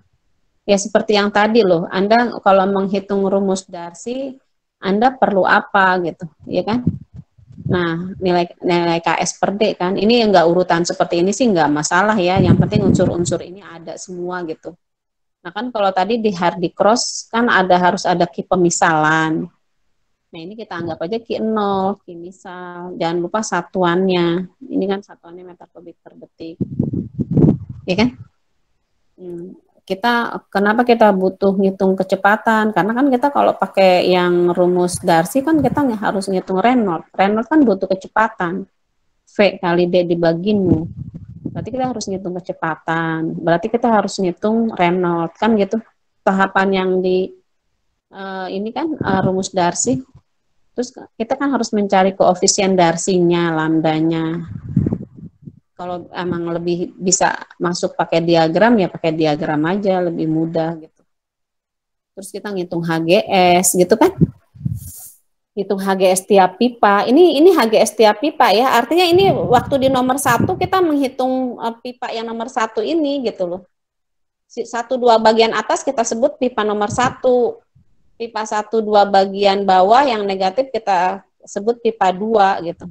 Ya seperti yang tadi loh, Anda kalau menghitung rumus Darcy, Anda perlu apa gitu, ya kan? Nah, nilai KS per D kan, ini enggak urutan seperti ini sih enggak masalah ya, yang penting unsur-unsur ini ada semua gitu. Nah kan kalau tadi di Hardy Cross kan harus ada ki pemisalan. Nah ini kita anggap aja ki 0, ki misal. Jangan lupa satuannya. Ini kan satuannya meter kubik per detik. Ya kan? Kenapa kita butuh ngitung kecepatan? Karena kan kita kalau pakai yang rumus Darcy kan kita harus ngitung Reynolds. Reynolds kan butuh kecepatan. V kali D dibagi nu. Berarti kita harus ngitung kecepatan. Berarti kita harus ngitung Reynolds kan gitu. Tahapan yang di ini kan rumus Darcy. Terus kita kan harus mencari koefisien Darcy-nya, lambdanya. Kalau emang lebih bisa masuk pakai diagram ya pakai diagram aja, lebih mudah gitu. Terus kita ngitung HGS gitu kan. Hitung HGS tiap pipa. Ini HGS tiap pipa ya. Artinya ini waktu di nomor 1 kita menghitung pipa yang nomor 1 ini gitu loh. 1-2 bagian atas kita sebut pipa nomor 1. Pipa 1-2 bagian bawah yang negatif kita sebut pipa 2 gitu.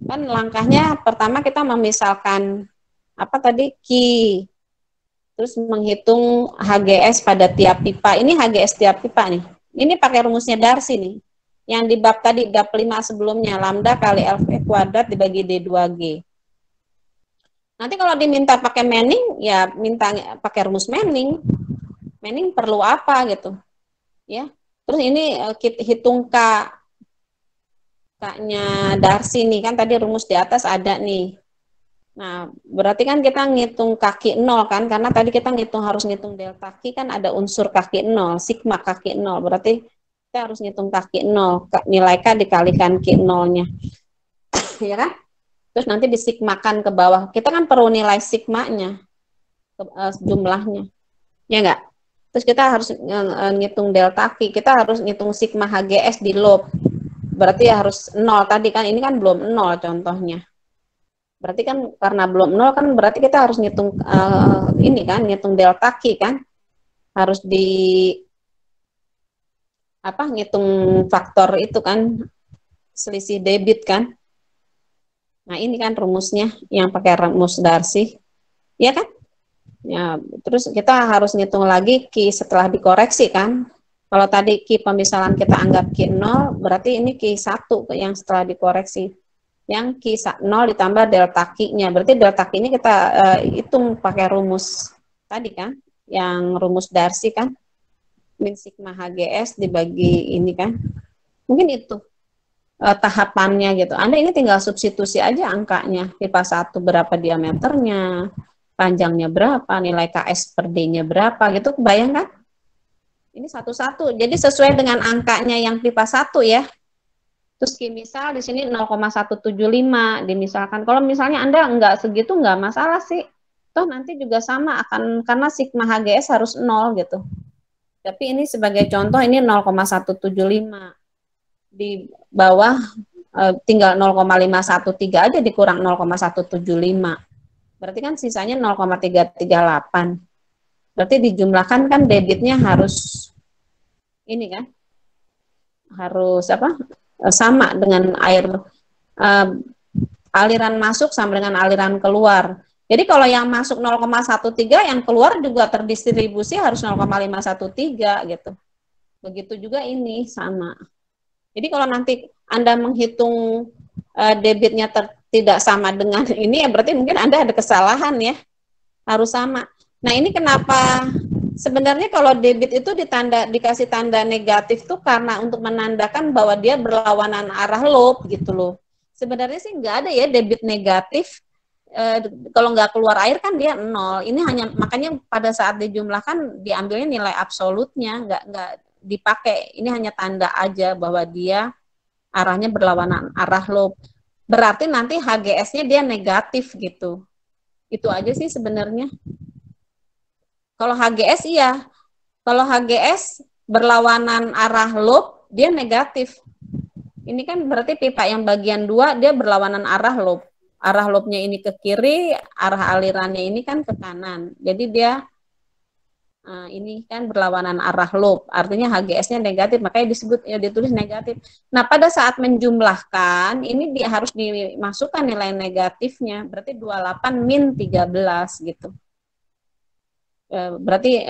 Kan langkahnya pertama kita memisalkan apa tadi ki. Terus menghitung HGS pada tiap pipa. Ini HGS tiap pipa nih. Ini pakai rumusnya Darcy nih. Yang di bab tadi, bab 5 sebelumnya, lambda kali LV kuadrat dibagi D2G. Nanti kalau diminta pakai Manning, ya minta pakai rumus Manning. Manning perlu apa gitu. Ya. Terus ini kita hitung K-nya Darcy nih, kan tadi rumus di atas ada nih. Nah, berarti kan kita ngitung kaki 0 kan, karena tadi kita harus ngitung delta Q kan ada unsur kaki 0, sigma kaki 0, berarti kita harus ngitung kaki 0, nilai K dikalikan Q 0-nya. Ya kan? Terus nanti disigmakan ke bawah. Kita kan perlu nilai sigmanya, jumlahnya. Ya enggak? Terus kita harus ngitung delta Q, kita harus ngitung sigma HGS di loop. Berarti ya harus 0 tadi kan, ini kan belum 0 contohnya. Berarti kan karena belum 0 kan berarti kita harus ngitung ini kan, ngitung delta Q kan. Harus ngitung faktor itu kan, selisih debit kan. Nah ini kan rumusnya yang pakai rumus Darcy, ya kan? Ya, terus kita harus ngitung lagi Q setelah dikoreksi kan. Kalau tadi Q pemisalan kita anggap Q 0, berarti ini Q 1 yang setelah dikoreksi. Yang Q 0 ditambah delta Q-nya, berarti delta Q ini kita hitung pakai rumus tadi kan, yang rumus Darcy kan. Min sigma HGS dibagi ini kan, mungkin itu tahapannya gitu. Anda ini tinggal substitusi aja angkanya, pipa 1 berapa diameternya, panjangnya berapa, nilai KS per D-nya berapa gitu, kebayang kan? Ini satu-satu, jadi sesuai dengan angkanya yang pipa 1 ya. Terus misal di sini 0,175 dimisalkan. Kalau misalnya Anda enggak segitu enggak masalah sih. Toh nanti juga sama akan, karena sigma HGS harus 0 gitu. Tapi ini sebagai contoh ini 0,175. Di bawah tinggal 0,513 aja dikurang 0,175. Berarti kan sisanya 0,338. Berarti dijumlahkan kan debitnya harus ini kan. Harus sama dengan aliran masuk sama dengan aliran keluar. Jadi kalau yang masuk 0,13, yang keluar juga terdistribusi harus 0,513 gitu. Begitu juga ini sama. Jadi kalau nanti Anda menghitung debitnya tidak sama dengan ini, ya berarti mungkin Anda ada kesalahan ya. Harus sama. Nah ini kenapa sebenarnya kalau debit itu dikasih tanda negatif tuh karena untuk menandakan bahwa dia berlawanan arah loop gitu loh. Sebenarnya sih nggak ada ya debit negatif. kalau nggak keluar air kan dia 0. Ini hanya makanya pada saat dijumlahkan diambilnya nilai absolutnya, nggak dipakai. Ini hanya tanda aja bahwa dia arahnya berlawanan arah loop. Berarti nanti HGS-nya dia negatif gitu. Itu aja sih sebenarnya. Kalau HGS iya. Kalau HGS berlawanan arah loop, dia negatif. Ini kan berarti pipa yang bagian 2 dia berlawanan arah loop. Arah loopnya ini ke kiri, arah alirannya ini kan ke kanan. Jadi dia ini kan berlawanan arah loop. Artinya HGS-nya negatif, makanya disebut ya ditulis negatif. Nah, pada saat menjumlahkan ini dia harus dimasukkan nilai negatifnya. Berarti 28 min 13 gitu. Berarti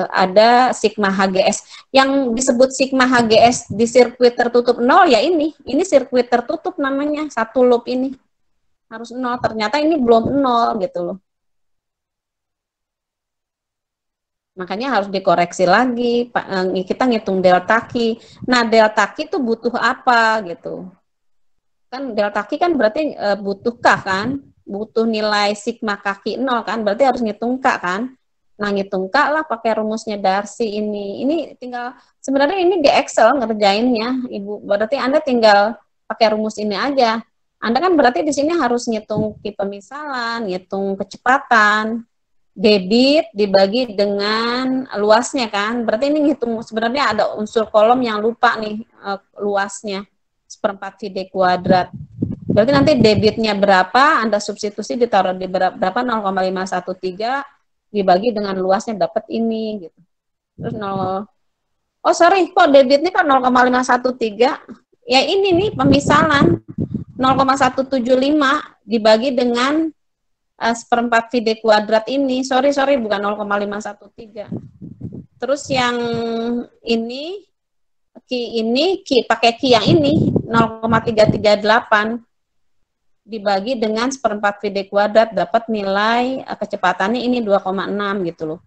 ada sigma HGS. Yang disebut sigma HGS di sirkuit tertutup 0 ya ini sirkuit tertutup namanya, satu loop ini harus 0. Ternyata ini belum 0 gitu loh. Makanya harus dikoreksi lagi. Kita ngitung delta Q. Nah, delta Q itu butuh apa gitu? Kan delta Q kan berarti butuh K kan? Butuh nilai sigma kaki 0 kan? Berarti harus ngitung K kan? Nah, ngitung K lah pakai rumusnya Darcy ini. Ini tinggal, sebenarnya ini di Excel ngerjainnya, Ibu. Berarti Anda tinggal pakai rumus ini aja. Anda kan berarti di sini harus ngitung Q pemisalan, ngitung kecepatan, debit dibagi dengan luasnya kan. Berarti ini ngitung, sebenarnya ada unsur kolom yang lupa nih luasnya. 1/4 VD kuadrat. Berarti nanti debitnya berapa, Anda substitusi ditaruh di berapa 0,513 dibagi dengan luasnya dapat ini gitu. Terus 0. Oh sorry, kok debitnya kan 0,513? Ya ini nih pemisalan 0,175 dibagi dengan 1/4 VD kuadrat ini. Sorry bukan 0,513. Terus yang ini pakai Q yang ini 0,338 dibagi dengan 1/4 VD kuadrat dapat nilai kecepatannya ini 2,6 gitu loh.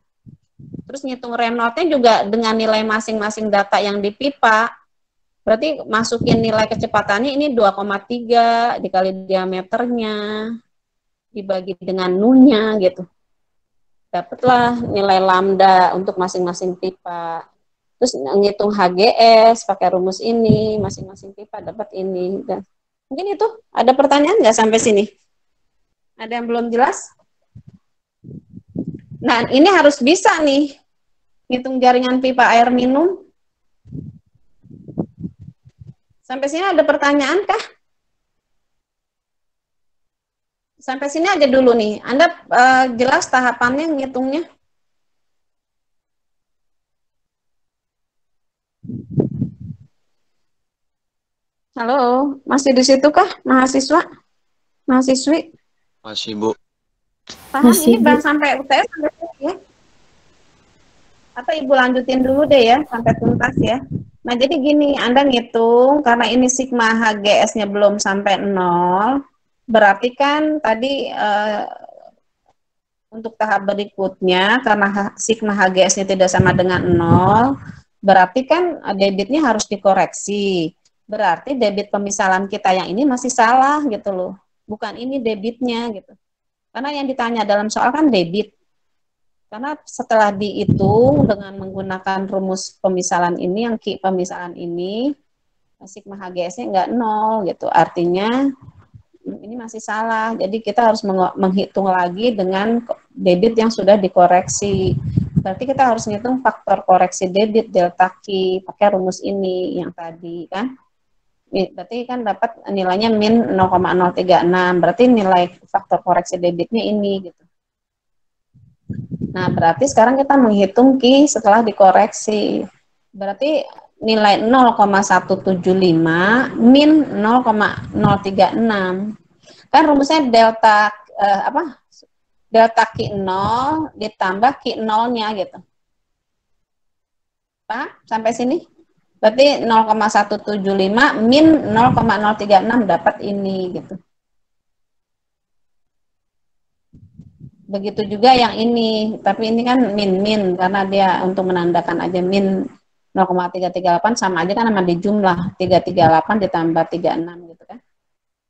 Terus ngitung Reynolds-nya juga dengan nilai masing-masing data yang di pipa. Berarti masukin nilai kecepatannya ini 2,3 dikali diameternya dibagi dengan nu-nya gitu. Dapatlah nilai lambda untuk masing-masing pipa. Terus ngitung HGS pakai rumus ini, masing-masing pipa dapat ini. Dan mungkin itu ada pertanyaan nggak sampai sini? Ada yang belum jelas? Nah, ini harus bisa nih ngitung jaringan pipa air minum. Sampai sini ada pertanyaan kah? Sampai sini aja dulu nih. Anda jelas tahapannya ngitungnya? Halo, masih di situ kah mahasiswa? Mahasiswi? Masih, Bu. Paham Masih, ini Bu. sampai UTS sampai sini ya? Atau Ibu lanjutin dulu deh ya sampai tuntas ya. Nah, jadi gini, Anda ngitung karena ini sigma HGS-nya belum sampai 0, berarti kan tadi untuk tahap berikutnya karena sigma HGS-nya tidak sama dengan 0, berarti kan debitnya harus dikoreksi. Berarti debit pemisalan kita yang ini masih salah gitu loh. Bukan ini debitnya gitu. Karena yang ditanya dalam soal kan debit. Karena setelah dihitung dengan menggunakan rumus pemisalan ini, yang Q pemisalan ini, sigma HGS-nya enggak 0 gitu. Artinya ini masih salah. Jadi kita harus menghitung lagi dengan debit yang sudah dikoreksi. Berarti kita harus ngitung faktor koreksi debit delta Q pakai rumus ini yang tadi kan. Berarti kan dapat nilainya min 0,036. Berarti nilai faktor koreksi debitnya ini gitu. Nah, berarti sekarang kita menghitung Q setelah dikoreksi. Berarti nilai 0,175 min 0,036. Kan rumusnya delta delta Q0 ditambah Q0-nya gitu. Pak, sampai sini? Berarti 0,175 min 0,036 dapat ini gitu. Begitu juga yang ini, tapi ini kan min karena dia untuk menandakan aja min 0,338 sama aja kan sama di jumlah 338 ditambah 36 gitu kan.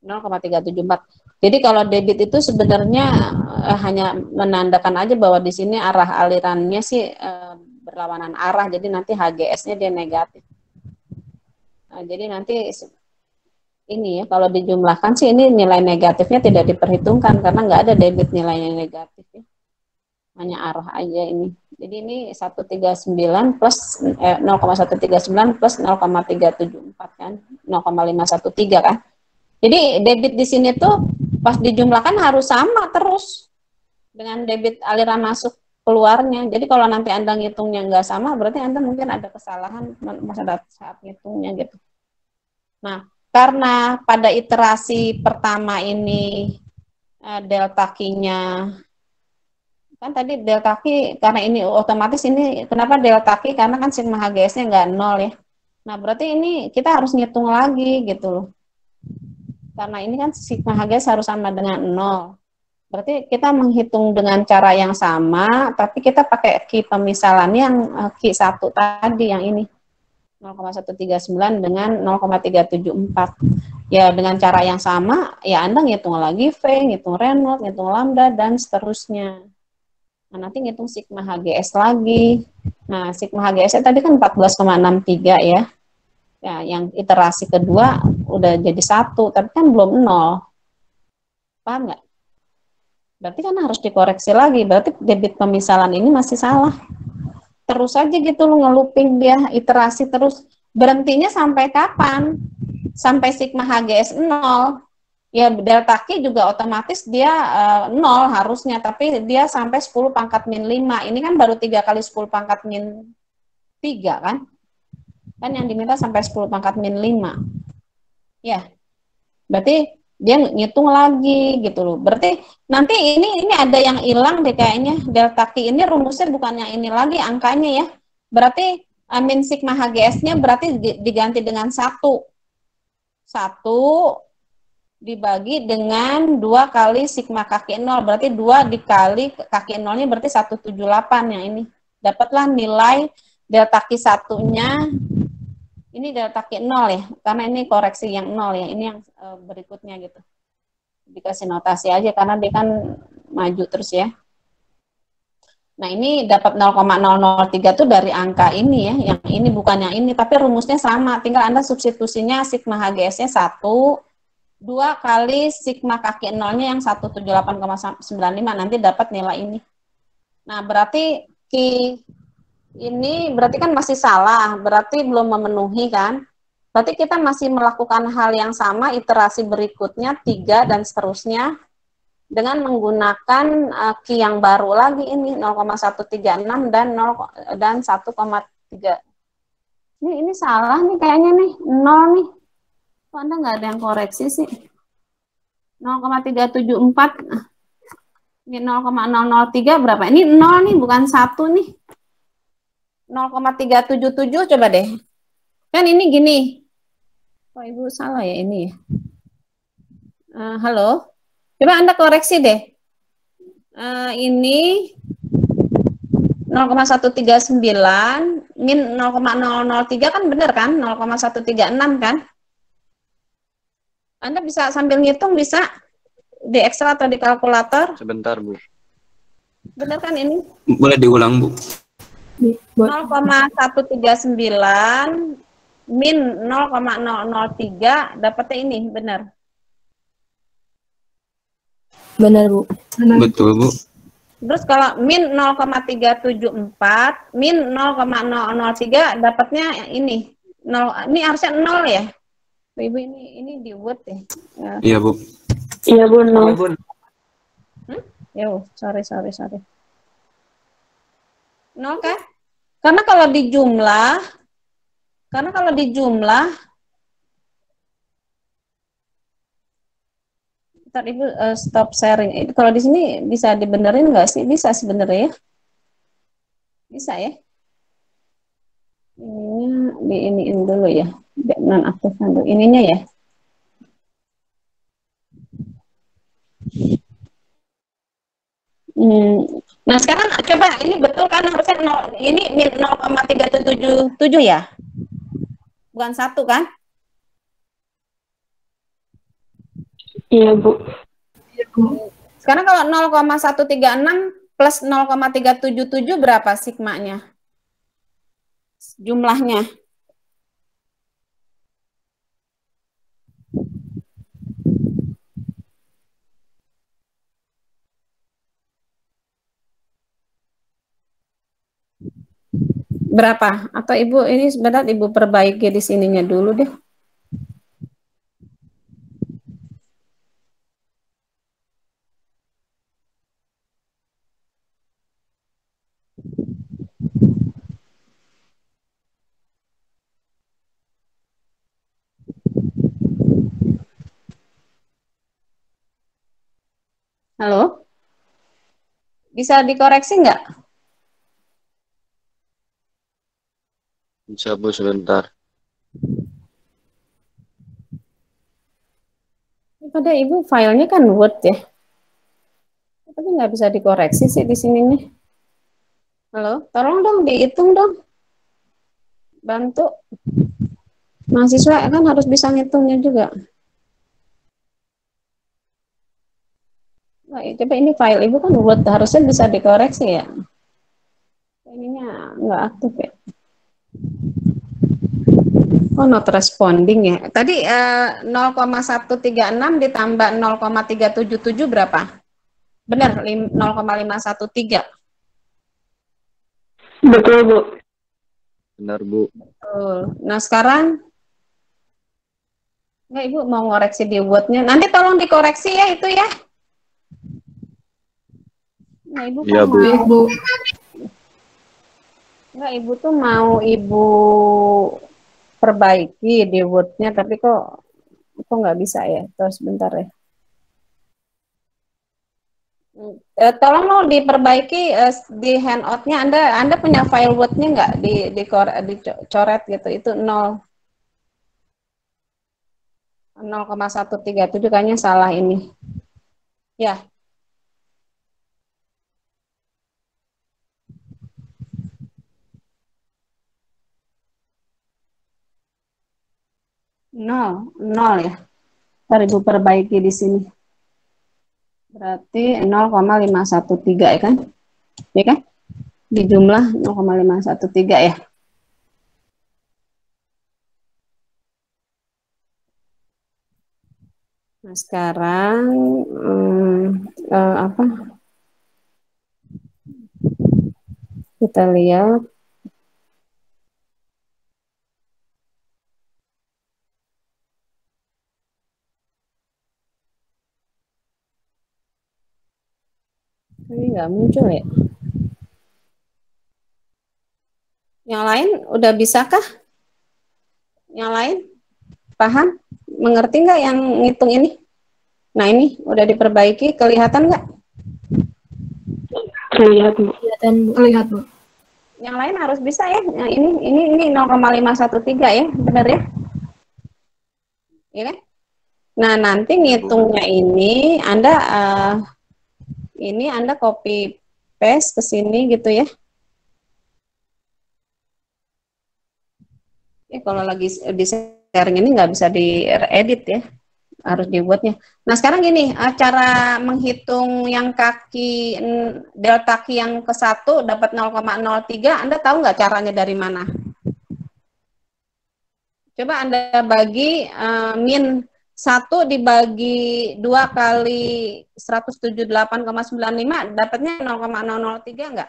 0,374. Jadi kalau debit itu sebenarnya hanya menandakan aja bahwa di sini arah alirannya sih berlawanan arah, jadi nanti HGS-nya dia negatif. Nah, jadi nanti ini ya, kalau dijumlahkan sih ini nilai negatifnya tidak diperhitungkan karena nggak ada debit nilainya negatif ya. Hanya arah aja ini. Jadi ini 139 plus 0,139 plus 0,374 kan, 0,513 kan. Jadi debit di sini tuh pas dijumlahkan harus sama terus dengan debit aliran masuk keluarnya. Jadi kalau nanti Anda ngitungnya nggak sama, berarti Anda mungkin ada kesalahan pada saat ngitungnya gitu. Nah, karena pada iterasi pertama ini delta Q-nya, kan tadi delta Q, karena ini otomatis ini, kenapa delta Q? Karena kan sigma HGS-nya nggak 0 ya. Nah, berarti ini kita harus ngitung lagi gitu loh. Karena ini kan sigma HGS harus sama dengan 0. Berarti kita menghitung dengan cara yang sama, tapi kita pakai Q pemisalan yang Q1 tadi, yang ini. 0,139 dengan 0,374. Ya dengan cara yang sama, ya Anda ngitung lagi V, ngitung Reynolds, ngitung lambda, dan seterusnya. Nah, nanti ngitung sigma HGS lagi. Nah, sigma HGS tadi kan 14,63 ya. Ya, yang iterasi kedua udah jadi 1, tapi kan belum 0. Paham nggak? Berarti kan harus dikoreksi lagi. Berarti debit pemisalan ini masih salah. Terus aja gitu lu ngeluping dia, iterasi terus. Berhentinya sampai kapan? Sampai sigma HGS 0. Ya delta Q juga otomatis dia 0 harusnya, tapi dia sampai 10 pangkat min 5. Ini kan baru 3 kali 10 pangkat min 3 kan? Kan yang diminta sampai 10 pangkat min 5. Ya. Berarti dia ngitung lagi gitu loh. Berarti nanti ini ada yang hilang deh kayaknya. Delta Q ini rumusnya bukan yang ini lagi angkanya ya. Berarti min sigma HGS-nya berarti diganti dengan 1. 1 dibagi dengan 2 kali sigma kaki 0. Berarti 2 dikali kaki 0-nya berarti 178 yang ini. Dapatlah nilai delta Q 1-nya. Ini delta Q 0 ya, karena ini koreksi yang 0 ya, ini yang berikutnya gitu. Dikasih notasi aja karena dia kan maju terus ya. Nah ini dapat 0,003 tuh dari angka ini ya, yang ini bukan yang ini, tapi rumusnya sama, tinggal Anda substitusinya sigma HGS-nya 1, 2 kali sigma kaki 0-nya yang 178,95, nanti dapat nilai ini. Nah berarti Q ini berarti kan masih salah, berarti belum memenuhi kan. Berarti kita masih melakukan hal yang sama, iterasi berikutnya 3 dan seterusnya dengan menggunakan Q yang baru lagi ini 0,136 dan 1,3. Ini salah nih kayaknya nih, 0 nih. Kok Anda nggak ada yang koreksi sih? 0,374. Ini 0,003 berapa? Ini 0 nih, bukan 1 nih. 0,377 coba deh. Kan ini gini. Oh, Ibu salah ya ini ya. Halo. Coba Anda koreksi deh. Ini 0,139 min 0,003 kan benar kan? 0,136 kan? Anda bisa sambil ngitung, bisa di Excel atau di kalkulator. Sebentar, Bu. Benar kan ini? Boleh diulang, Bu. 0,139 min 0,003 dapatnya ini, benar? Benar, Bu. Benar. Betul, Bu. Terus kalau min 0,374 min 0,003 dapatnya ini. 0, ini harusnya 0 ya? Ibu ini dibuat ya. Iya, Bu. Iya, Bu. 0. Yo, sorry. 0 kan? Karena kalau dijumlah, ntar Ibu stop sharing. Kalau di sini bisa dibenerin nggak sih? Bisa sebenarnya ya. Bisa ya. Ininya diiniin dulu ya. Nonaktifkan dulu. Ininya ya. Nah sekarang coba ini betul kan harusnya 0, ini 0,377 ya, bukan 1 kan? Iya, Bu. Sekarang kalau 0,136 plus 0,377 berapa sigmanya? Jumlahnya. Berapa? Atau Ibu ini sebentar Ibu perbaiki di sininya dulu deh. Halo? Bisa dikoreksi nggak? Bisa Bu sebentar. Pada Ibu filenya kan Word ya. Tapi nggak bisa dikoreksi sih di sini nih. Halo? Tolong dong dihitung dong. Bantu. Mahasiswa kan harus bisa ngitungnya juga. Nah, coba ini file Ibu kan Word, harusnya bisa dikoreksi ya. Ininya nggak aktif ya. Oh, not responding ya. Tadi 0,136 ditambah 0,377 berapa? Benar, 0,513. Betul, Bu. Benar Bu. Betul. Nah, sekarang nggak Ibu mau ngoreksi di Word-nya. Nanti tolong dikoreksi ya itu ya. Nah, Ibu Iya kan Bu. Bu. Enggak, Ibu tuh mau Ibu perbaiki di Word-nya, tapi kok nggak bisa ya? Terus sebentar ya. Tolong mau diperbaiki di handout-nya. Anda punya file Word-nya nggak dicoret gitu? Itu 0,137 kayaknya salah ini. Ya. Nol ya. Ntar Ibu perbaiki di sini. Berarti 0,513 ya kan? Ya kan? Di jumlah 0,513 ya. Nah, sekarang apa? Kita lihat. Ini nggak muncul ya. Yang lain udah bisakah? Yang lain paham? Mengerti nggak yang ngitung ini? Nah, ini udah diperbaiki, kelihatan nggak? Kelihatan, Bu. Kelihatan, Bu. Kelihatan, Bu. Yang lain harus bisa ya. Yang ini 0,513 ya, benar ya? Iya kan? Nah, nanti ngitungnya ini Anda copy paste ke sini gitu ya. Kalau lagi di sharing ini nggak bisa diedit ya, harus dibuatnya. Nah, sekarang gini, cara menghitung yang delta key yang ke-1 dapat 0,03, Anda tahu nggak caranya dari mana? Coba Anda bagi min 1 dibagi 2 kali 178,95, dapatnya 0,003 nggak?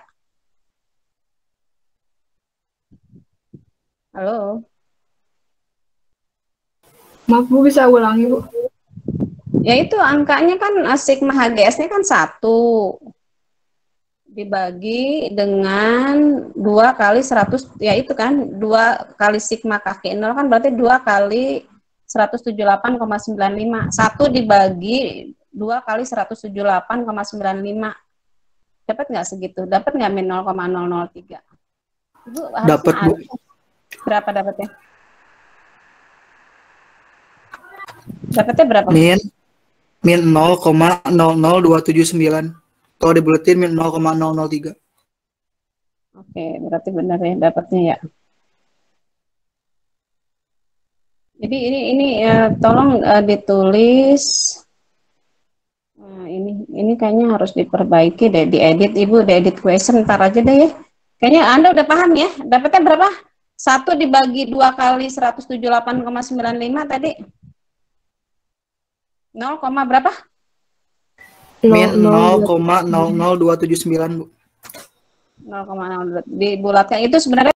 Halo? Maaf, Bu, bisa ulangi, Bu? Ya itu angkanya kan sigma HGS-nya kan 1 dibagi dengan 2 kali 100, ya itu kan 2 kali sigma kaki 0 kan berarti 2 kali 178,95. 1 dibagi 2 kali 178,95. Dapat nggak segitu? Dapat nggak min 0,003? Ibu Dapat, Bu. Berapa dapatnya? Dapatnya berapa? Min 0,00279. Kalau dibuletin min 0,003. Oke, berarti benar ya dapatnya ya. Jadi ini tolong ditulis Nah, ini kayaknya harus diperbaiki deh, diedit Ibu, diedit question ntar aja deh ya. Kayaknya Anda udah paham ya? Dapatnya berapa? 1 dibagi 2 kali 178,95 tadi. 0, berapa? Min 0,00279 Bu. 0,02. Dibulatkan itu sebenarnya